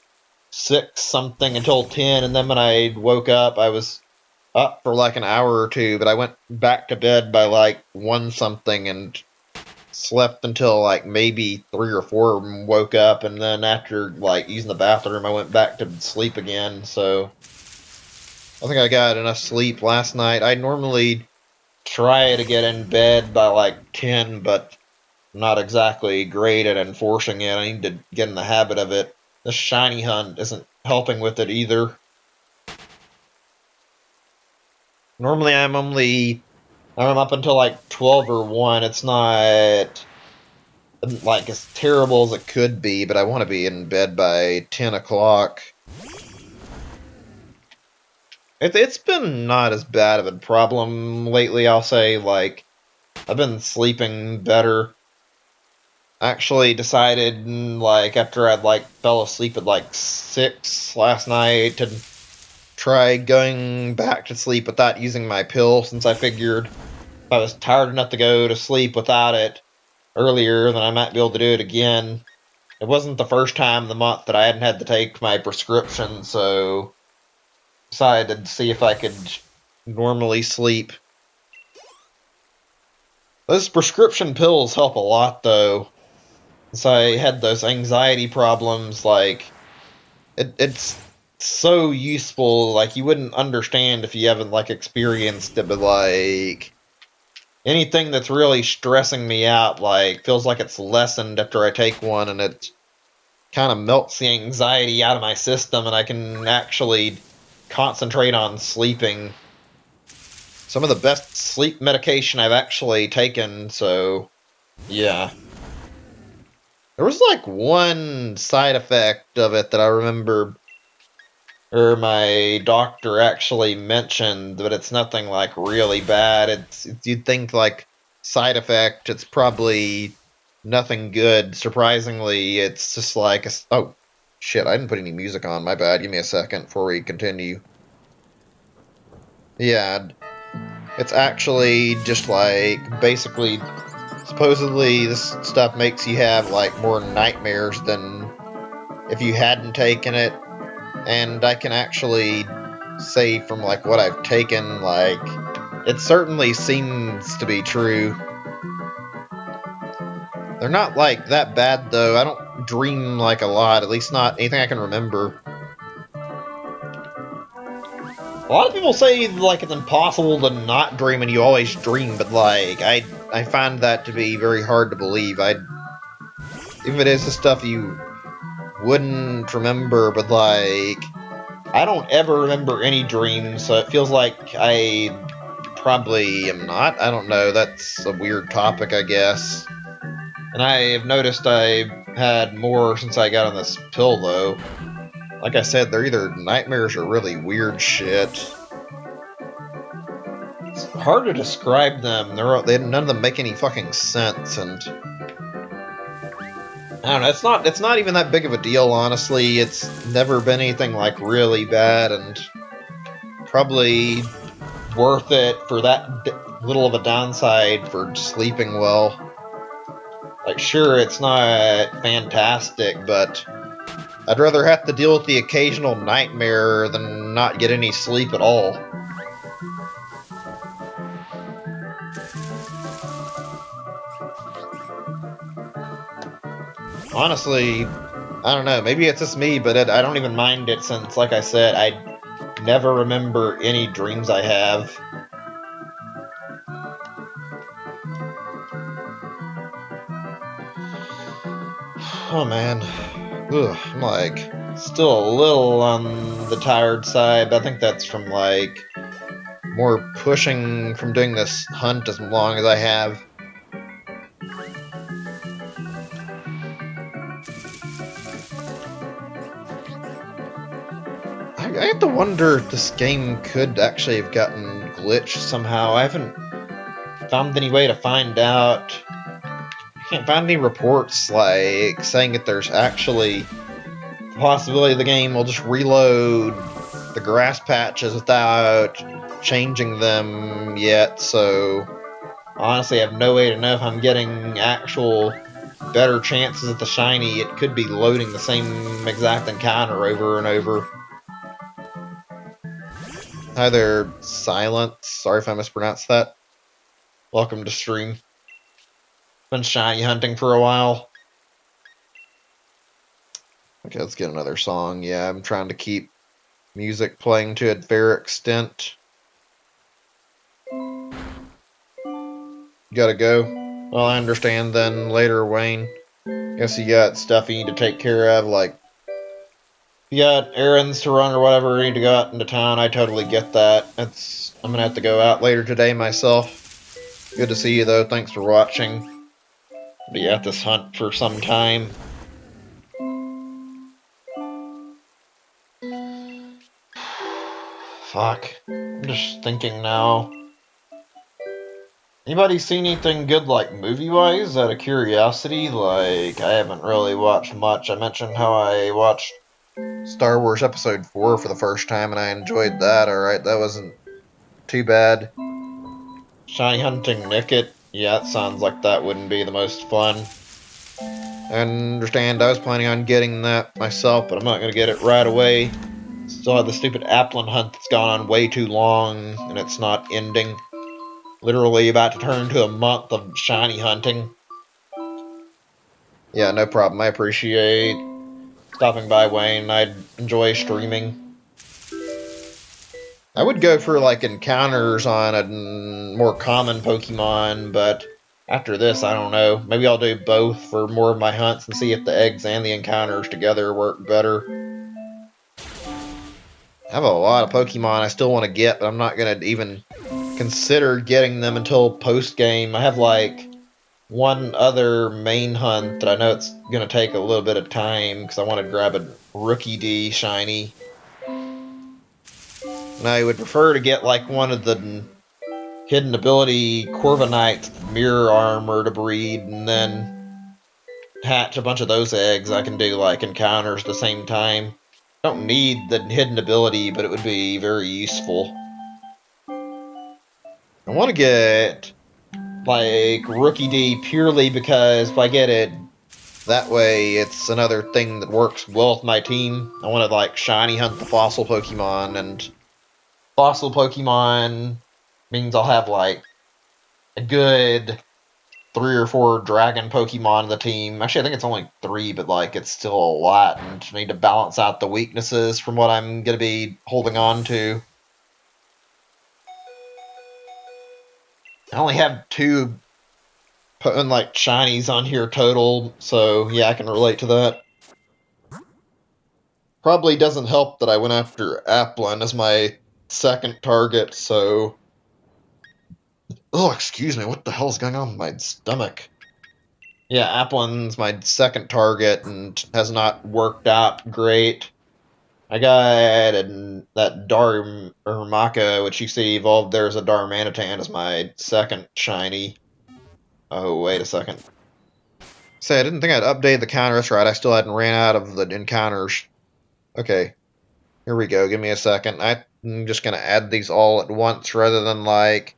Speaker 1: 6 something until 10, and then when I woke up, I was up for like an hour or two, but I went back to bed by like 1 something and slept until like maybe 3 or 4 and woke up, and then after like using the bathroom, I went back to sleep again. So I think I got enough sleep last night. I normally try to get in bed by like 10, but I'm not exactly great at enforcing it. I need to get in the habit of it. This shiny hunt isn't helping with it either. Normally I'm up until like 12 or 1. It's not like as terrible as it could be, but I want to be in bed by 10 o'clock. It's been not as bad of a problem lately, I'll say. Like, I've been sleeping better. Actually decided, like, after I'd, like, fell asleep at, like, 6 last night to try going back to sleep without using my pill, since I figured if I was tired enough to go to sleep without it earlier, then I might be able to do it again. It wasn't the first time in the month that I hadn't had to take my prescription, so decided to see if I could normally sleep. Those prescription pills help a lot, though. Since I had those anxiety problems, like, it's so useful, like, you wouldn't understand if you haven't, like, experienced it, but, like, anything that's really stressing me out, like, feels like it's lessened after I take one, and it kind of melts the anxiety out of my system, and I can actually concentrate on sleeping. Some of the best sleep medication I've actually taken, so yeah. There was like one side effect of it that I remember, or my doctor actually mentioned, but it's nothing like really bad. You'd think like side effect, it's probably nothing good. Surprisingly, it's just like oh shit, I didn't put any music on. My bad. Give me a second before we continue. Yeah, it's actually just like basically supposedly this stuff makes you have like more nightmares than if you hadn't taken it, and I can actually say from like what I've taken, like it certainly seems to be true. They're not like that bad though. I don't dream like a lot, at least not anything I can remember. A lot of people say like it's impossible to not dream and you always dream, but like I find that to be very hard to believe. If it is the stuff you wouldn't remember, but like I don't ever remember any dreams, so it feels like I probably am not. I don't know. That's a weird topic, I guess. And I have noticed I had more since I got on this pill, though. Like I said, they're either nightmares or really weird shit. It's hard to describe them. None of them make any fucking sense, and I don't know. It's not even that big of a deal, honestly. It's never been anything like really bad, and probably worth it for that little of a downside for sleeping well. Like, sure, it's not fantastic, but I'd rather have to deal with the occasional nightmare than not get any sleep at all. Honestly, I don't know. Maybe it's just me, but I don't even mind it since, like I said, I never remember any dreams I have. Oh man. Ugh, I'm like still a little on the tired side, but I think that's from like more pushing from doing this hunt as long as I have. I have to wonder if this game could actually have gotten glitched somehow. I haven't found any way to find out. I can't find any reports like saying that there's actually the possibility the game will just reload the grass patches without changing them yet, so honestly I have no way to know if I'm getting actual better chances at the shiny. It could be loading the same exact encounter over and over. Hi there, Silence. Sorry if I mispronounced that. Welcome to stream. Been shiny hunting for a while. Okay, let's get another song. Yeah, I'm trying to keep music playing to a fair extent. Gotta go. Well, I understand then. Later, Wayne. Guess you got stuff you need to take care of, like you got errands to run or whatever, you need to go out into town. I totally get that. I'm gonna have to go out later today myself. Good to see you though. Thanks for watching. Be at this hunt for some time. Fuck. I'm just thinking now. Anybody seen anything good, like, movie-wise, out of curiosity? Like, I haven't really watched much. I mentioned how I watched Star Wars Episode 4 for the first time, and I enjoyed that, alright? That wasn't too bad. Shiny hunting Nicket? Yeah, it sounds like that wouldn't be the most fun. I understand, I was planning on getting that myself, but I'm not gonna get it right away. Still have the stupid Applin hunt that's gone on way too long, and it's not ending. Literally about to turn into a month of shiny hunting. Yeah, no problem. I appreciate stopping by, Wayne. I'd enjoy streaming. I would go for, like, encounters on a more common Pokemon, but after this, I don't know. Maybe I'll do both for more of my hunts and see if the eggs and the encounters together work better. I have a lot of Pokemon I still want to get, but I'm not going to even consider getting them until post-game. I have, like, one other main hunt that I know it's going to take a little bit of time because I want to grab a Rookie D shiny. And I would prefer to get, like, one of the hidden ability Corviknight's mirror armor to breed and then hatch a bunch of those eggs. I can do, like, encounters at the same time. I don't need the hidden ability, but it would be very useful. I want to get, like, Rookie D purely because if I get it that way, it's another thing that works well with my team. I want to, like, shiny hunt the fossil Pokemon, and fossil Pokemon means I'll have, like, a good 3 or 4 dragon Pokemon in the team. Actually, I think it's only 3, but, like, it's still a lot, and I need to balance out the weaknesses from what I'm going to be holding on to. I only have 2 like shinies on here total, so yeah, I can relate to that. Probably doesn't help that I went after Applin as my second target, so... Oh, excuse me, what the hell's going on with my stomach? Yeah, Applin's my second target and has not worked out great. I got that Darumaka, which you see evolved there as a Darmanitan, as my second shiny. Oh, wait a second. Say, I didn't think I'd updated the counter. That's right, I still hadn't ran out of the encounters. Okay, here we go. Give me a second. I'm just going to add these all at once rather than, like,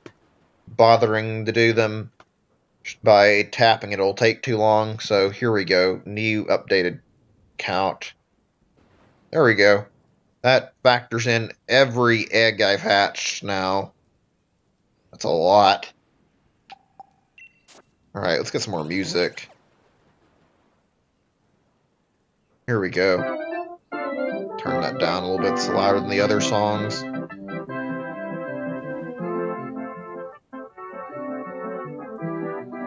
Speaker 1: bothering to do them by tapping. It'll take too long. So here we go. New updated count. There we go. That factors in every egg I've hatched now. That's a lot. Alright, let's get some more music. Here we go. Turn that down a little bit. It's louder than the other songs.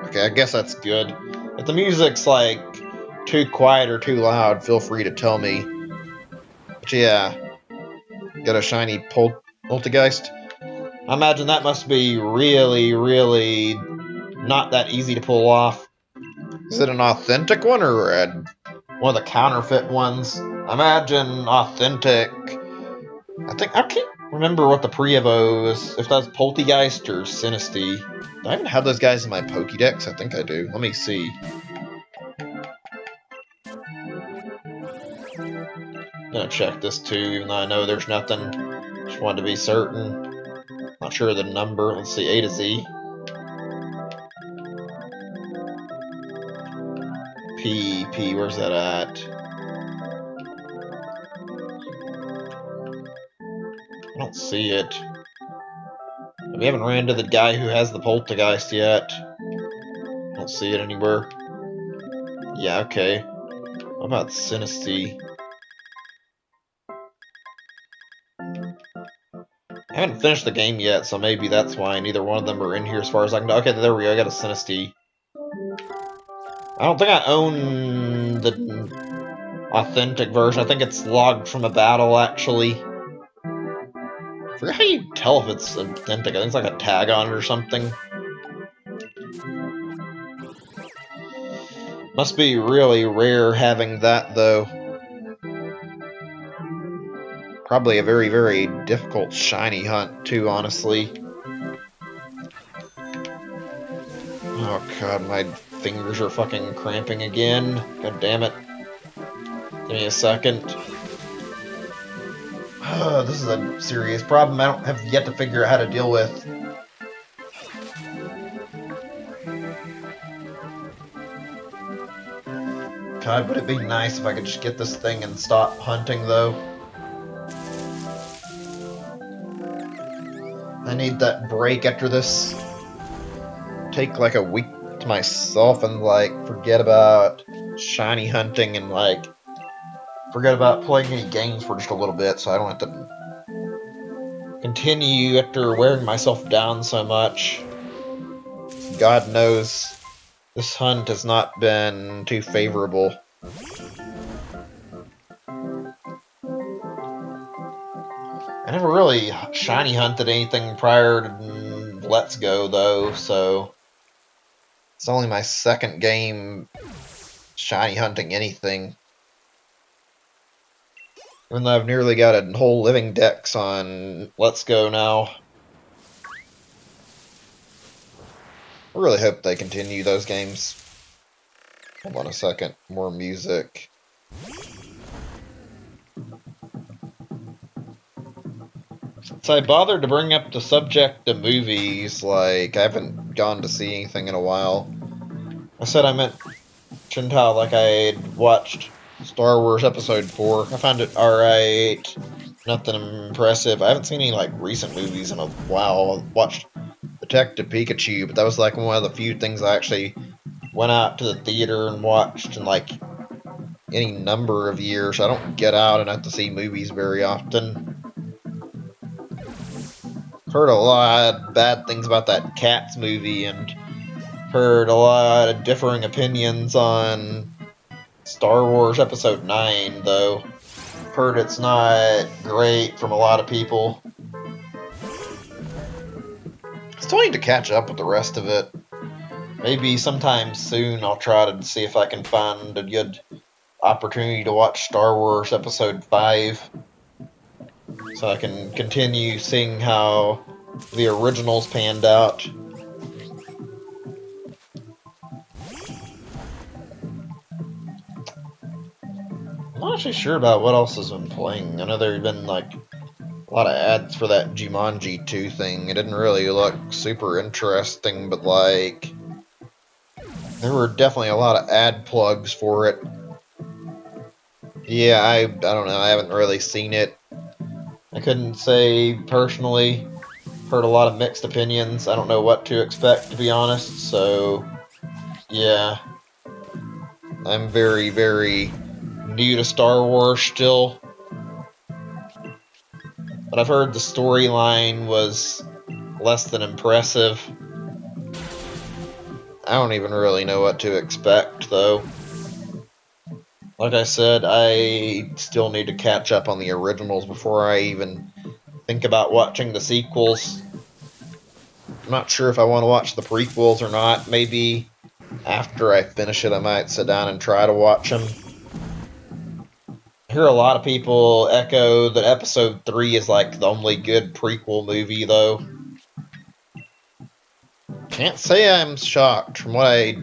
Speaker 1: Okay, I guess that's good. If the music's, like, too quiet or too loud, feel free to tell me. But yeah, got a shiny Poltergeist. I imagine that must be really, really not that easy to pull off. Is it an authentic one or one of the counterfeit ones? I imagine authentic. I can't remember what the pre-evo is, if that's Poltergeist or Sinistea. Do I even have those guys in my Pokédex? I think I do. Let me see. I'm gonna check this too, even though I know there's nothing. Just wanted to be certain. Not sure of the number. Let's see, A to Z. P, where's that at? I don't see it. We haven't ran into the guy who has the Poltergeist yet. I don't see it anywhere. Yeah, okay. What about Sinistea? I haven't finished the game yet, so maybe that's why neither one of them are in here as far as I can... Okay, there we go, I got a Sinistea. I don't think I own the authentic version. I think it's logged from a battle, actually. I forget how you tell if it's authentic. I think it's like a tag on it or something. Must be really rare having that, though. Probably a very, very difficult shiny hunt, too, honestly. Oh god, my fingers are fucking cramping again. God damn it. Give me a second. This is a serious problem I don't have yet to figure out how to deal with. God, would it be nice if I could just get this thing and stop hunting, though? I need that break after this. Take like a week to myself and like forget about shiny hunting and like forget about playing any games for just a little bit so I don't have to continue after wearing myself down so much. God knows this hunt has not been too favorable. I never really shiny hunted anything prior to Let's Go, though, so it's only my second game shiny hunting anything. Even though I've nearly got a whole living dex on Let's Go now. I really hope they continue those games. Hold on a second. More music. So I bothered to bring up the subject of movies, like, I haven't gone to see anything in a while. I said I mentioned how, like, I watched Star Wars Episode 4. I found it alright. Nothing impressive. I haven't seen any, like, recent movies in a while. I watched Detective Pikachu, but that was, like, one of the few things I actually went out to the theater and watched in, like, any number of years. I don't get out and have to see movies very often. Heard a lot of bad things about that Cats movie and heard a lot of differing opinions on Star Wars Episode 9, though. Heard it's not great from a lot of people. Still need to catch up with the rest of it. Maybe sometime soon I'll try to see if I can find a good opportunity to watch Star Wars Episode 5. So I can continue seeing how the originals panned out. I'm not actually sure about what else has been playing. I know there have been like a lot of ads for that Jumanji 2 thing. It didn't really look super interesting, but like there were definitely a lot of ad plugs for it. Yeah, I don't know. I haven't really seen it. I couldn't say personally. Heard a lot of mixed opinions. I don't know what to expect, to be honest. So, yeah. I'm very, very new to Star Wars still. But I've heard the storyline was less than impressive. I don't even really know what to expect, though. Like I said, I still need to catch up on the originals before I even think about watching the sequels. I'm not sure if I want to watch the prequels or not. Maybe after I finish it, I might sit down and try to watch them. I hear a lot of people echo that Episode 3 is like the only good prequel movie, though. Can't say I'm shocked from what I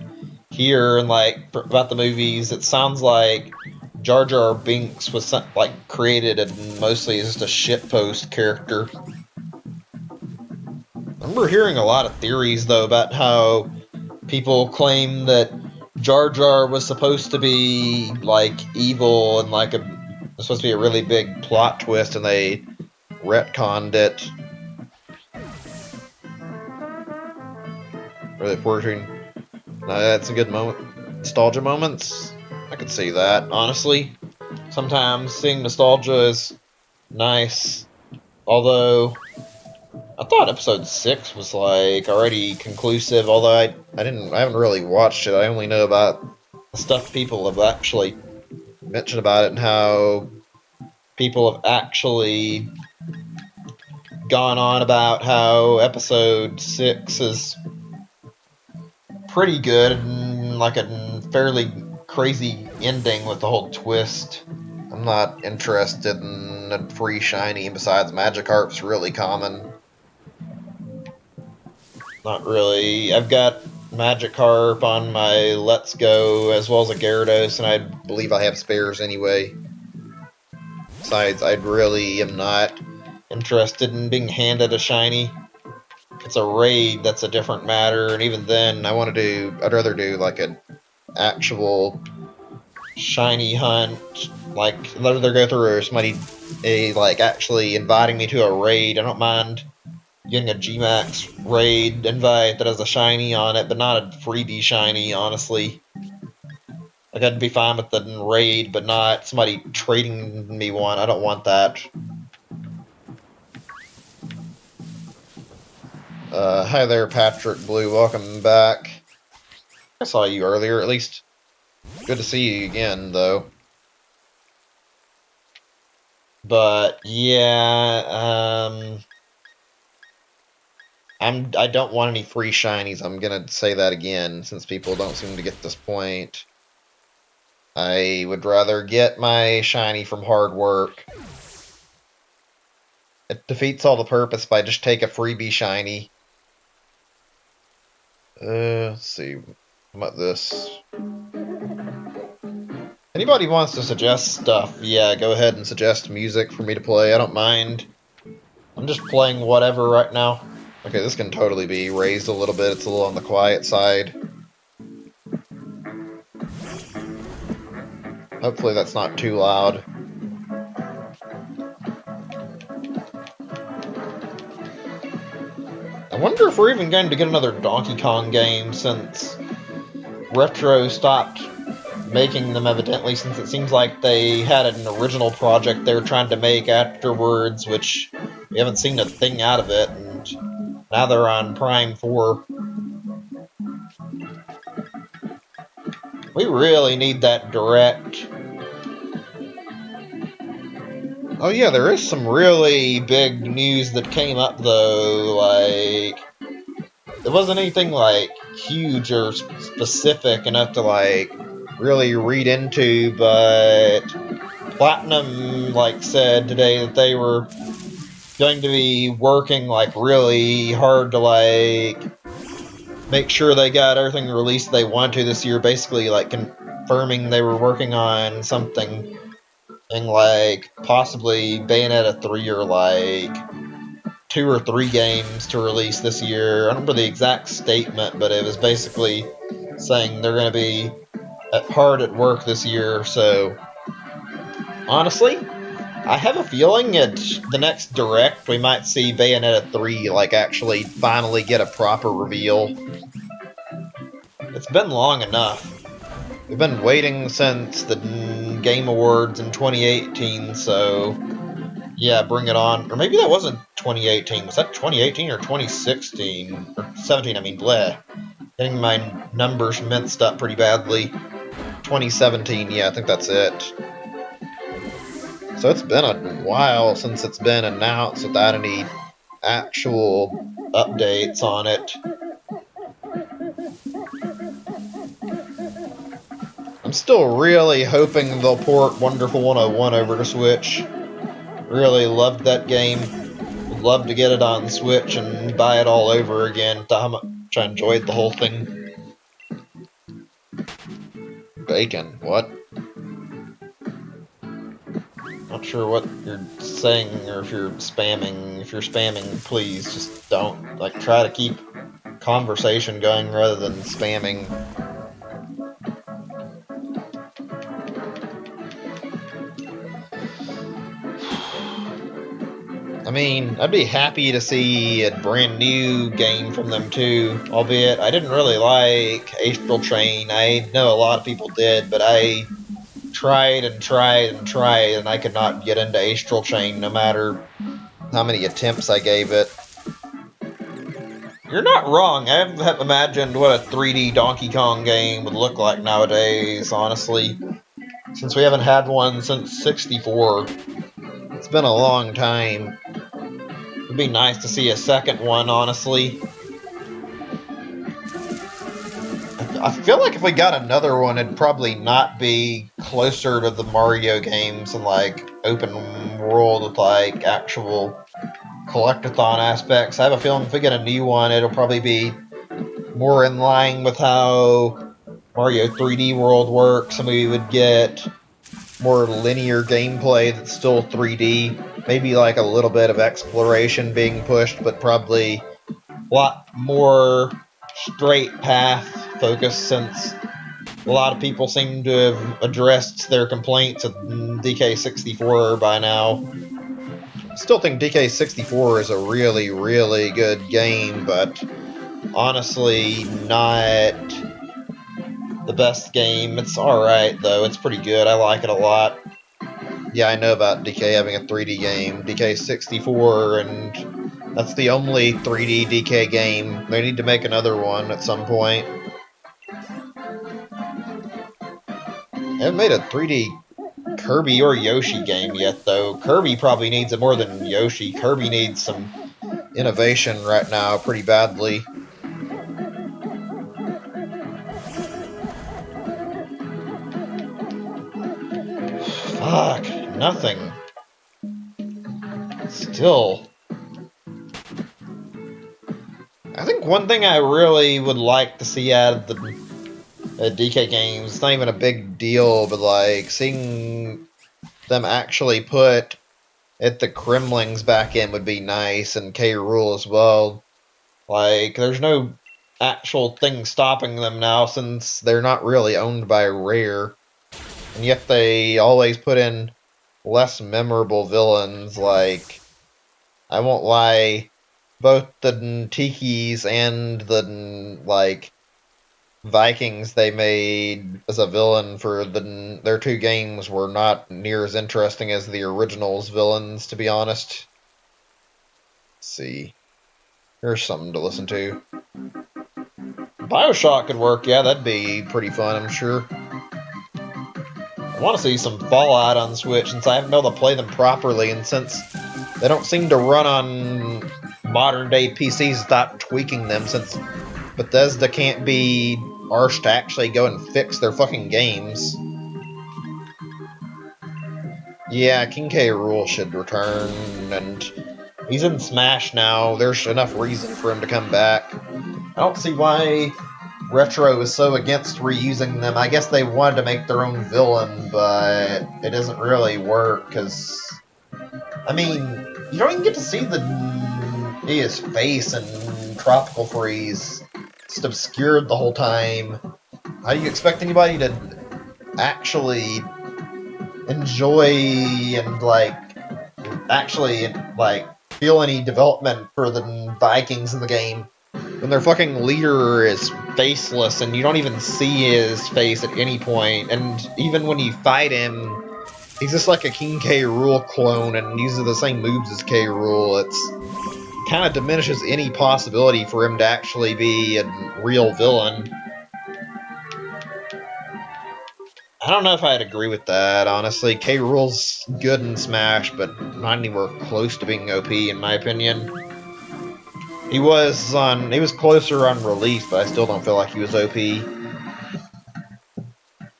Speaker 1: hear and like about the movies. It sounds like Jar Jar Binks was like created and mostly as just a shitpost character. I remember hearing a lot of theories though about how people claim that Jar Jar was supposed to be like evil and like supposed to be a really big plot twist, and they retconned it. Really fortunate. That's a good moment. Nostalgia moments. I could see that, honestly. Sometimes seeing nostalgia is nice. Although I thought episode 6 was like already conclusive, although I haven't really watched it. I only know about the stuff people have actually mentioned about it and how people have actually gone on about how episode 6 is pretty good and like a fairly crazy ending with the whole twist. I'm not interested in a free shiny, and besides, Magikarp's really common. Not really. I've got Magikarp on my Let's Go, as well as a Gyarados, and I believe I have spares anyway. Besides, I really am not interested in being handed a shiny. If it's a raid, that's a different matter, and even then, I'd rather do like an actual shiny hunt, like I'd rather go through like actually inviting me to a raid. I don't mind getting a Gmax raid invite that has a shiny on it, but not a freebie shiny, honestly. Like, I'd be fine with the raid, but not somebody trading me one. I don't want that. Hi there, Patrick Blue. Welcome back. I saw you earlier, at least. Good to see you again, though. But, yeah, I don't want any free shinies. I'm gonna say that again, since people don't seem to get this point. I would rather get my shiny from hard work. It defeats all the purpose if I just take a freebie shiny. Let's see. How about this? Anybody wants to suggest stuff, yeah, go ahead and suggest music for me to play. I don't mind. I'm just playing whatever right now. Okay, this can totally be raised a little bit. It's a little on the quiet side. Hopefully that's not too loud. I wonder if we're even going to get another Donkey Kong game since Retro stopped making them, evidently, since it seems like they had an original project they were trying to make afterwards, which we haven't seen a thing out of it, and now they're on Prime 4. We really need that direct. Oh yeah, there is some really big news that came up, though. Like, it wasn't anything like huge or specific enough to like really read into, but Platinum like said today that they were going to be working like really hard to like make sure they got everything released they want to this year, basically like confirming they were working on something like possibly Bayonetta 3 or like 2 or 3 games to release this year. I don't remember the exact statement, but it was basically saying they're going to be hard at work this year. So honestly, I have a feeling at the next Direct we might see Bayonetta 3 like actually finally get a proper reveal. It's been long enough. We've been waiting since the Game Awards in 2018, so yeah, bring it on. Or maybe that wasn't 2018. Was that 2018 or 2016? Or 17, I mean, bleh. Getting my numbers mixed up pretty badly. 2017, yeah, I think that's it. So it's been a while since it's been announced without any actual updates on it. I'm still really hoping they'll port Wonderful 101 over to Switch. Really loved that game. Would love to get it on Switch and buy it all over again. How much I enjoyed the whole thing. Bacon, what? Not sure what you're saying or if you're spamming. If you're spamming, please just don't. Like, try to keep conversation going rather than spamming. I mean, I'd be happy to see a brand new game from them too, albeit I didn't really like Astral Chain. I know a lot of people did, but I tried and tried and tried, and I could not get into Astral Chain no matter how many attempts I gave it. You're not wrong. I have imagined what a 3D Donkey Kong game would look like nowadays, honestly. Since we haven't had one since 64. It's been a long time. It'd be nice to see a second one, honestly. I feel like if we got another one, it'd probably not be closer to the Mario games and like open world with like actual collectathon aspects. I have a feeling if we get a new one, it'll probably be more in line with how Mario 3D World works, and we would get more linear gameplay that's still 3D. Maybe like a little bit of exploration being pushed, but probably a lot more straight path focus, since a lot of people seem to have addressed their complaints of DK64 by now. Still think DK64 is a really, really good game, but honestly not the best game. It's alright though, it's pretty good, I like it a lot. Yeah, I know about DK having a 3D game, DK64, and that's the only 3D DK game. They need to make another one at some point. They haven't made a 3D Kirby or Yoshi game yet, though. Kirby probably needs it more than Yoshi. Kirby needs some innovation right now pretty badly. Fuck, nothing. Still. I think one thing I really would like to see out of the DK games, it's not even a big deal, but like seeing them actually put the Kremlings back in would be nice, and K. Rool as well. Like, there's no actual thing stopping them now since they're not really owned by Rare. And yet they always put in less memorable villains. Like, I won't lie, both the Tikis and the, like, Vikings they made as a villain for their two games were not near as interesting as the original's villains, to be honest. Let's see. Here's something to listen to. BioShock could work, yeah, that'd be pretty fun, I'm sure. I want to see some Fallout on Switch, since I haven't been able to play them properly, and since they don't seem to run on modern-day PCs without tweaking them, since Bethesda can't be arsed to actually go and fix their fucking games. Yeah, King K. Rool should return, and he's in Smash now. There's enough reason for him to come back. I don't see why Retro is so against reusing them. I guess they wanted to make their own villain, but it doesn't really work, because, I mean, you don't even get to see his face in Tropical Freeze. It's obscured the whole time. How do you expect anybody to actually enjoy and, actually feel any development for the Vikings in the game when their fucking leader is faceless and you don't even see his face at any point, and even when you fight him, he's just like a King K. Rool clone and uses the same moves as K. Rool. It's kind of diminishes any possibility for him to actually be a real villain. I don't know if I'd agree with that, honestly. K. Rool's good in Smash, but not anywhere close to being OP, in my opinion. He was closer on release, but I still don't feel like he was OP. You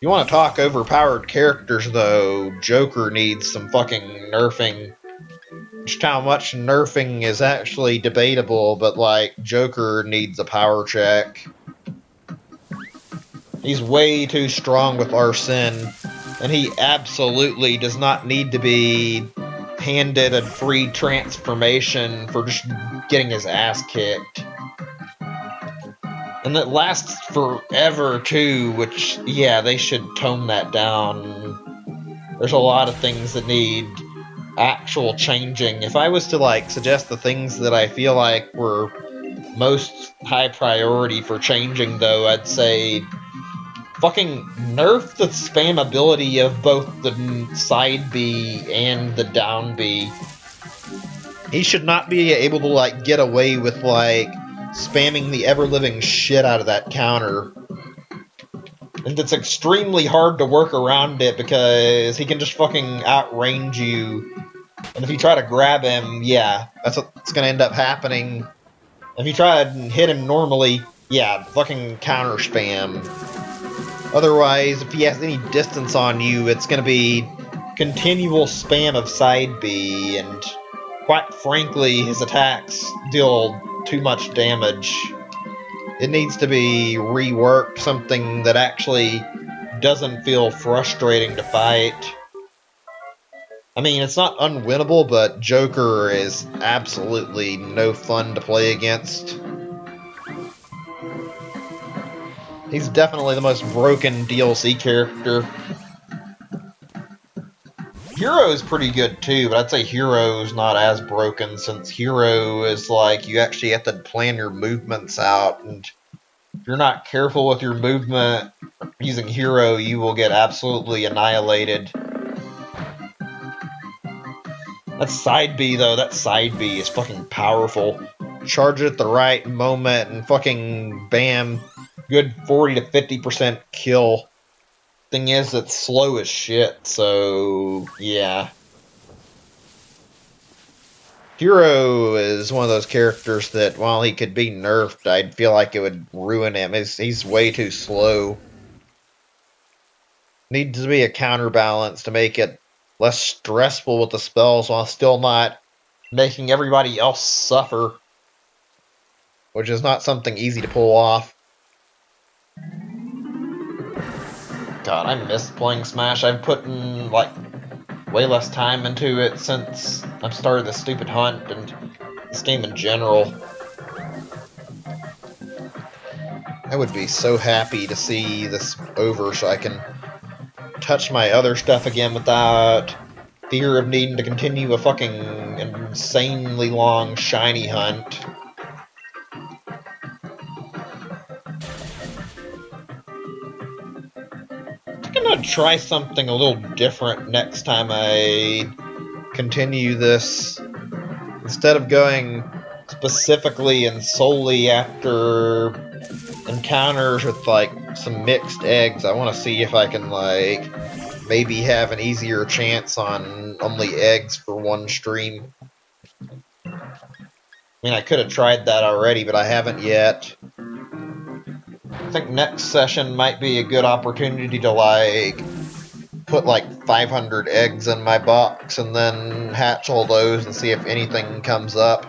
Speaker 1: want to talk overpowered characters, though, Joker needs some fucking nerfing. Just how much nerfing is actually debatable, but, Joker needs a power check. He's way too strong with Arsene, and he absolutely does not need to be handed a free transformation for just getting his ass kicked. And it lasts forever, too, which, yeah, they should tone that down. There's a lot of things that need actual changing. If I was to, suggest the things that I feel like were most high priority for changing, though, I'd say fucking nerf the spammability of both the side B and the down B. He should not be able to, get away with, spamming the ever-living shit out of that counter. And it's extremely hard to work around it because he can just fucking outrange you. And if you try to grab him, yeah, that's what's gonna end up happening. If you try to hit him normally, Yeah, fucking counter spam. Otherwise, if he has any distance on you, it's going to be continual spam of side B, and quite frankly, his attacks deal too much damage. It needs to be reworked, something that actually doesn't feel frustrating to fight. I mean, it's not unwinnable, but Joker is absolutely no fun to play against. He's definitely the most broken DLC character. Hero's pretty good too, but I'd say Hero's not as broken, since Hero is like you actually have to plan your movements out, and if you're not careful with your movement using Hero, you will get absolutely annihilated. That side B though, that side B is fucking powerful. Charge it at the right moment and fucking bam, good 40 to 50% kill. Thing is, it's slow as shit, so yeah. Hero is one of those characters that, while he could be nerfed, I'd feel like it would ruin him. He's way too slow. Needs to be a counterbalance to make it less stressful with the spells while still not making everybody else suffer, which is not something easy to pull off. God, I miss playing Smash. I've put in, like, way less time into it since I've started this stupid hunt and this game in general. I would be so happy to see this over so I can touch my other stuff again without fear of needing to continue a fucking insanely long shiny hunt. I'm gonna try something a little different next time I continue this. Instead of going specifically and solely after encounters with like some mixed eggs, I want to see if I can like maybe have an easier chance on only eggs for one stream. I mean, I could have tried that already, but I haven't yet. I think next session might be a good opportunity to like put like 500 eggs in my box and then hatch all those and see if anything comes up.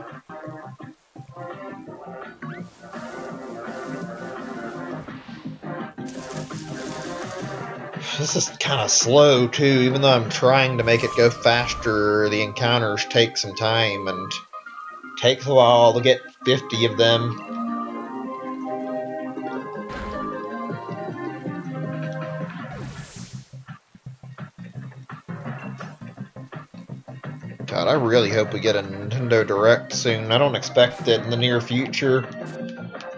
Speaker 1: This is kind of slow too, even though I'm trying to make it go faster. The encounters take some time and takes a while to get 50 of them. God, I really hope we get a Nintendo Direct soon. I don't expect it in the near future.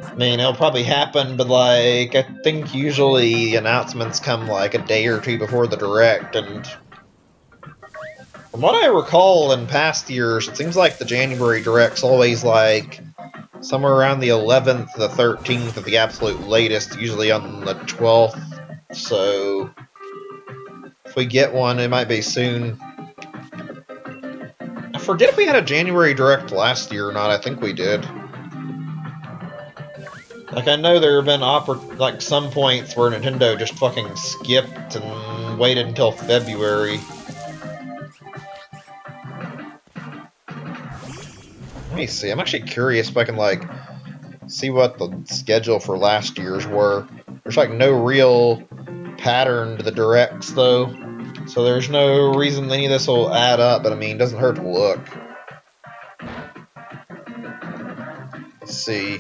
Speaker 1: I mean, it'll probably happen, but like, I think usually announcements come like a day or two before the Direct, and from what I recall in past years, it seems like the January Direct's always like somewhere around the 11th, the 13th, at the absolute latest, usually on the 12th. So if we get one, it might be soon. I forget if we had a January Direct last year or not. I think we did. Like, I know there have been like some points where Nintendo just fucking skipped and waited until February. Let me see. I'm actually curious if I can like see what the schedule for last year's were. There's like no real pattern to the directs though, so there's no reason any of this will add up. But I mean, it doesn't hurt to look. Let's see.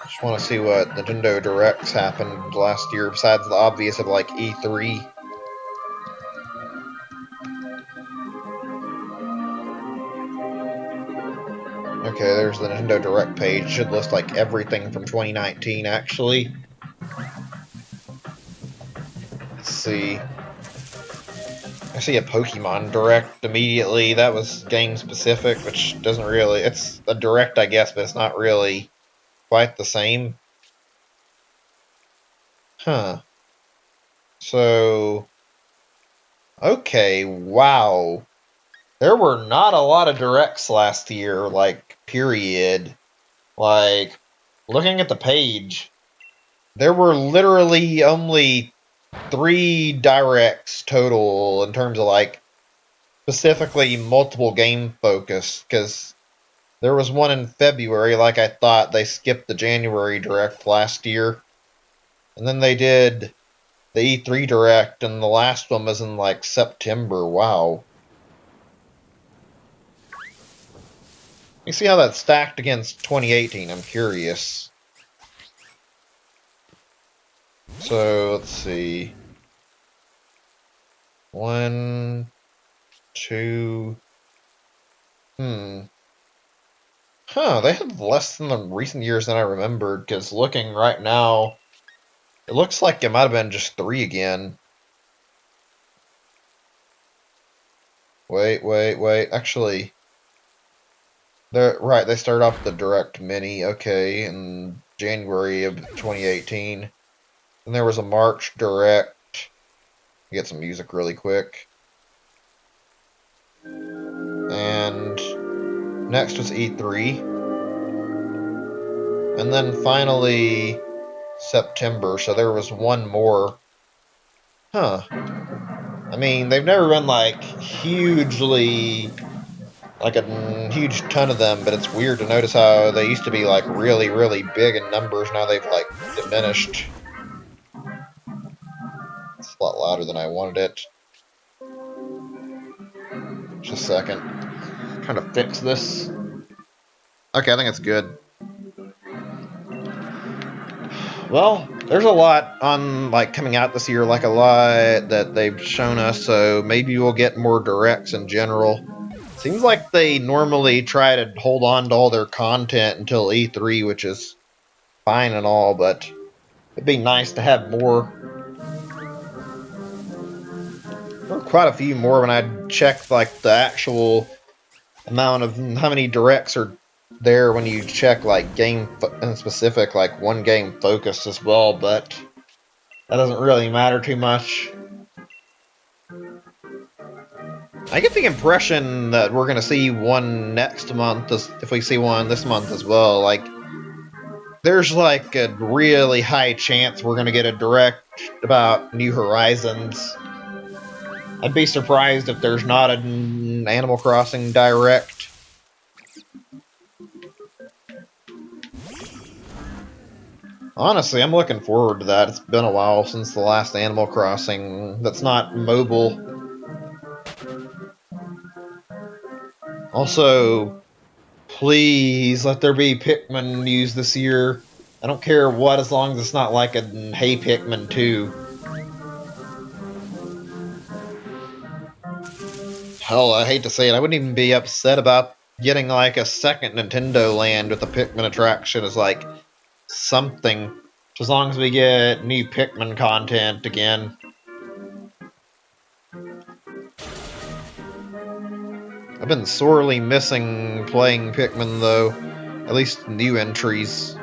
Speaker 1: Just want to see what Nintendo Directs happened last year, besides the obvious of like E3. Okay, there's the Nintendo Direct page. Should list like everything from 2019 actually. Let's see. I see a Pokemon Direct immediately. That was game specific, which doesn't really. It's a Direct, I guess, but it's not really quite the same. Huh. So. Okay, wow. there were not a lot of directs last year, like, period. Like, looking at the page, there were literally only 3 directs total in terms of, like, specifically multiple game focus, because there was one in February, like I thought. They skipped the January direct last year. And then they did the E3 direct, and the last one was in, like, September. Wow. You see how that's stacked against 2018? I'm curious. So, let's see. 1, 2. Huh, they had less than the recent years than I remembered, because looking right now, it looks like it might have been just 3 again. Wait. Actually, they're right. They started off with the Direct Mini, okay, in January of 2018. And there was a March Direct. Get some music really quick. And next was E3. And then finally September, so there was one more. Huh. I mean, they've never been, like, hugely, like a huge ton of them, but it's weird to notice how they used to be, like, really, really big in numbers. Now they've, like, diminished. It's a lot louder than I wanted it. Just a second. Trying to fix this. Okay, I think it's good. Well, there's a lot on, like, coming out this year, like, a lot that they've shown us, so maybe we'll get more directs in general. Seems like they normally try to hold on to all their content until E3, which is fine and all, but it'd be nice to have more. There were quite a few more when I checked, like, the actual amount of how many directs are there when you check, like, game in specific, like one game focused as well, but that doesn't really matter too much. I get the impression that we're going to see one next month, if we see one this month as well. Like, there's, like, a really high chance we're going to get a direct about New Horizons. I'd be surprised if there's not an Animal Crossing direct. Honestly, I'm looking forward to that. It's been a while since the last Animal Crossing that's not mobile. Also, please let there be Pikmin news this year. I don't care what, as long as it's not like a Hey Pikmin 2. Hell, I hate to say it, I wouldn't even be upset about getting, like, a second Nintendo Land with a Pikmin attraction as, like, something. As long as we get new Pikmin content again. I've been sorely missing playing Pikmin, though. At least new entries.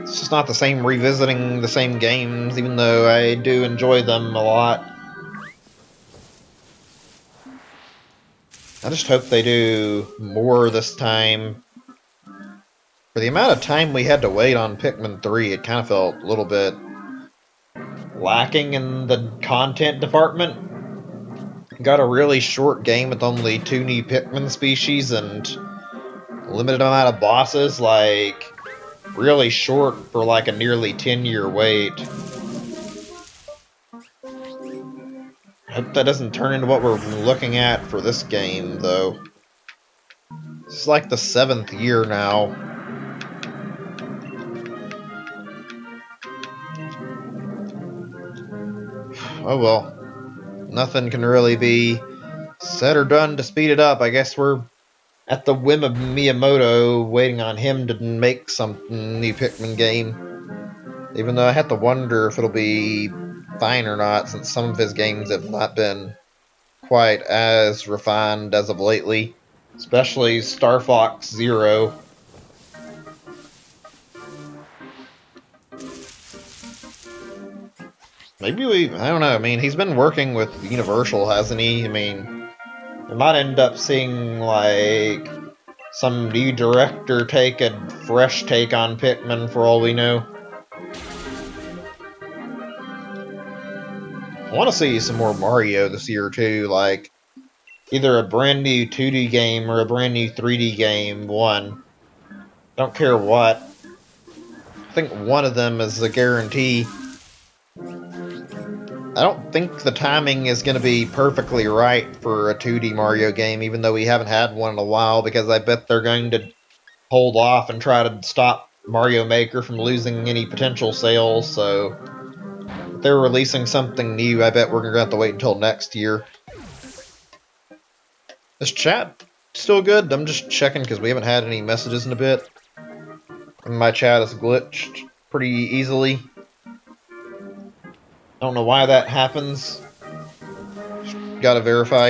Speaker 1: It's just not the same revisiting the same games, even though I do enjoy them a lot. I just hope they do more this time. For the amount of time we had to wait on Pikmin 3, it kind of felt a little bit lacking in the content department. Got a really short game with only 2 new Pikmin species and limited amount of bosses, like, really short for, like, a nearly 10-year wait. I hope that doesn't turn into what we're looking at for this game, though. This is like the 7th year now. Oh well. Nothing can really be said or done to speed it up. I guess we're at the whim of Miyamoto, waiting on him to make some new Pikmin game. Even though I have to wonder if it'll be fine or not, since some of his games have not been quite as refined as of lately. Especially Star Fox Zero. I don't know. I mean, he's been working with Universal, hasn't he? I mean, we might end up seeing, like, some new director take a fresh take on Pikmin for all we know. I want to see some more Mario this year, too. Like, either a brand new 2D game or a brand new 3D game, one. Don't care what. I think one of them is a guarantee. I don't think the timing is going to be perfectly right for a 2D Mario game, even though we haven't had one in a while, because I bet they're going to hold off and try to stop Mario Maker from losing any potential sales, so if they're releasing something new, I bet we're going to have to wait until next year. Is chat still good? I'm just checking because we haven't had any messages in a bit. My chat is glitched pretty easily. Don't know why that happens. Gotta verify.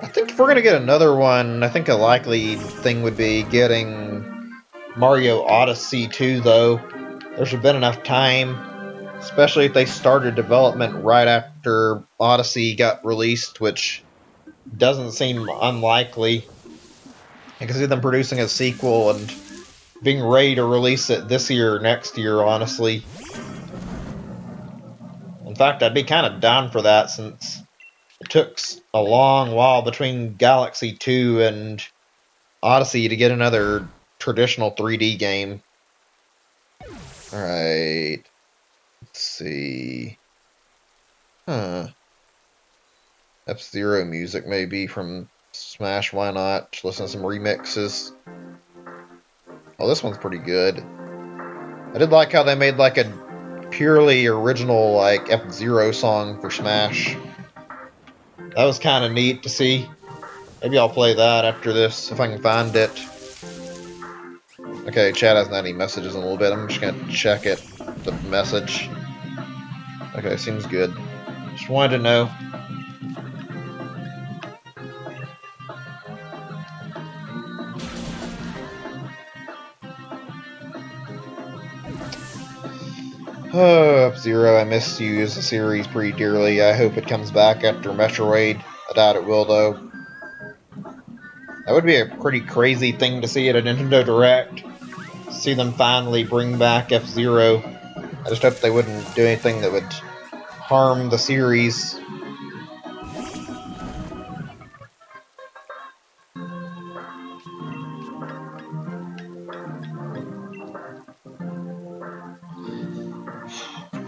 Speaker 1: I think if we're gonna get another one, I think a likely thing would be getting Mario Odyssey 2, though. There should have been enough time, especially if they started development right after Odyssey got released, which doesn't seem unlikely. I can see them producing a sequel and being ready to release it this year or next year, honestly. In fact, I'd be kind of down for that, since it took a long while between Galaxy 2 and Odyssey to get another traditional 3D game. Alright. Let's see. F-Zero music, maybe, from Smash, why not? Listen to some remixes. Oh, this one's pretty good. I did like how they made, like, a purely original, like, F-Zero song for Smash. That was kind of neat to see. Maybe I'll play that after this, if I can find it. Okay, chat hasn't had any messages in a little bit. I'm just gonna check it, the message. Okay, seems good. Just wanted to know. Oh, F-Zero, I miss you as a series pretty dearly. I hope it comes back after Metroid. I doubt it will, though. That would be a pretty crazy thing to see at a Nintendo Direct. See them finally bring back F-Zero. I just hope they wouldn't do anything that would harm the series.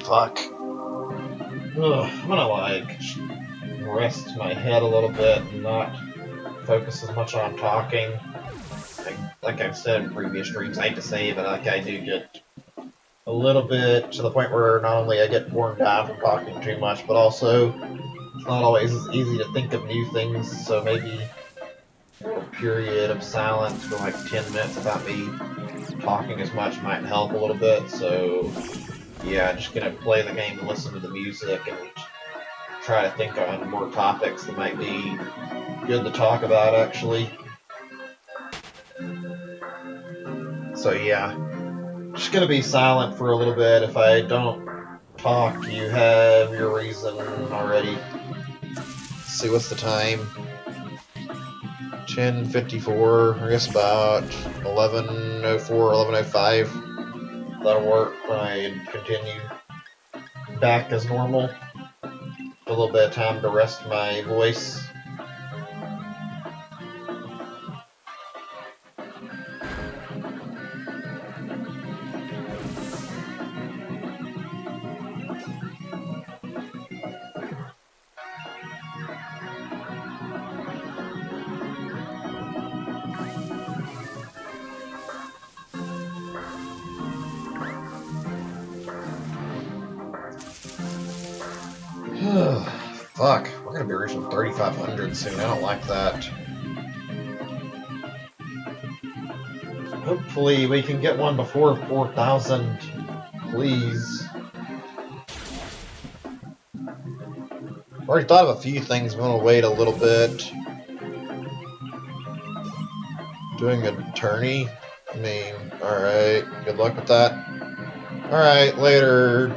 Speaker 1: Fuck. Ugh, I'm gonna, like, rest my head a little bit and not focus as much on talking. Like I've said in previous streams, I hate to say it, but like I do get a little bit to the point where not only I get worn down from talking too much, but also it's not always as easy to think of new things, so maybe a period of silence for like 10 minutes without me talking as much might help a little bit, so yeah, I'm just gonna play the game and listen to the music and try to think on more topics that might be good to talk about, actually. So yeah, just gonna be silent for a little bit. If I don't talk, you have your reason already. Let's see, what's the time? 10:54, I guess about 11:04, 11:05. That'll work when I continue back as normal. A little bit of time to rest my voice. Fuck, we're gonna be reaching 3,500 soon. I don't like that. Hopefully we can get one before 4,000. Please. Already thought of a few things. I'm gonna wait a little bit. Doing a tourney? I mean, alright. Good luck with that. Alright, later.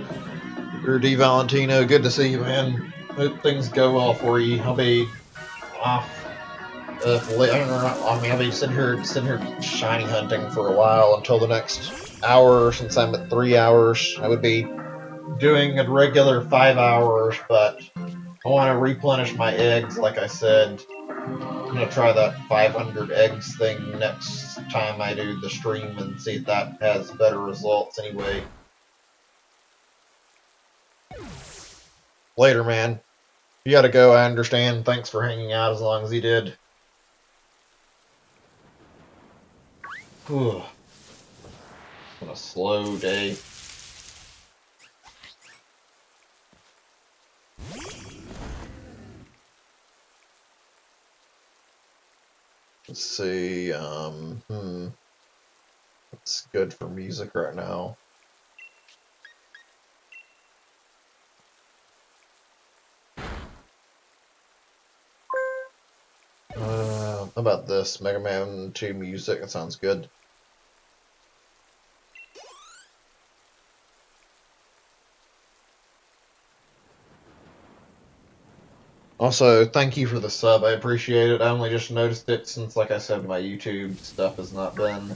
Speaker 1: Or D Valentino, good to see you, man. Hope things go well for you. I'll be off. I don't know. I mean, I'll be sitting here shiny hunting for a while until the next hour. Since I'm at 3 hours, I would be doing a regular 5 hours, but I want to replenish my eggs. Like I said, I'm gonna try that 500 eggs thing next time I do the stream and see if that has better results. Anyway, later, man. You gotta go, I understand. Thanks for hanging out as long as you did. Whew. What a slow day. Let's see, what's good for music right now? How about this? Mega Man 2 music, that sounds good. Also, thank you for the sub, I appreciate it. I only just noticed it since, like I said, my YouTube stuff has not been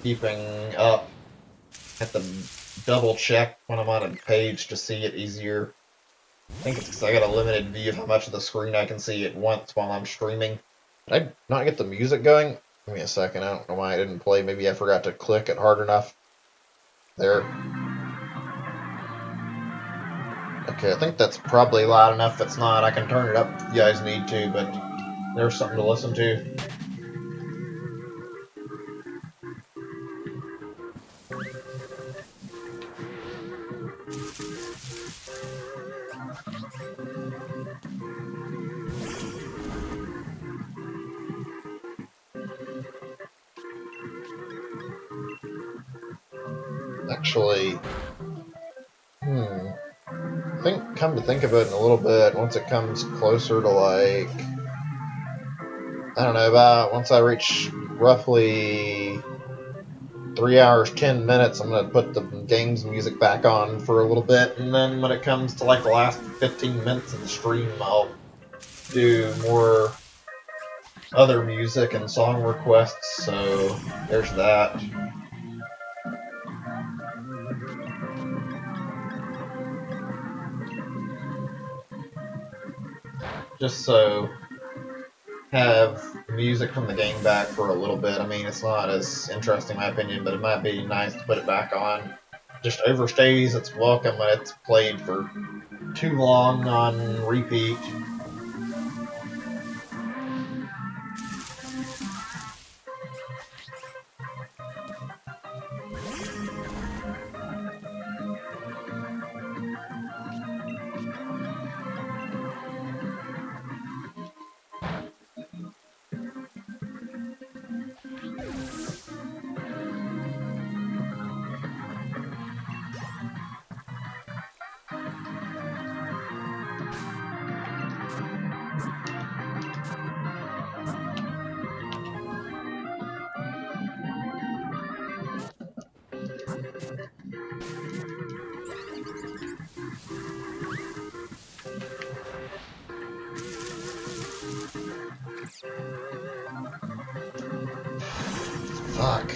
Speaker 1: keeping up. I have to double check when I'm on a page to see it easier. I think it's because I got a limited view of how much of the screen I can see at once while I'm streaming. Did I not get the music going? Give me a second, I don't know why I didn't play. Maybe I forgot to click it hard enough. There. Okay, I think that's probably loud enough. If it's not, I can turn it up if you guys need to, but there's something to listen to. Actually, come to think of it in a little bit, once it comes closer to, like, I don't know, about once I reach roughly 3 hours, 10 minutes, I'm going to put the game's music back on for a little bit, and then when it comes to, like, the last 15 minutes of the stream, I'll do more other music and song requests, so there's that. Just so have music from the game back for a little bit. I mean, it's not as interesting in my opinion, but it might be nice to put it back on. Just overstays its welcome when it's played for too long on repeat. Fuck.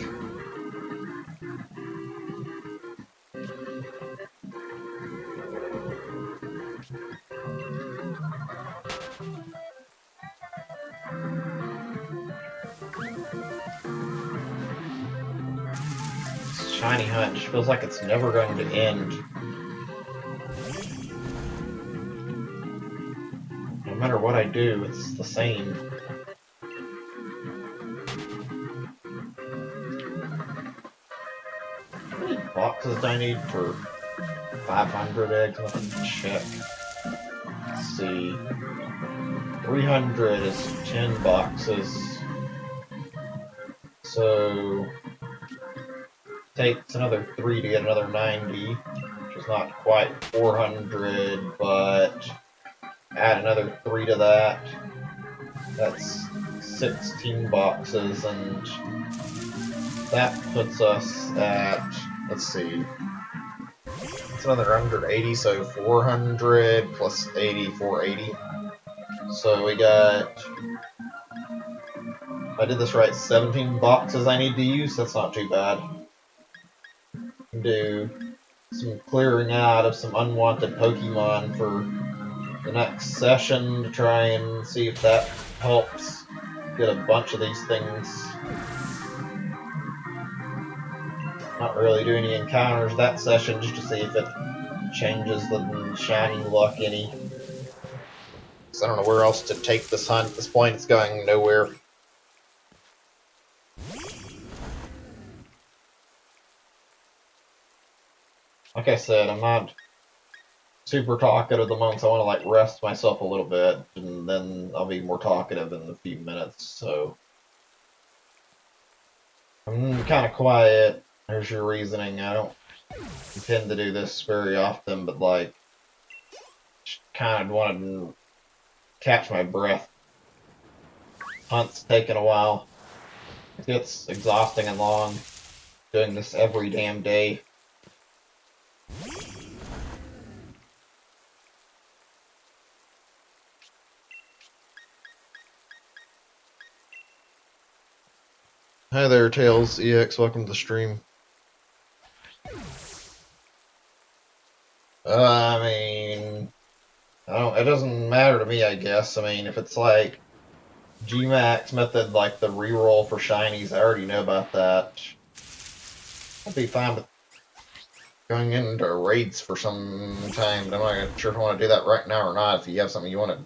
Speaker 1: Shiny Hunch feels like it's never going to end. No matter what I do, it's the same. How many boxes do I need for 500 eggs? Let me check. Let's see. 300 is 10 boxes. So takes another 3 to get another 90, which is not quite 400, but add another 3 to that. That's 16 boxes, and that puts us at, let's see, That's another 180, so 400 plus 80, 480. So we got, if I did this right, 17 boxes I need to use. That's not too bad. Do some clearing out of some unwanted Pokemon for the next session to try and see if that helps get a bunch of these things. Not really do any encounters that session just to see if it changes the shiny luck any. Because I don't know where else to take this hunt. At this point, it's going nowhere. Like I said, I'm not super talkative at the moment, so I want to like rest myself a little bit, and then I'll be more talkative in a few minutes. So I'm kind of quiet. There's your reasoning. I don't intend to do this very often, but like, kind of wanted to catch my breath. Hunt's taking a while. It gets exhausting and long doing this every damn day. Hi there, Tails EX. Welcome to the stream. I mean, it doesn't matter to me, I guess. I mean, if it's like Gmax method, like the reroll for shinies, I already know about that. I'd be fine with going into raids for some time, but I'm not sure if I want to do that right now or not. If you have something you want to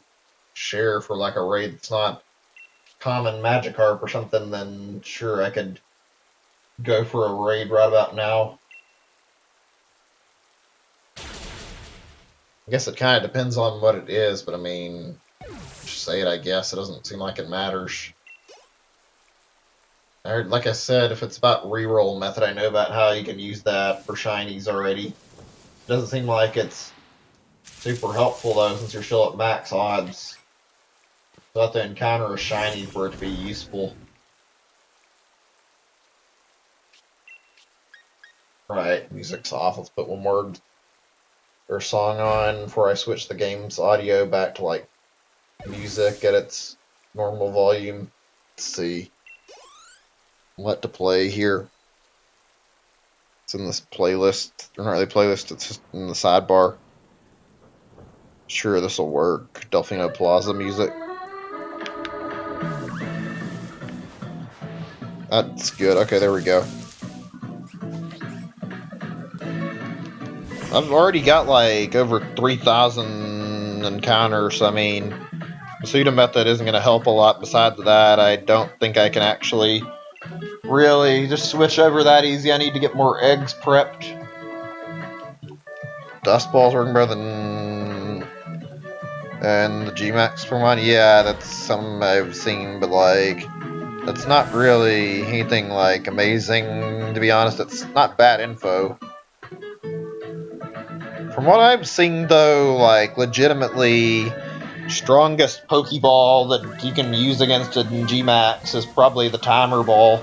Speaker 1: share for like a raid that's not common Magikarp or something, then sure, I could go for a raid right about now. I guess it kind of depends on what it is, but I mean, just say it, I guess. It doesn't seem like it matters. Like I said, if it's about reroll method, I know about how you can use that for shinies already. It doesn't seem like it's super helpful, though, since you're still at max odds. So have to encounter a shiny for it to be useful. Right, music's off. Let's put one word or song on before I switch the game's audio back to, like, music at its normal volume. Let's see what to play here. It's in this playlist, or not really playlist, it's just in the sidebar. Sure, this will work. Delfino Plaza music. That's good. Okay, there we go. I've already got like over 3,000 encounters. I mean, the pseudo method isn't going to help a lot. Besides that, I don't think I can actually really just switch over that easy. I need to get more eggs prepped. Dust balls working better than and the Gmax for mine. Yeah, that's something I've seen, but like, that's not really anything like amazing. To be honest, it's not bad info. From what I've seen, though, like, legitimately, strongest Pokeball that you can use against a Gmax is probably the Timer Ball.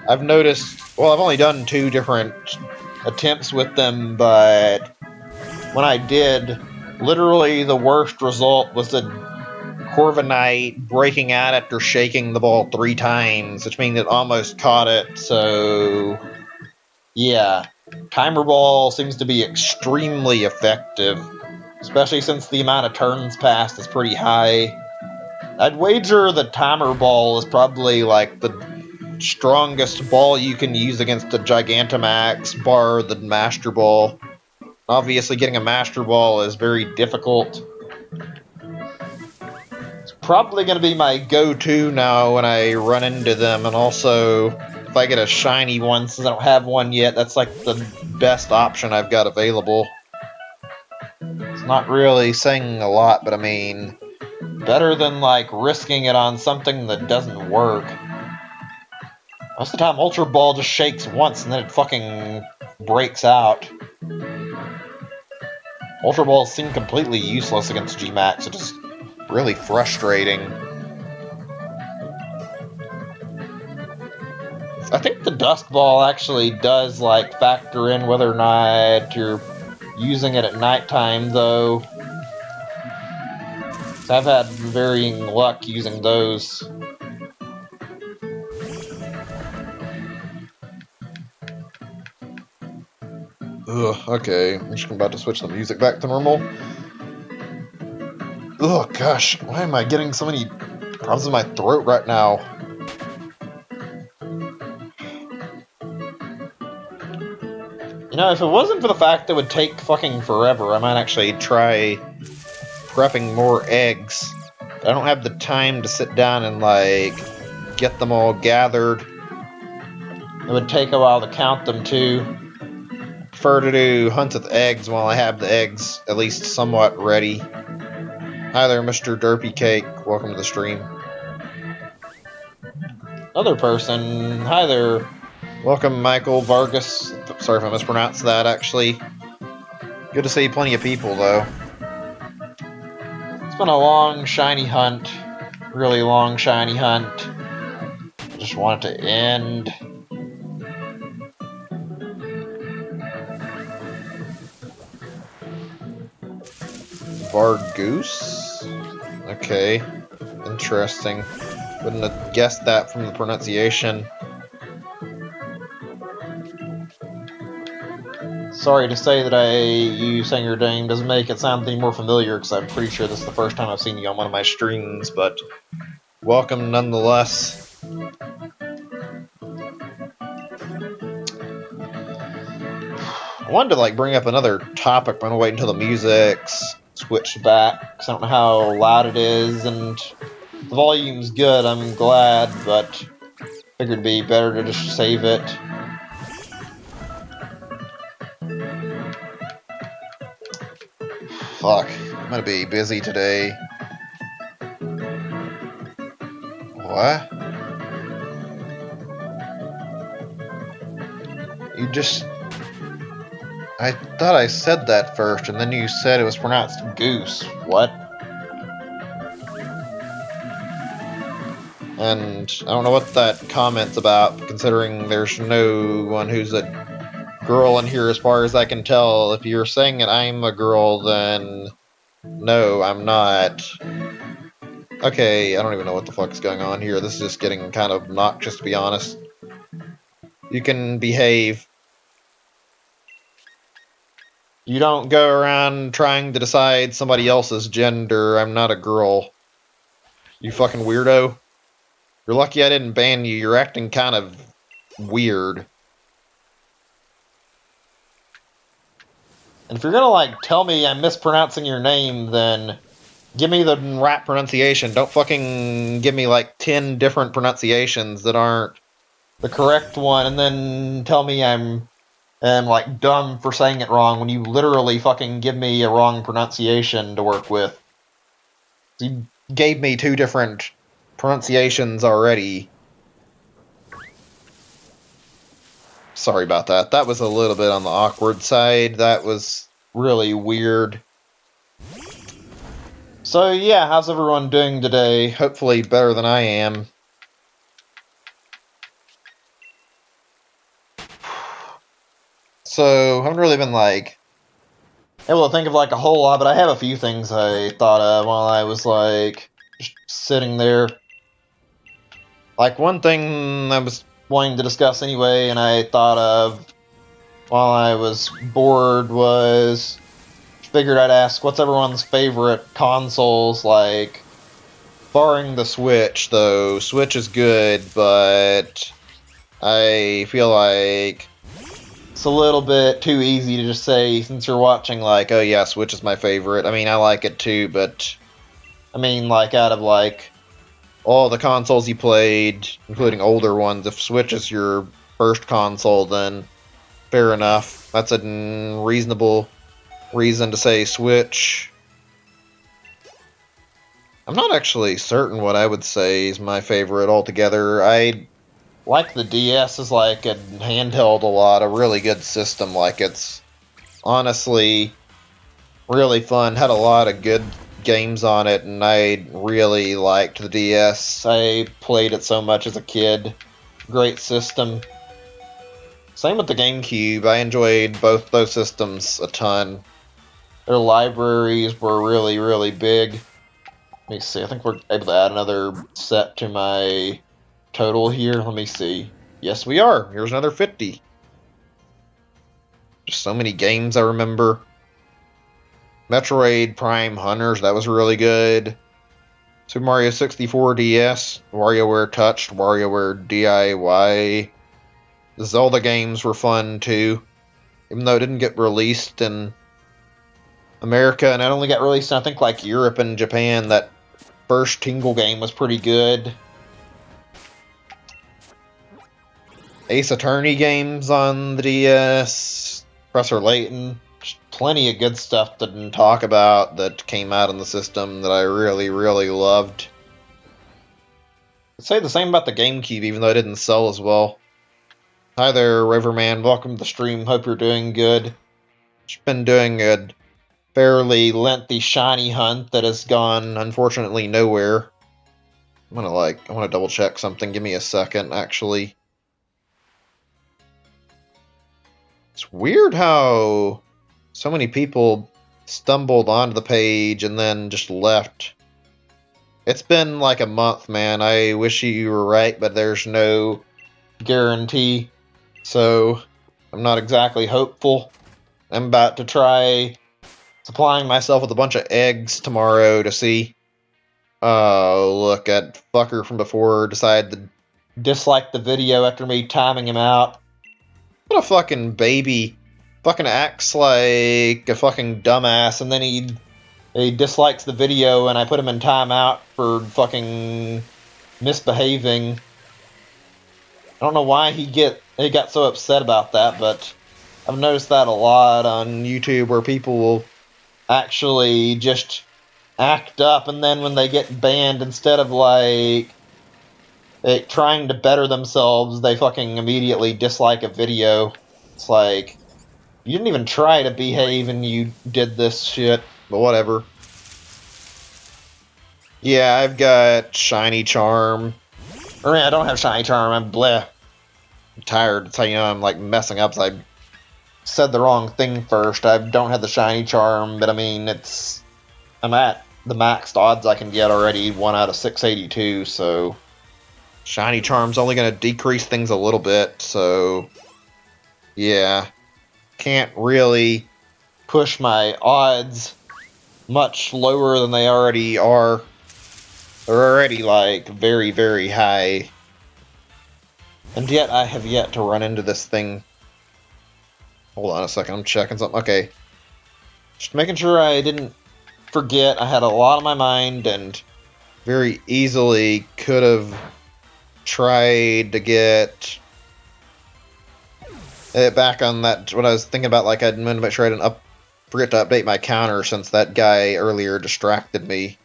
Speaker 1: I've noticed, well, I've only done 2 different attempts with them, but when I did, literally the worst result was the Corviknight breaking out after shaking the ball 3 times, which means it almost caught it, so yeah. Timer Ball seems to be extremely effective, especially since the amount of turns passed is pretty high. I'd wager the Timer Ball is probably like the strongest ball you can use against a Gigantamax, bar the Master Ball. Obviously, getting a Master Ball is very difficult. It's probably going to be my go-to now when I run into them, and also if I get a shiny one, since I don't have one yet, that's like the best option I've got available. It's not really saying a lot, but I mean, better than like risking it on something that doesn't work. Most of the time, Ultra Ball just shakes once and then it fucking breaks out. Ultra Balls seem completely useless against Gmax, it's just really frustrating. I think the Dust Ball actually does like factor in whether or not you're using it at nighttime, though. So I've had varying luck using those. Ugh, okay. I'm just about to switch the music back to normal. Ugh, gosh, why am I getting so many problems in my throat right now? You know, if it wasn't for the fact that it would take fucking forever, I might actually try prepping more eggs. But I don't have the time to sit down and, like, get them all gathered. It would take a while to count them, too. I prefer to do hunts with eggs while I have the eggs at least somewhat ready. Hi there, Mr. Derpy Cake. Welcome to the stream. Other person. Hi there. Welcome, Michael Vargas. Sorry if I mispronounced that, actually. Good to see plenty of people, though. It's been a long, shiny hunt. Really long, shiny hunt. I just want it to end. Vargoose? Okay. Interesting. Wouldn't have guessed that from the pronunciation. Sorry to say that you saying your name doesn't make it sound any more familiar, because I'm pretty sure this is the first time I've seen you on one of my streams, but welcome nonetheless. I wanted to like bring up another topic, but I'm gonna wait until the music's switched back, because I don't know how loud it is, and the volume's good, I'm glad, but figured it'd be better to just save it. Fuck, I'm gonna be busy today. What? You just... I thought I said that first, and then you said it was pronounced goose. What? And I don't know what that comment's about, considering there's no one who's a girl in here as far as I can tell. If you're saying that I'm a girl, then no, I'm not. Okay, I don't even know what the fuck's going on here. This is just getting kind of obnoxious, to be honest. You can behave. You don't go around trying to decide somebody else's gender. I'm not a girl. You fucking weirdo. You're lucky I didn't ban you. You're acting kind of weird. And if you're gonna, like, tell me I'm mispronouncing your name, then give me the right pronunciation. Don't fucking give me, like, 10 different pronunciations that aren't the correct one, and then tell me I'm like, dumb for saying it wrong when you literally fucking give me a wrong pronunciation to work with. You gave me 2 different pronunciations already. Sorry about that. That was a little bit on the awkward side. That was really weird. So yeah, how's everyone doing today? Hopefully better than I am. So, I haven't really been, like, able to think of, like, a whole lot, but I have a few things I thought of while I was, like, just sitting there. Like, one thing I was wanting to discuss anyway, and I thought of while I was bored was, figured I'd ask, what's everyone's favorite consoles, like, barring the Switch, though. Switch is good, but I feel like it's a little bit too easy to just say, since you're watching, like, oh yeah, Switch is my favorite. I mean, I like it too, but I mean, like, out of, like, all the consoles you played, including older ones, if Switch is your first console, then fair enough. That's a reasonable reason to say Switch. I'm not actually certain what I would say is my favorite altogether. I like the DS as, like, a handheld a lot, a really good system. Like, it's honestly really fun, had a lot of good games on it, and I really liked the DS. I played it so much as a kid. Great system. Same with the GameCube. I enjoyed both those systems a ton. Their libraries were really, really big. Let me see. I think we're able to add another set to my total here. Let me see. Yes, we are. Here's another 50. Just so many games I remember. Metroid Prime Hunters, that was really good. Super Mario 64 DS, WarioWare Touched, WarioWare DIY. The Zelda games were fun too. Even though it didn't get released in America, and it only got released in, I think, like Europe and Japan, that first Tingle game was pretty good. Ace Attorney games on the DS, Professor Layton, just plenty of good stuff to talk about that came out in the system that I really, really loved. I'd say the same about the GameCube, even though it didn't sell as well. Hi there, Riverman. Welcome to the stream. Hope you're doing good. Just been doing a fairly lengthy shiny hunt that has gone, unfortunately, nowhere. I want to double check something. Give me a second, actually. It's weird how so many people stumbled onto the page and then just left. It's been like a month, man. I wish you were right, but there's no guarantee. So, I'm not exactly hopeful. I'm about to try supplying myself with a bunch of eggs tomorrow to see. Oh, look, that fucker from before decided to dislike the video after me timing him out. What a fucking baby. Fucking acts like a fucking dumbass, and then he dislikes the video, and I put him in timeout for fucking misbehaving. I don't know why he got so upset about that, but I've noticed that a lot on YouTube, where people will actually just act up, and then when they get banned, instead of like trying to better themselves, they fucking immediately dislike a video. It's like, you didn't even try to behave and you did this shit, but whatever. Yeah, I've got Shiny Charm. Or I don't have Shiny Charm, I'm bleh. I'm tired. That's how you know I'm like messing up. I said the wrong thing first. I don't have the Shiny Charm, but I mean, I'm at the maxed odds I can get already, 1 out of 682, so Shiny Charm's only going to decrease things a little bit, so yeah. Can't really push my odds much lower than they already are. They're already, like, very, very high. And yet, I have yet to run into this thing. Hold on a second, I'm checking something. Okay. Just making sure I didn't forget. I had a lot on my mind, and very easily could have tried to get it back on that. What I was thinking about, like, I'd meant to make sure I didn't forget to update my counter, since that guy earlier distracted me.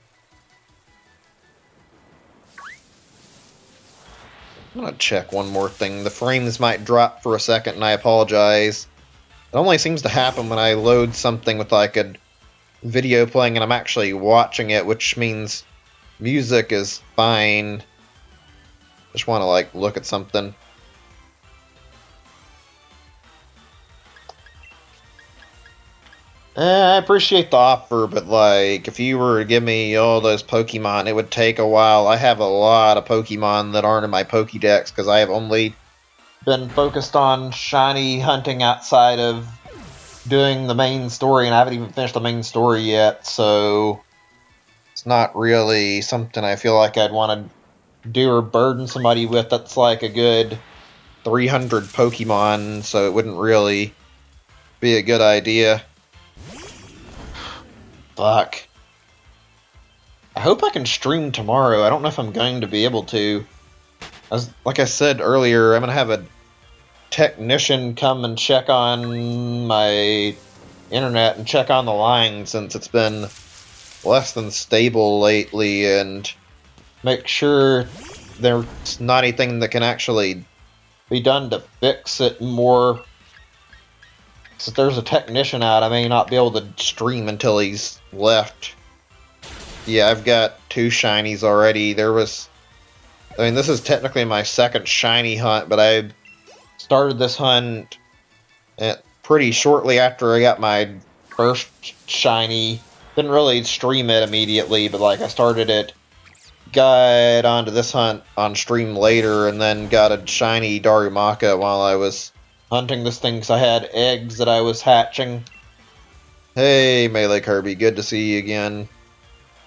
Speaker 1: I'm gonna check one more thing. The frames might drop for a second, and I apologize. It only seems to happen when I load something with like a video playing and I'm actually watching it, which means music is fine. Just want to like look at something. I appreciate the offer, but like, if you were to give me all those Pokemon, it would take a while. I have a lot of Pokemon that aren't in my Pokédex because I have only been focused on shiny hunting outside of doing the main story, and I haven't even finished the main story yet, so it's not really something I feel like I'd want to do or burden somebody with. That's like a good 300 Pokemon, so it wouldn't really be a good idea. Fuck. I hope I can stream tomorrow. I don't know if I'm going to be able to. Like I said earlier, I'm going to have a technician come and check on my internet and check on the line, since it's been less than stable lately, and make sure there's not anything that can actually be done to fix it more. Since there's a technician out, I may not be able to stream until he's left. Yeah, I've got 2 shinies already. I mean, this is technically my second shiny hunt, but I started this hunt pretty shortly after I got my first shiny. Didn't really stream it immediately, but like I started it, got onto this hunt on stream later, and then got a shiny Darumaka while I was hunting this thing because I had eggs that I was hatching. Hey, Melee Kirby, good to see you again.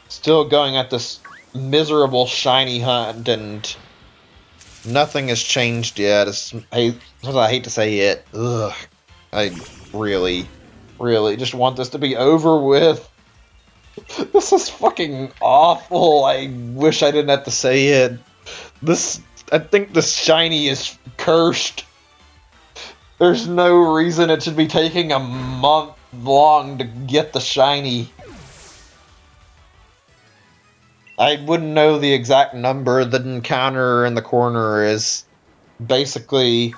Speaker 1: Still going at this miserable shiny hunt, and nothing has changed yet. I hate to say it. Ugh. I really just want this to be over with. This is fucking awful. I wish I didn't have to say it. I think this shiny is cursed. There's no reason it should be taking a month long to get the shiny. I wouldn't know the exact number. The encounter in the corner is basically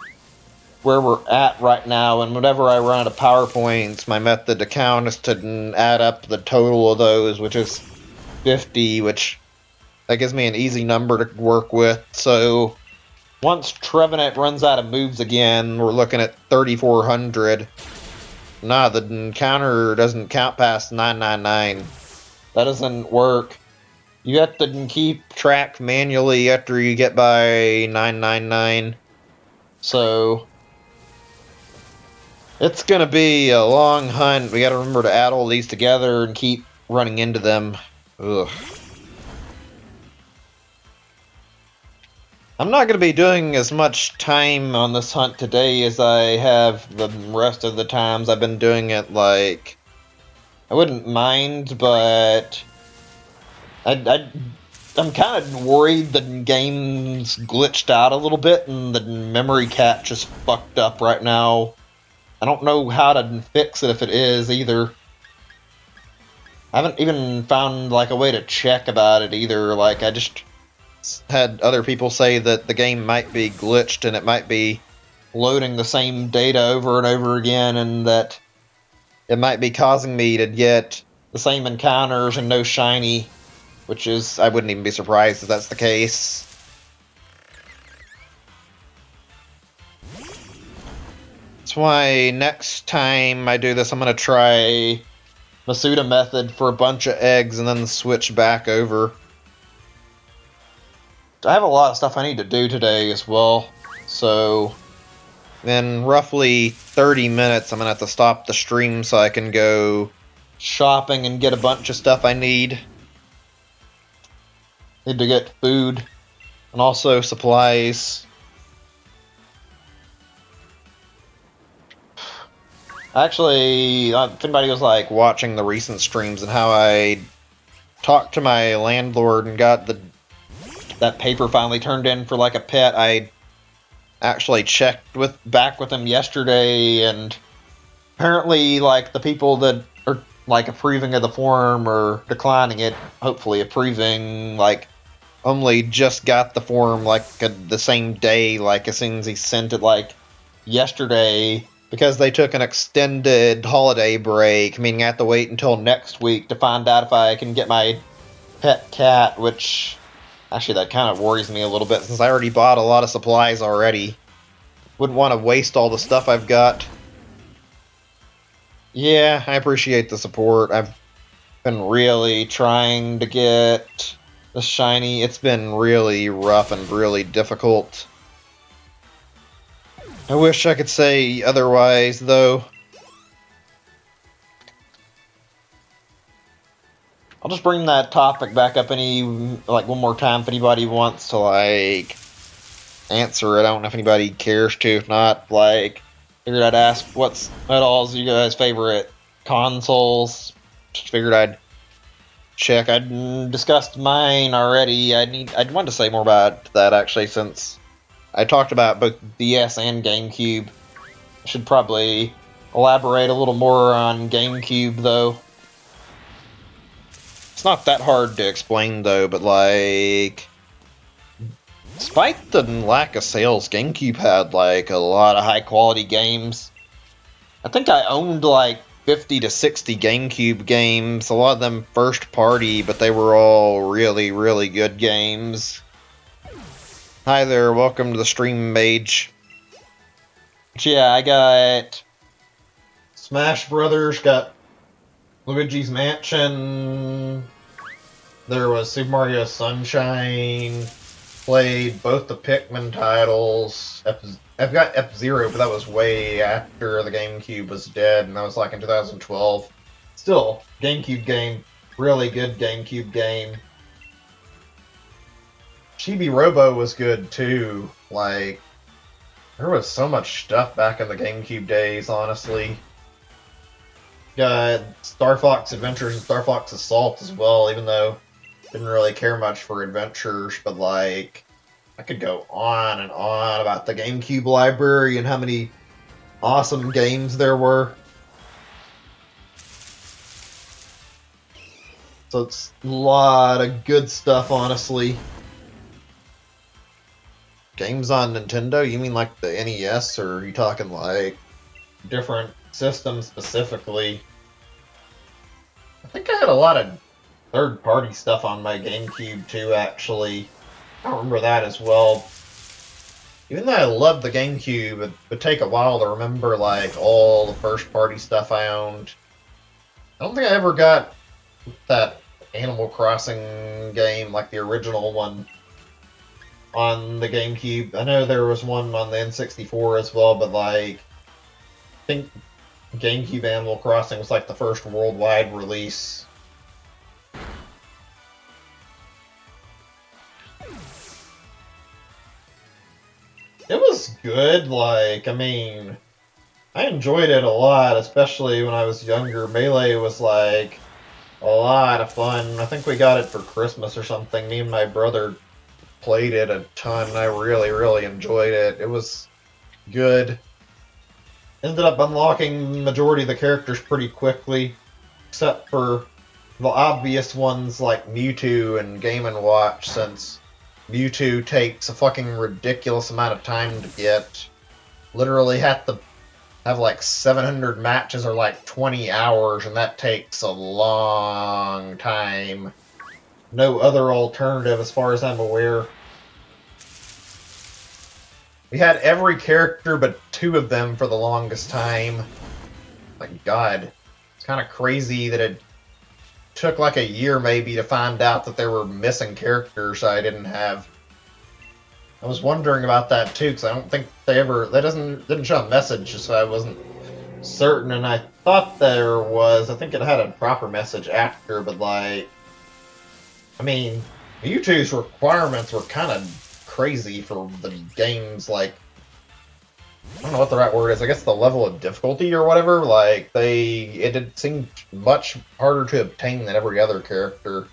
Speaker 1: where we're at right now, and whenever I run out of PowerPoints, my method to count is to add up the total of those, which is 50, which that gives me an easy number to work with. So once Trevenant runs out of moves again, we're looking at 3,400. Nah, the encounter doesn't count past 999. That doesn't work. You have to keep track manually after you get by 999. So it's gonna be a long hunt. We gotta remember to add all these together and keep running into them. Ugh. I'm not gonna be doing as much time on this hunt today as I have the rest of the times I've been doing it. Like, I wouldn't mind, but I'm kind of worried the game's glitched out a little bit and the memory cache is fucked up right now. I don't know how to fix it if it is either. I haven't even found like a way to check about it either. Like, I just had other people say that the game might be glitched and it might be loading the same data over and over again, and that it might be causing me to get the same encounters and no shiny, which is, I wouldn't even be surprised if that's the case. That's why next time I do this, I'm going to try Masuda method for a bunch of eggs and then switch back over. I have a lot of stuff I need to do today as well, so in roughly 30 minutes I'm going to have to stop the stream so I can go shopping and get a bunch of stuff I need. Need to get food and also supplies. Actually, if anybody was like watching the recent streams and how I talked to my landlord and got that paper finally turned in for like a pet, I actually checked back with him yesterday, and apparently like the people that are like approving of the form or declining it, hopefully approving, like only just got the form like the same day, like as soon as he sent it, like yesterday, because they took an extended holiday break, meaning I have to wait until next week to find out if I can get my pet cat, which actually that kind of worries me a little bit since I already bought a lot of supplies already. Wouldn't want to waste all the stuff I've got. Yeah, I appreciate the support. I've been really trying to get the shiny. It's been really rough and really difficult. I wish I could say otherwise, though. I'll just bring that topic back up one more time if anybody wants to, like, answer it. I don't know if anybody cares to. If not, like, figured I'd ask what all's you guys' favorite consoles. Just figured I'd check. I'd discussed mine already. I'd want to say more about that, actually, since I talked about both DS and GameCube. I should probably elaborate a little more on GameCube, though. It's not that hard to explain, though, but, like, despite the lack of sales, GameCube had, like, a lot of high-quality games. I think I owned, like, 50 to 60 GameCube games, a lot of them first-party, but they were all really, really good games. Hi there, welcome to the stream, Mage. Yeah, I got Smash Brothers, got Luigi's Mansion, there was Super Mario Sunshine, played both the Pikmin titles. I've got F-Zero, but that was way after the GameCube was dead, and that was like in 2012. Still, GameCube game, really good GameCube game. Chibi Robo was good too. Like, there was so much stuff back in the GameCube days, honestly. Got Star Fox Adventures and Star Fox Assault as well, even though I didn't really care much for adventures, but like, I could go on and on about the GameCube library and how many awesome games there were. So it's a lot of good stuff, honestly. Games on Nintendo? You mean like the NES, or are you talking like different systems specifically? I think I had a lot of third-party stuff on my GameCube too, actually. I remember that as well. Even though I loved the GameCube, it would take a while to remember like all the first-party stuff I owned. I don't think I ever got that Animal Crossing game, like the original one, on the GameCube. I know there was one on the N64 as well, but like, I think GameCube Animal Crossing was like the first worldwide release. It was good, like, I mean, I enjoyed it a lot, especially when I was younger. Melee was like a lot of fun. I think we got it for Christmas or something. Me and my brother played it a ton. I really, really enjoyed it. It was good. Ended up unlocking the majority of the characters pretty quickly, except for the obvious ones like Mewtwo and Game & Watch, since Mewtwo takes a fucking ridiculous amount of time to get. Literally have to have like 700 matches or like 20 hours, and that takes a long time. No other alternative as far as I'm aware. We had every character but two of them for the longest time. My god. It's kind of crazy that it took like a year maybe to find out that there were missing characters I didn't have. I was wondering about that too, because I don't think they ever... That didn't show a message, so I wasn't certain, and I thought there was... I think it had a proper message after, but like... I mean, Mewtwo's requirements were kind of crazy for the game's, like... I don't know what the right word is. I guess the level of difficulty or whatever. Like, it seemed much harder to obtain than every other character.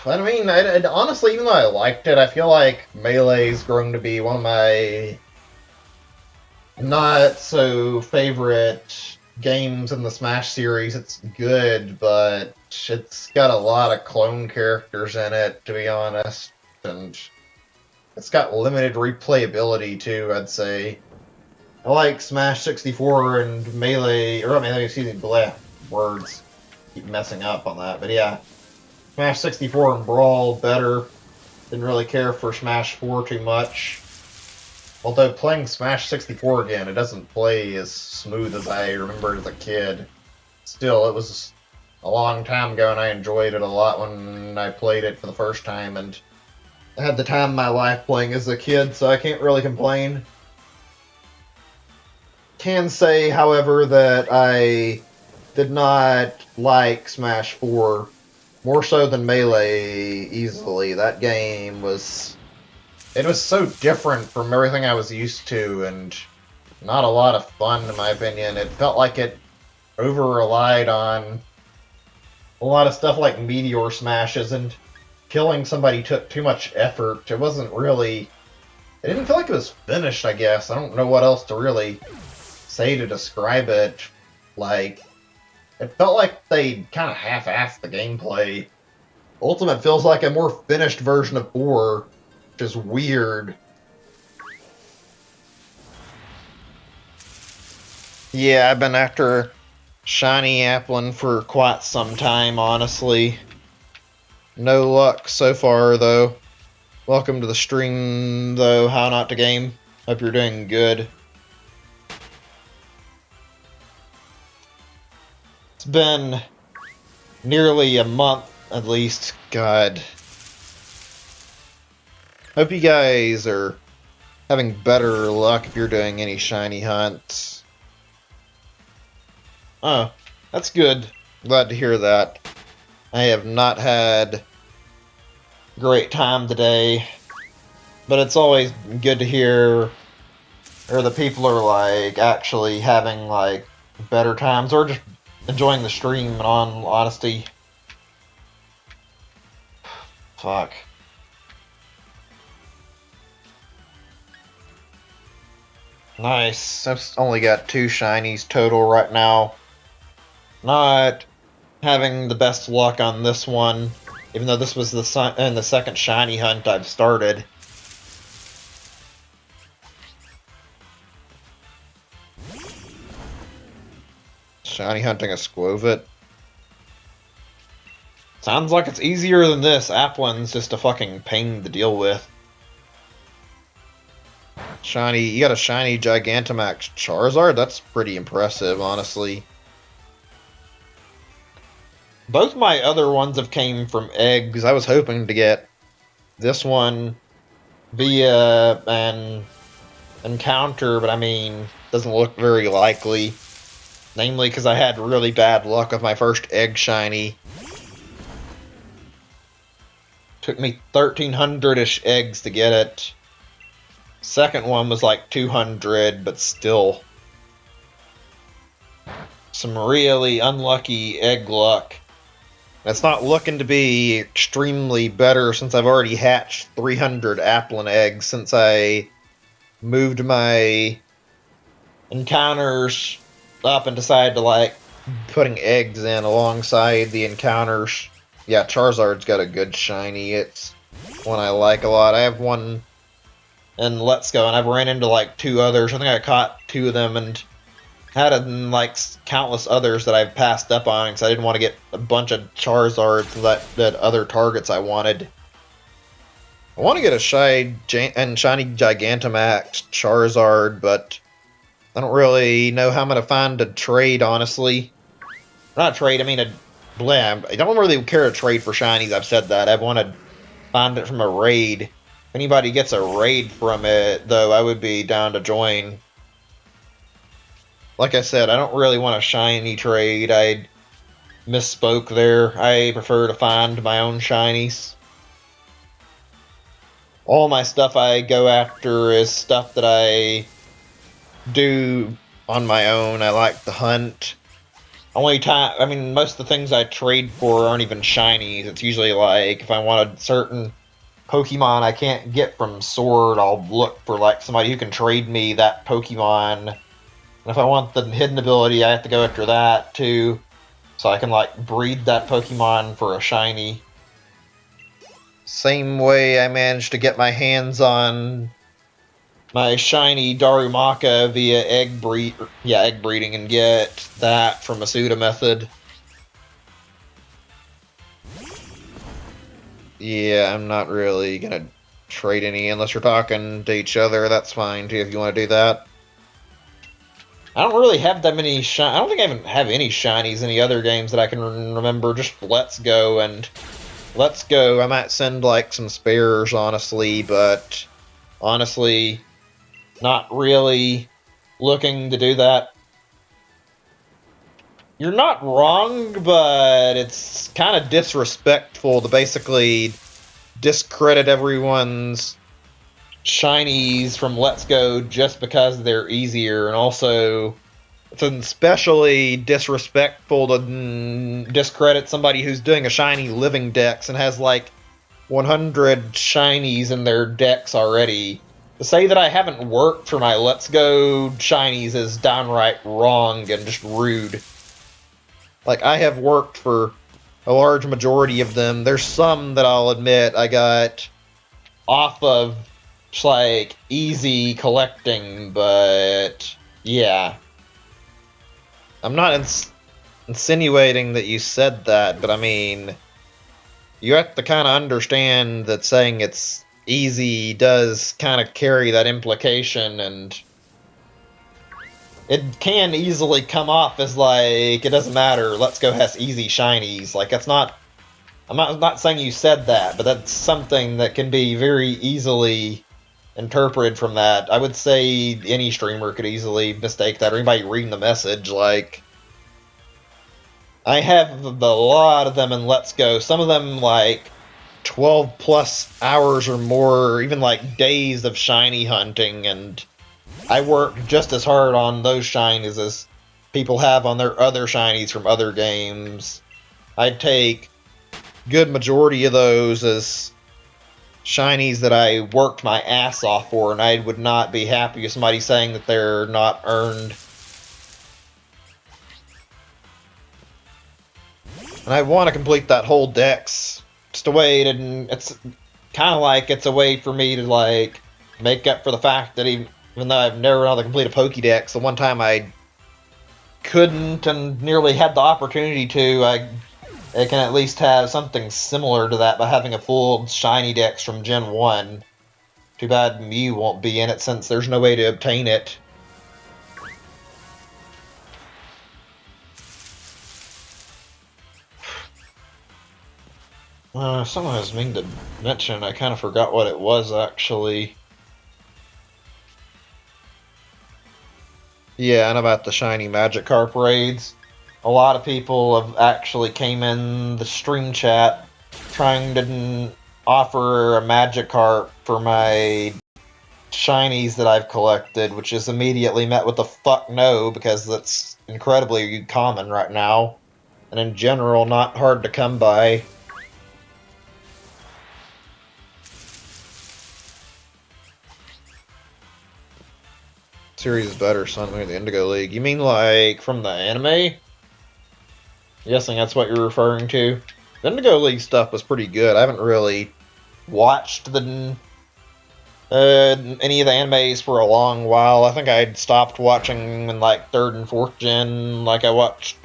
Speaker 1: I mean, honestly, even though I liked it, I feel like Melee's grown to be one of my not so favorite games in the Smash series. It's good, but it's got a lot of clone characters in it, to be honest, and it's got limited replayability too, I'd say. I like Smash 64 and Melee, or Melee, excuse me, bleh, words. Keep messing up on that, but yeah. Smash 64 and Brawl better. Didn't really care for Smash 4 too much. Although playing Smash 64 again, it doesn't play as smooth as I remember as a kid. Still, it was a long time ago and I enjoyed it a lot when I played it for the first time, and I had the time of my life playing as a kid, so I can't really complain. Can say, however, that I did not like Smash 4 more so than Melee easily. That game was... It was so different from everything I was used to, and not a lot of fun, in my opinion. It felt like it over-relied on a lot of stuff like meteor smashes, and killing somebody took too much effort. It wasn't really... It didn't feel like it was finished, I guess. I don't know what else to really say to describe it. Like, it felt like they kind of half-assed the gameplay. Ultimate feels like a more finished version of 4, which is weird. Yeah, I've been after shiny Applin for quite some time, honestly. No luck so far, though. Welcome to the stream, though. How not to game? Hope you're doing good. It's been nearly a month, at least. God. Hope you guys are having better luck if you're doing any shiny hunts. Oh, that's good. Glad to hear that. I have not had a great time today, but it's always good to hear or the people are like actually having like better times or just enjoying the stream in all honesty. Fuck. Nice. I've only got 2 shinies total right now. Not having the best luck on this one, even though this was the second shiny hunt I've started. Shiny hunting a Squovit. Sounds like it's easier than this. Applin's just a fucking pain to deal with. Shiny, you got a shiny Gigantamax Charizard? That's pretty impressive, honestly. Both my other ones have came from eggs. I was hoping to get this one via an encounter, but I mean, doesn't look very likely. Namely because I had really bad luck with my first egg shiny. Took me 1,300-ish eggs to get it. Second one was like 200, but still. Some really unlucky egg luck. It's not looking to be extremely better since I've already hatched 300 Applin eggs since I moved my encounters up and decided to like putting eggs in alongside the encounters. Yeah, Charizard's got a good shiny. It's one I like a lot. I have one in Let's Go, and I've ran into like 2 others. I think I caught 2 of them and had like countless others that I've passed up on because I didn't want to get a bunch of Charizards that other targets I wanted. I want to get a shiny Gigantamax Charizard, but I don't really know how I'm going to find a trade, honestly. Not a trade, I mean a blend. I don't really care to trade for shinies, I've said that. I want to find it from a raid. If anybody gets a raid from it, though, I would be down to join. Like I said, I don't really want a shiny trade. I misspoke there. I prefer to find my own shinies. All my stuff I go after is stuff that I do on my own. I like to hunt. Only time, I mean, most of the things I trade for aren't even shinies. It's usually like if I want a certain Pokemon I can't get from Sword, I'll look for like somebody who can trade me that Pokemon. And if I want the hidden ability, I have to go after that, too. So I can, like, breed that Pokemon for a shiny. Same way I managed to get my hands on my shiny Darumaka via egg breeding and get that from a pseudo method. Yeah, I'm not really gonna trade any unless you're talking to each other. That's fine, too, if you want to do that. I don't really have that many I don't think I even have any shinies in any other games that I can remember. Just Let's Go, and Let's Go, I might send, like, some spares, honestly, but honestly, not really looking to do that. You're not wrong, but it's kind of disrespectful to basically discredit everyone's shinies from Let's Go just because they're easier, and also it's especially disrespectful to discredit somebody who's doing a shiny living dex and has like 100 shinies in their decks already. To say that I haven't worked for my Let's Go shinies is downright wrong and just rude. Like, I have worked for a large majority of them. There's some that I'll admit I got off of just like easy collecting, but yeah. I'm not insinuating that you said that, but I mean, you have to kind of understand that saying it's easy does kind of carry that implication, and it can easily come off as like, it doesn't matter, Let's Go has easy shinies. Like, that's not, I'm not saying you said that, but that's something that can be very easily interpreted from that. I would say any streamer could easily mistake that, or anybody reading the message. Like, I have a lot of them in Let's Go. Some of them, like, 12 plus hours or more, or even like days of shiny hunting, and I work just as hard on those shinies as people have on their other shinies from other games. I'd take good majority of those as shinies that I worked my ass off for, and I would not be happy with somebody saying that they're not earned. And I want to complete that whole dex. Just a way to, it's kind of like it's a way for me to like make up for the fact that even though I've never been able to complete a Pokédex, the one time I couldn't and nearly had the opportunity to, I can at least have something similar to that by having a full shiny dex from Gen 1. Too bad Mew won't be in it since there's no way to obtain it. Someone was meaning to mention, I kind of forgot what it was actually. Yeah, and about the shiny Magikarp raids. A lot of people have actually came in the stream chat trying to offer a Magikarp for my shinies that I've collected, which is immediately met with a fuck no, because that's incredibly common right now, and in general not hard to come by. Series is better, Sun Moon, the Indigo League. You mean like from the anime? I'm guessing that's what you're referring to. The Indigo League stuff was pretty good. I haven't really watched the any of the animes for a long while. I think I'd stopped watching in like 3rd and 4th gen. Like, I watched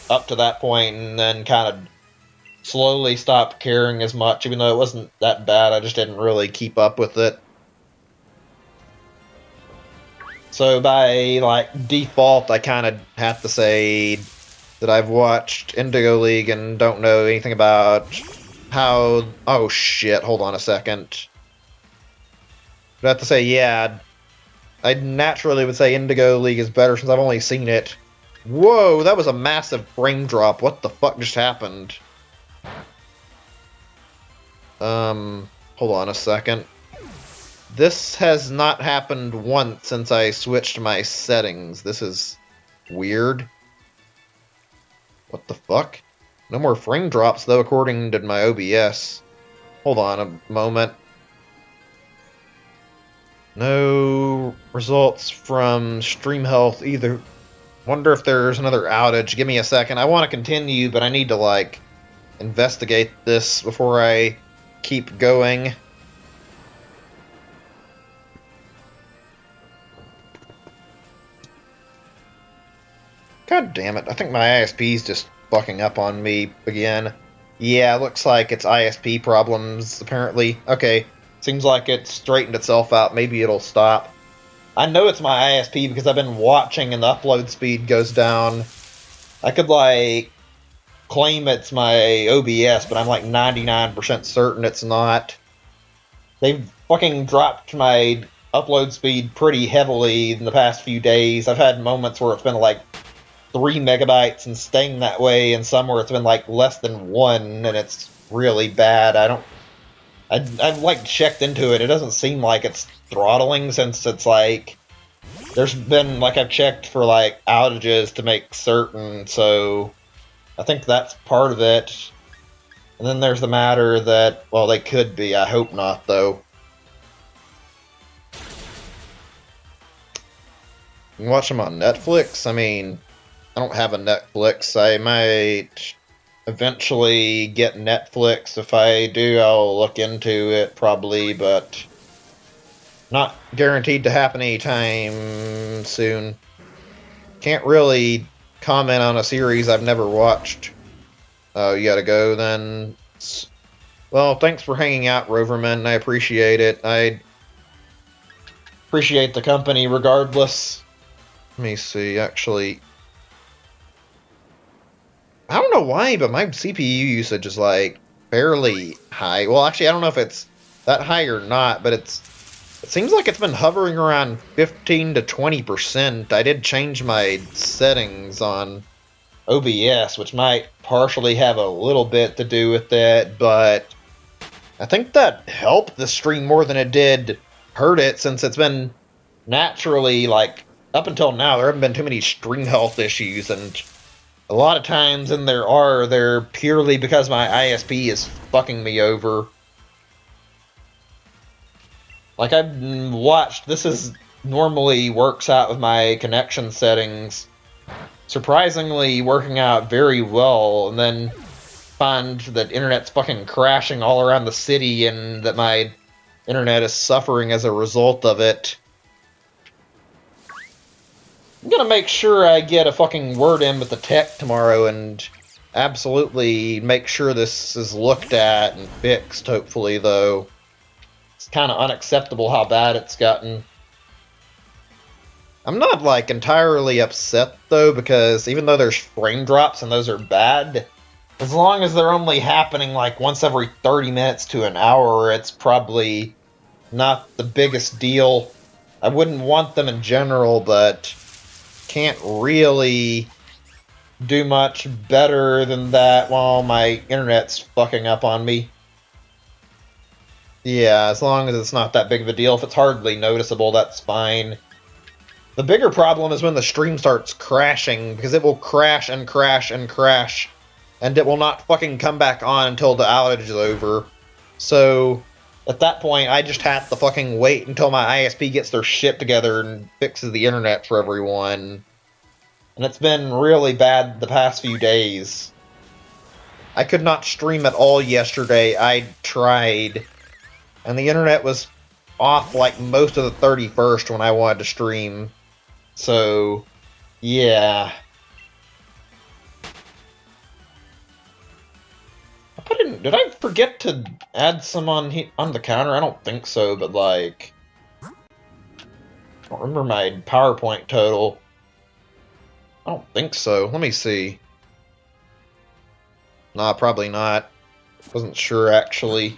Speaker 1: up to that point and then kind of slowly stopped caring as much, even though it wasn't that bad. I just didn't really keep up with it. So by like default, I kind of have to say that I've watched Indigo League and don't know anything about how... Oh shit, hold on a second. I'd have to say, yeah, I naturally would say Indigo League is better since I've only seen it. Whoa, that was a massive frame drop. What the fuck just happened? Hold on a second. This has not happened once since I switched my settings. This is weird. What the fuck? No more frame drops, though, according to my OBS. Hold on a moment. No results from stream health either. Wonder if there's another outage. Give me a second. I want to continue, but I need to, like, investigate this before I keep going. God damn it. I think my ISP's just fucking up on me again. Yeah, looks like it's ISP problems, apparently. Okay, seems like it straightened itself out. Maybe it'll stop. I know it's my ISP because I've been watching and the upload speed goes down. I could, like, claim it's my OBS, but I'm like 99% certain it's not. They've fucking dropped my upload speed pretty heavily in the past few days. I've had moments where it's been like 3 megabytes and staying that way, and some where it's been like less than 1, and it's really bad. I've like checked into it. It doesn't seem like it's throttling, since it's like, there's been, like, I've checked for like outages to make certain, so I think that's part of it. And then there's the matter that, well, they could be. I hope not, though. You can watch them on Netflix? I mean, I don't have a Netflix. I might eventually get Netflix. If I do, I'll look into it, probably, but not guaranteed to happen anytime soon. Can't really comment on a series I've never watched. Oh, you gotta go then? Well, thanks for hanging out, Roverman. I appreciate it. I appreciate the company regardless. Let me see, actually. I don't know why, but my CPU usage is like fairly high. Well, actually, I don't know if it's that high or not, but it seems like it's been hovering around 15 to 20%. I did change my settings on OBS, which might partially have a little bit to do with it, but I think that helped the stream more than it did hurt it, since it's been naturally, like, up until now, there haven't been too many stream health issues, and a lot of times, and they're purely because my ISP is fucking me over. Like, I've watched, this is normally works out with my connection settings, surprisingly working out very well, and then find that internet's fucking crashing all around the city and that my internet is suffering as a result of it. I'm gonna make sure I get a fucking word in with the tech tomorrow and absolutely make sure this is looked at and fixed, hopefully, though. It's kind of unacceptable how bad it's gotten. I'm not, like, entirely upset, though, because even though there's frame drops and those are bad, as long as they're only happening, like, once every 30 minutes to an hour, it's probably not the biggest deal. I wouldn't want them in general, but can't really do much better than that while my internet's fucking up on me. Yeah, as long as it's not that big of a deal. If it's hardly noticeable, that's fine. The bigger problem is when the stream starts crashing, because it will crash and crash and crash, and it will not fucking come back on until the outage is over. So, at that point, I just have to fucking wait until my ISP gets their shit together and fixes the internet for everyone. And it's been really bad the past few days. I could not stream at all yesterday. I tried, and the internet was off like most of the 31st when I wanted to stream. So, yeah. Did I forget to add some on the counter? I don't think so, but like, I don't remember my PowerPoint total. I don't think so. Let me see. Nah, probably not. Wasn't sure, actually.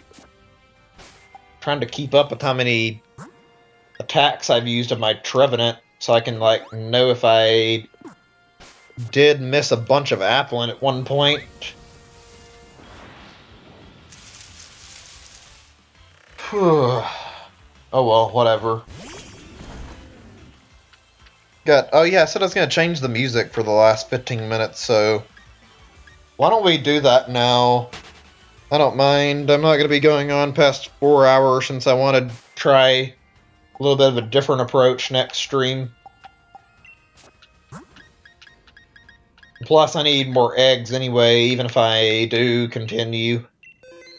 Speaker 1: Trying to keep up with how many attacks I've used of my Trevenant, so I can, like, know if I did miss a bunch of Applin at one point. Oh well, whatever. Oh yeah, I said I was going to change the music for the last 15 minutes, so why don't we do that now? I don't mind. I'm not going to be going on past 4 hours since I want to try a little bit of a different approach next stream. Plus, I need more eggs anyway, even if I do continue.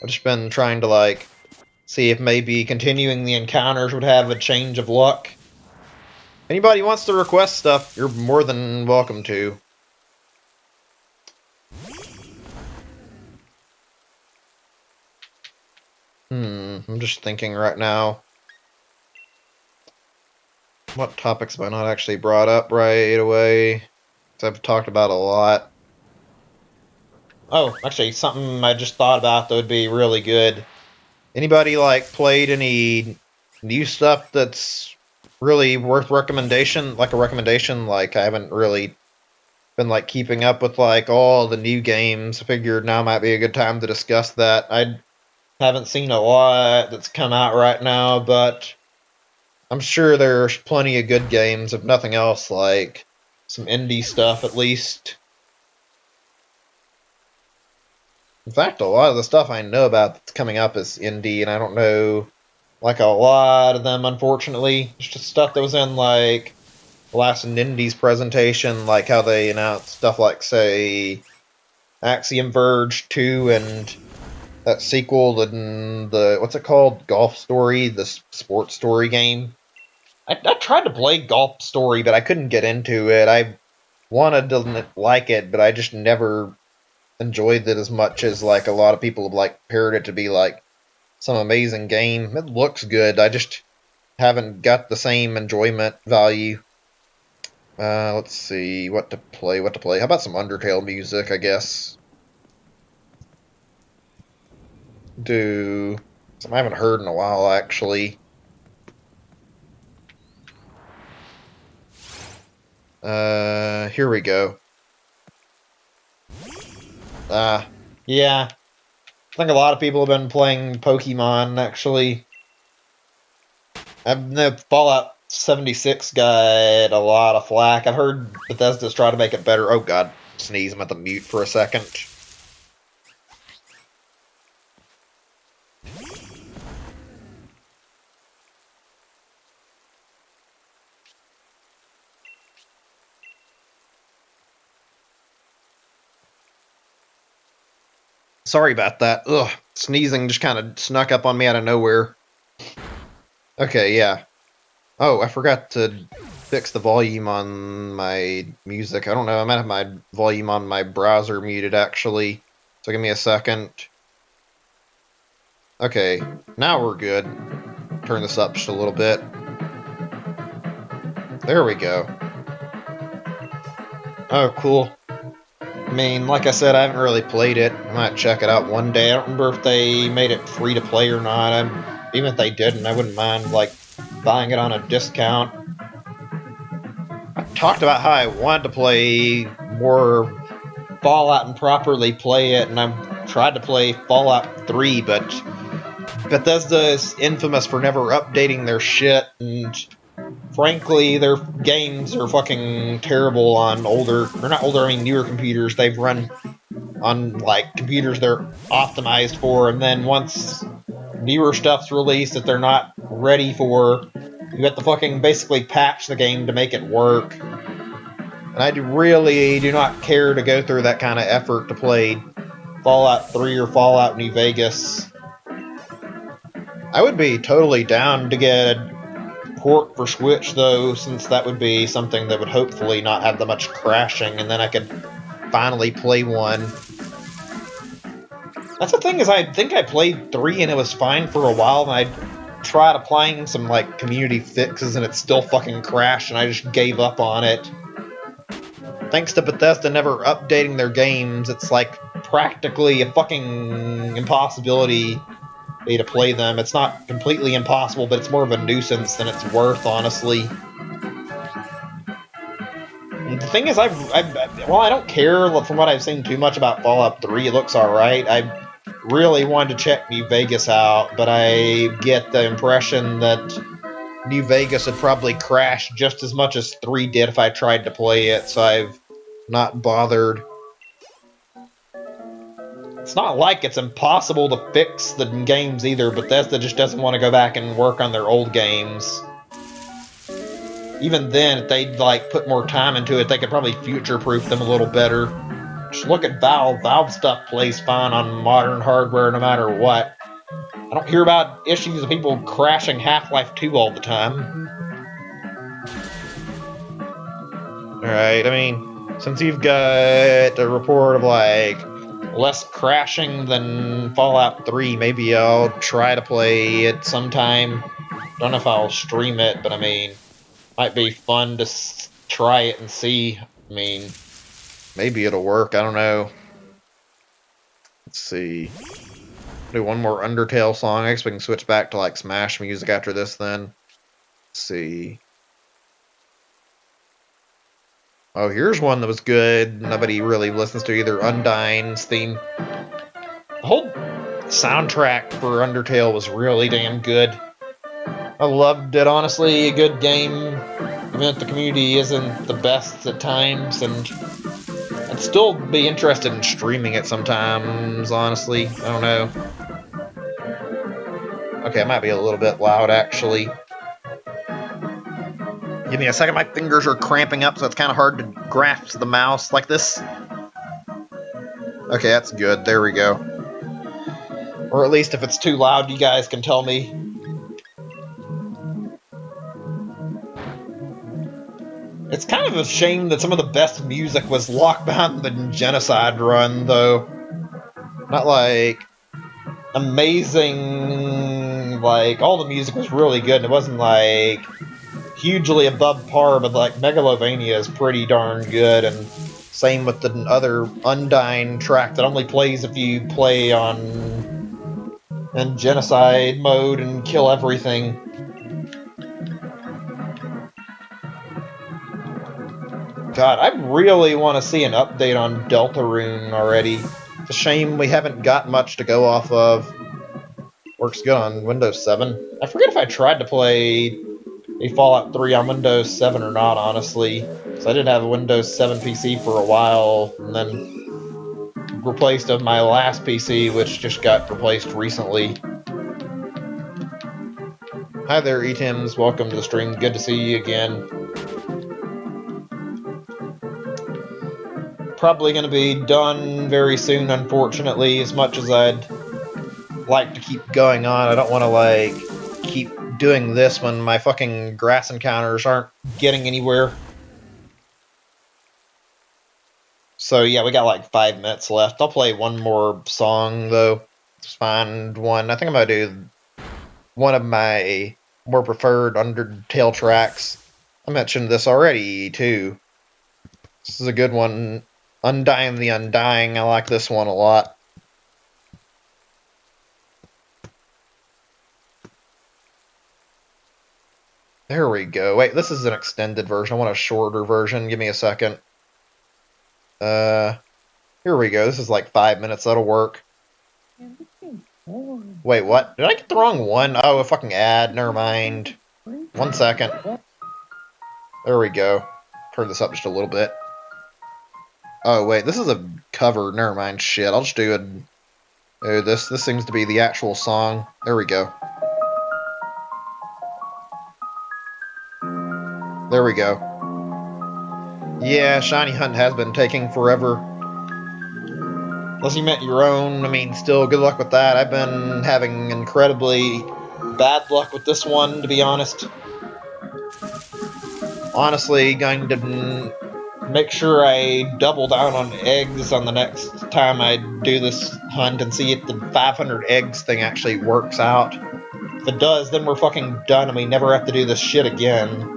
Speaker 1: I've just been trying to, like, see if maybe continuing the encounters would have a change of luck. Anybody wants to request stuff, you're more than welcome to. I'm just thinking right now. What topics have I not actually brought up right away? Because I've talked about a lot. Oh, actually, something I just thought about that would be really good. Anybody, like, played any new stuff that's really worth recommendation? Like a recommendation? Like, I haven't really been, like, keeping up with, like, all the new games. I figured now might be a good time to discuss that. I haven't seen a lot that's come out right now, but I'm sure there's plenty of good games, if nothing else, like some indie stuff at least. In fact, a lot of the stuff I know about that's coming up is indie, and I don't know, like, a lot of them, unfortunately. It's just stuff that was in, like, the last Indies presentation, like how they announced stuff like, say, Axiom Verge 2 and that sequel, the what's it called? Golf Story, the sports story game. I tried to play Golf Story, but I couldn't get into it. I wanted to like it, but I just never enjoyed it as much as like a lot of people have like compared it to be like some amazing game. It looks good. I just haven't got the same enjoyment value. Let's see what to play. How about some Undertale music? I guess do something I haven't heard in a while actually. Here we go. Yeah. I think a lot of people have been playing Pokemon, actually. The Fallout 76 got a lot of flack. I've heard Bethesda's trying to make it better. Oh god, sneeze, I'm at the mute for a second. Sorry about that. Ugh, sneezing just kind of snuck up on me out of nowhere. Okay, yeah. Oh, I forgot to fix the volume on my music. I don't know, I might have my volume on my browser muted, actually. So give me a second. Okay, now we're good. Turn this up just a little bit. There we go. Oh, cool. I mean, like I said, I haven't really played it. I might check it out one day. I don't remember if they made it free to play or not. Even if they didn't, I wouldn't mind, like, buying it on a discount. I talked about how I wanted to play more Fallout and properly play it, and I've tried to play Fallout 3, but Bethesda is infamous for never updating their shit, and frankly, their games are fucking terrible on older, or not older, I mean newer computers. They've run on like computers they're optimized for, and then once newer stuff's released that they're not ready for, you have to fucking basically patch the game to make it work. And I really do not care to go through that kind of effort to play Fallout 3 or Fallout New Vegas. I would be totally down to get a port for Switch though, since that would be something that would hopefully not have that much crashing, and then I could finally play one. That's the thing, is I think I played 3 and it was fine for a while, and I tried applying some like community fixes and it still fucking crashed, and I just gave up on it. Thanks to Bethesda never updating their games, it's like practically a fucking impossibility to play them. It's not completely impossible, but it's more of a nuisance than it's worth, honestly. The thing is, well, I don't care from what I've seen too much about Fallout 3. It looks alright. I really wanted to check New Vegas out, but I get the impression that New Vegas would probably crash just as much as 3 did if I tried to play it, so I've not bothered. It's not like it's impossible to fix the games either. Bethesda just doesn't want to go back and work on their old games. Even then, if they'd like put more time into it, they could probably future-proof them a little better. Just look at Valve. Valve stuff plays fine on modern hardware no matter what. I don't hear about issues of people crashing Half-Life 2 all the time. Alright, I mean, since you've got a report of like less crashing than Fallout 3, maybe I'll try to play it sometime. Don't know if I'll stream it, but I mean, might be fun to try it and see. I mean, maybe it'll work. I don't know. Let's see. Do one more Undertale song. I guess we can switch back to like Smash music after this then. Let's see. Oh, here's one that was good. Nobody really listens to either. Undyne's theme. The whole soundtrack for Undertale was really damn good. I loved it, honestly. A good game, even if the community isn't the best at times, and I'd still be interested in streaming it sometimes, honestly. I don't know. Okay, it might be a little bit loud, actually. Give me a second, my fingers are cramping up, so it's kind of hard to grasp the mouse like this. Okay, that's good. There we go. Or at least if it's too loud, you guys can tell me. It's kind of a shame that some of the best music was locked behind the genocide run, though. Not like amazing, like all the music was really good, and it wasn't like hugely above par, but like Megalovania is pretty darn good, and same with the other Undying track that only plays if you play on in genocide mode and kill everything. God, I really want to see an update on Deltarune already. It's a shame we haven't got much to go off of. Works good on Windows 7. I forget if I tried to play a Fallout 3 on Windows 7 or not, honestly. So I did have a Windows 7 PC for a while, and then replaced of my last PC, which just got replaced recently. Hi there, Etims. Welcome to the stream. Good to see you again. Probably going to be done very soon, unfortunately, as much as I'd like to keep going on. I don't want to, like, keep doing this when my fucking grass encounters aren't getting anywhere. So yeah, we got like 5 minutes left. I'll play one more song, though. Let's find one. I think I'm going to do one of my more preferred Undertale tracks. I mentioned this already, too. This is a good one. Undying the Undying. I like this one a lot. There we go. Wait, this is an extended version. I want a shorter version. Give me a second. Here we go. This is like 5 minutes. That'll work. Wait, what? Did I get the wrong one? Oh, a fucking ad. Never mind. 1 second. There we go. Turn this up just a little bit. Oh, wait. This is a cover. Never mind. Shit. I'll just do it. Oh, this seems to be the actual song. There we go. There we go. Yeah, Shiny Hunt has been taking forever. Unless you meant your own, I mean, still, good luck with that. I've been having incredibly bad luck with this one, to be honest. Honestly, going to make sure I double down on eggs on the next time I do this hunt and see if the 500 eggs thing actually works out. If it does, then we're fucking done and we never have to do this shit again.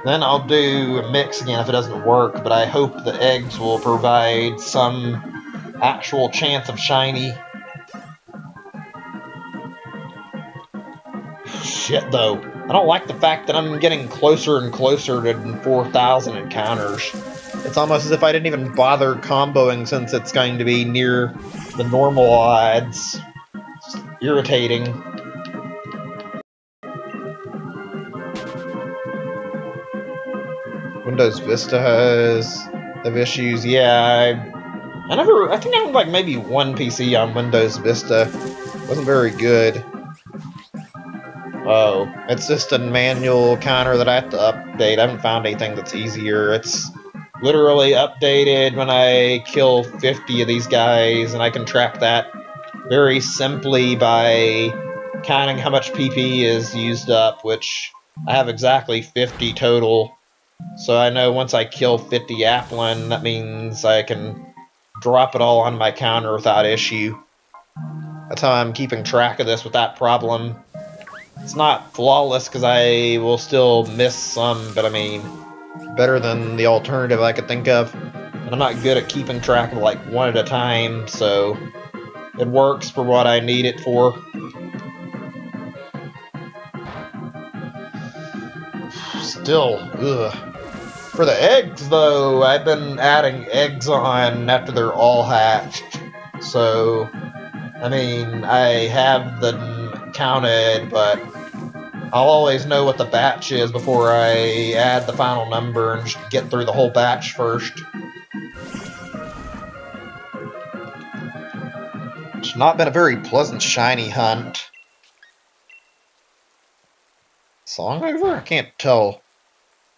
Speaker 1: Then I'll do a mix again if it doesn't work, but I hope the eggs will provide some actual chance of shiny. Shit, though. I don't like the fact that I'm getting closer and closer to 4,000 encounters. It's almost as if I didn't even bother comboing since it's going to be near the normal odds. It's irritating. Windows Vista have issues. Yeah, I think I had like maybe one PC on Windows Vista. Wasn't very good. Oh, it's just a manual counter that I have to update. I haven't found anything that's easier. It's literally updated when I kill 50 of these guys, and I can track that very simply by counting how much PP is used up, which I have exactly 50 total. So I know once I kill 50 Applin, that means I can drop it all on my counter without issue. That's how I'm keeping track of this without problem. It's not flawless because I will still miss some, but I mean, better than the alternative I could think of. And I'm not good at keeping track of like one at a time, so it works for what I need it for. Still, ugh. For the eggs, though, I've been adding eggs on after they're all hatched. So, I mean, I have them counted, but I'll always know what the batch is before I add the final number and just get through the whole batch first. It's not been a very pleasant shiny hunt. Song over? I can't tell.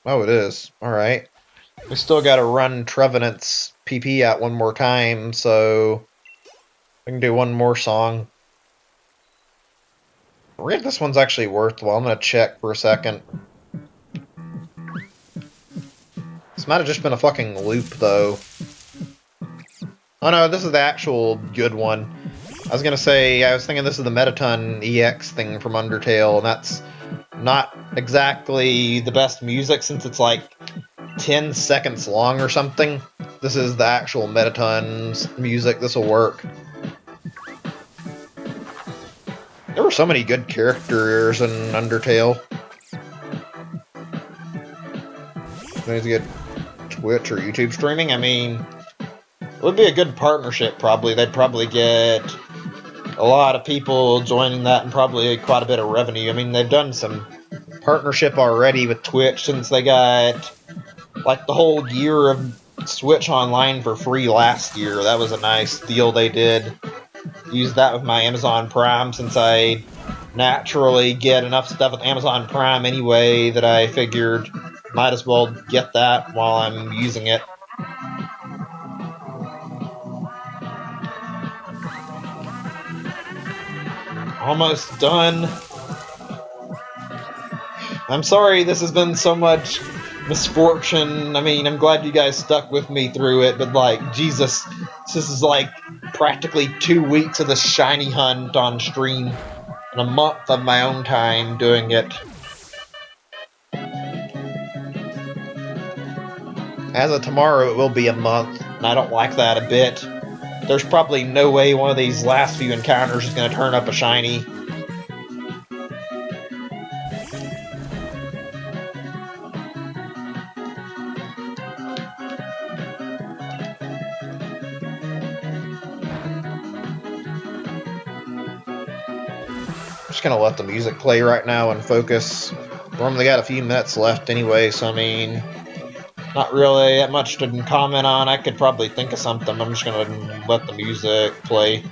Speaker 1: Oh, it is. Alright. We still gotta run Trevenant's PP out one more time, so we can do one more song. I forget if this one's actually worthwhile. I'm gonna check for a second. This might have just been a fucking loop, though. Oh no, this is the actual good one. I was gonna say, I was thinking this is the Metaton EX thing from Undertale, and that's not exactly the best music since it's like 10 seconds long or something. This is the actual Metaton's music. This will work. There were so many good characters in Undertale. Need to get Twitch or YouTube streaming. I mean, it would be a good partnership, probably. They'd probably get a lot of people joining that and probably quite a bit of revenue. I mean, they've done some partnership already with Twitch since they got like the whole year of Switch Online for free last year. That was a nice deal they did. Use that with my Amazon Prime since I naturally get enough stuff with Amazon Prime anyway that I figured might as well get that while I'm using it. Almost done. I'm sorry this has been so much misfortune. I mean, I'm glad you guys stuck with me through it, but like, Jesus, this is like practically 2 weeks of the shiny hunt on stream and a month of my own time doing it. As of tomorrow, it will be a month, and I don't like that a bit. There's probably no way one of these last few encounters is going to turn up a shiny. I'm just going to let the music play right now and focus. We've only got a few minutes left anyway, so I mean, not really that much to comment on. I could probably think of something. I'm just going to let the music play.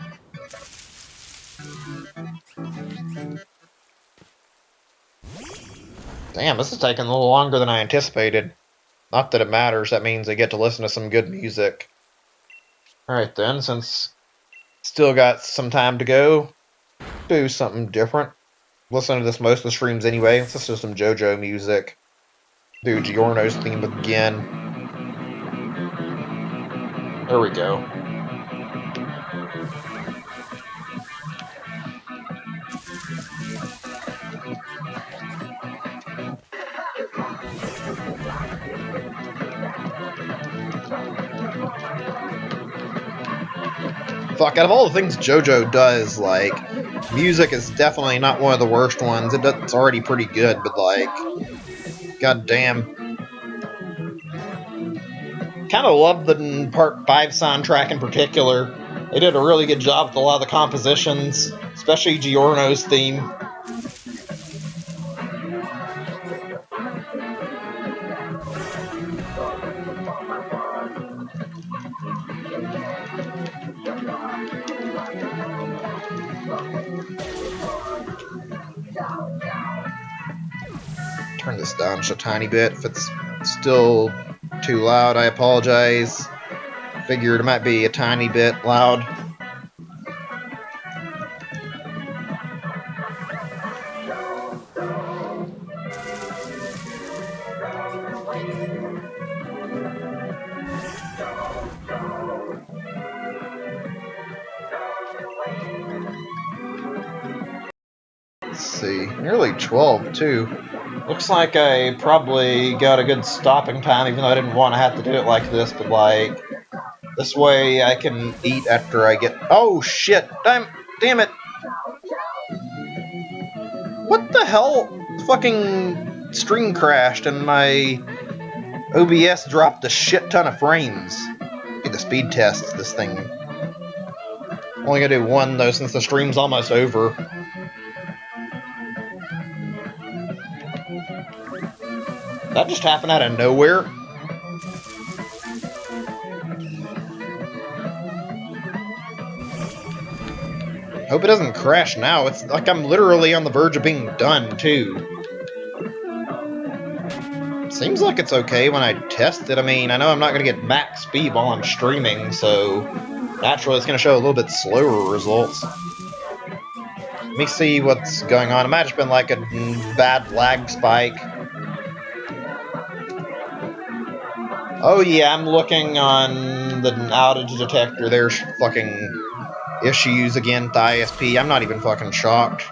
Speaker 1: Damn, this is taking a little longer than I anticipated. Not that it matters, that means I get to listen to some good music. Alright then, since still got some time to go, do something different. Listen to this most of the streams anyway. Let's listen to some JoJo music. Do Giorno's theme again. There we go. Fuck, out of all the things JoJo does, like, music is definitely not one of the worst ones. It's already pretty good, but like, goddamn. Kind of love the Part 5 soundtrack in particular. They did a really good job with a lot of the compositions, especially Giorno's theme. Turn this down just a tiny bit. If it's still too loud, I apologize. Figured it might be a tiny bit loud. Let's see, nearly 12 too. Looks like I probably got a good stopping time, even though I didn't want to have to do it like this, but like, this way I can eat after I get... Oh shit! Damn it! What the hell? Fucking stream crashed and my OBS dropped a shit ton of frames. Need to speed test this thing. Only gonna do one though since the stream's almost over. That just happened out of nowhere. Hope it doesn't crash now. It's like I'm literally on the verge of being done, too. Seems like it's okay when I test it. I mean, I know I'm not going to get max speed while I'm streaming, so naturally it's going to show a little bit slower results. Let me see what's going on. It might have just been like a bad lag spike. Oh yeah, I'm looking on the outage detector. There's fucking issues again with the ISP. I'm not even fucking shocked.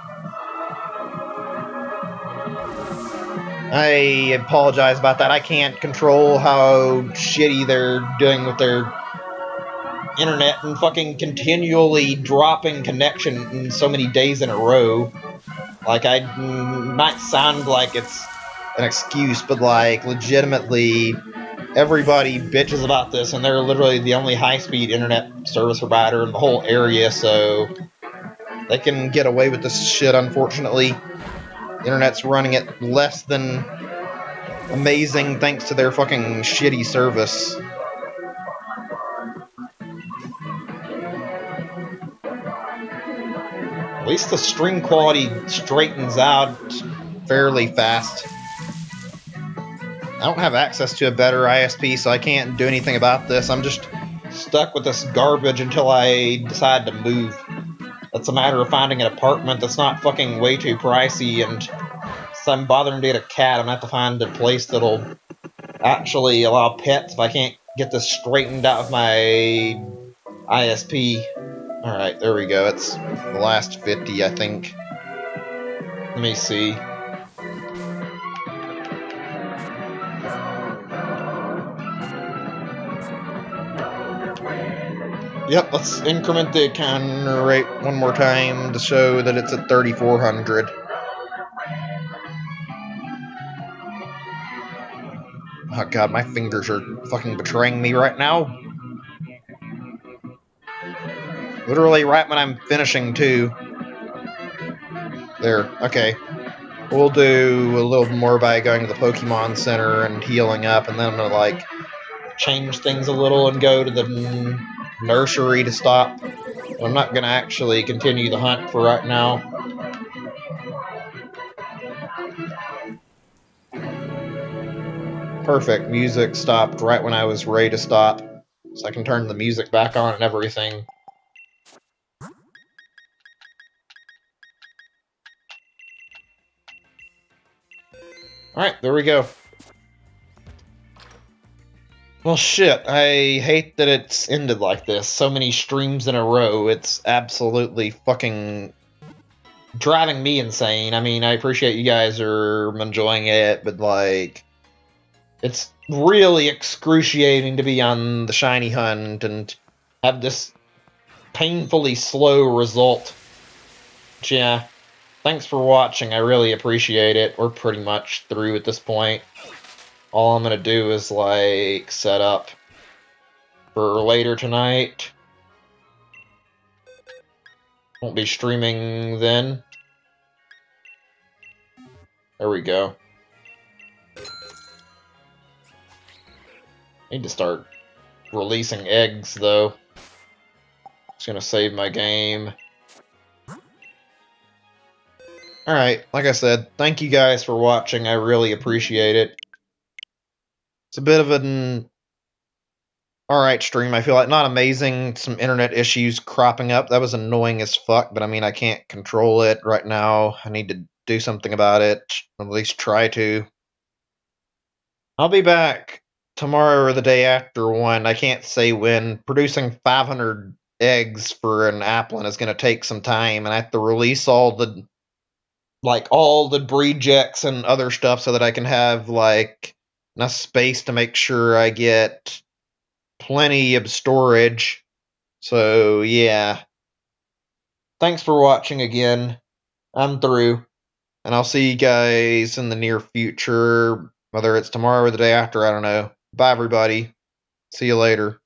Speaker 1: I apologize about that. I can't control how shitty they're doing with their internet and fucking continually dropping connection in so many days in a row. Like, I might sound like it's an excuse, but like, legitimately, everybody bitches about this, and they're literally the only high-speed internet service provider in the whole area, so they can get away with this shit, unfortunately. The internet's running at less than amazing thanks to their fucking shitty service. At least the stream quality straightens out fairly fast. I don't have access to a better ISP, so I can't do anything about this. I'm just stuck with this garbage until I decide to move. It's a matter of finding an apartment that's not fucking way too pricey, and since I'm bothering to get a cat, I'm gonna have to find a place that'll actually allow pets if I can't get this straightened out with my ISP. Alright, there we go. It's the last 50, I think. Let me see. Yep, let's increment the counter rate one more time to show that it's at 3,400. Oh god, my fingers are fucking betraying me right now. Literally right when I'm finishing, too. There, okay. We'll do a little more by going to the Pokemon Center and healing up, and then I'm gonna, like, change things a little and go to the nursery to stop. I'm not gonna actually continue the hunt for right now. Perfect. Music stopped right when I was ready to stop, so I can turn the music back on and everything. Alright, there we go. Well, shit, I hate that it's ended like this. So many streams in a row. It's absolutely fucking driving me insane. I mean, I appreciate you guys are enjoying it, but, like, it's really excruciating to be on the shiny hunt and have this painfully slow result. But yeah, thanks for watching. I really appreciate it. We're pretty much through at this point. All I'm gonna do is, like, set up for later tonight. Won't be streaming then. There we go. Need to start releasing eggs, though. Just gonna save my game. Alright, like I said, thank you guys for watching. I really appreciate it. It's a bit of an alright stream. I feel like not amazing. Some internet issues cropping up. That was annoying as fuck, but I mean, I can't control it right now. I need to do something about it. At least try to. I'll be back tomorrow or the day after one. I can't say when. Producing 500 eggs for an Applin is going to take some time, and I have to release all the breed checks and other stuff so that I can have, like, enough space to make sure I get plenty of storage. So, yeah. Thanks for watching again. I'm through. And I'll see you guys in the near future, whether it's tomorrow or the day after, I don't know. Bye, everybody. See you later.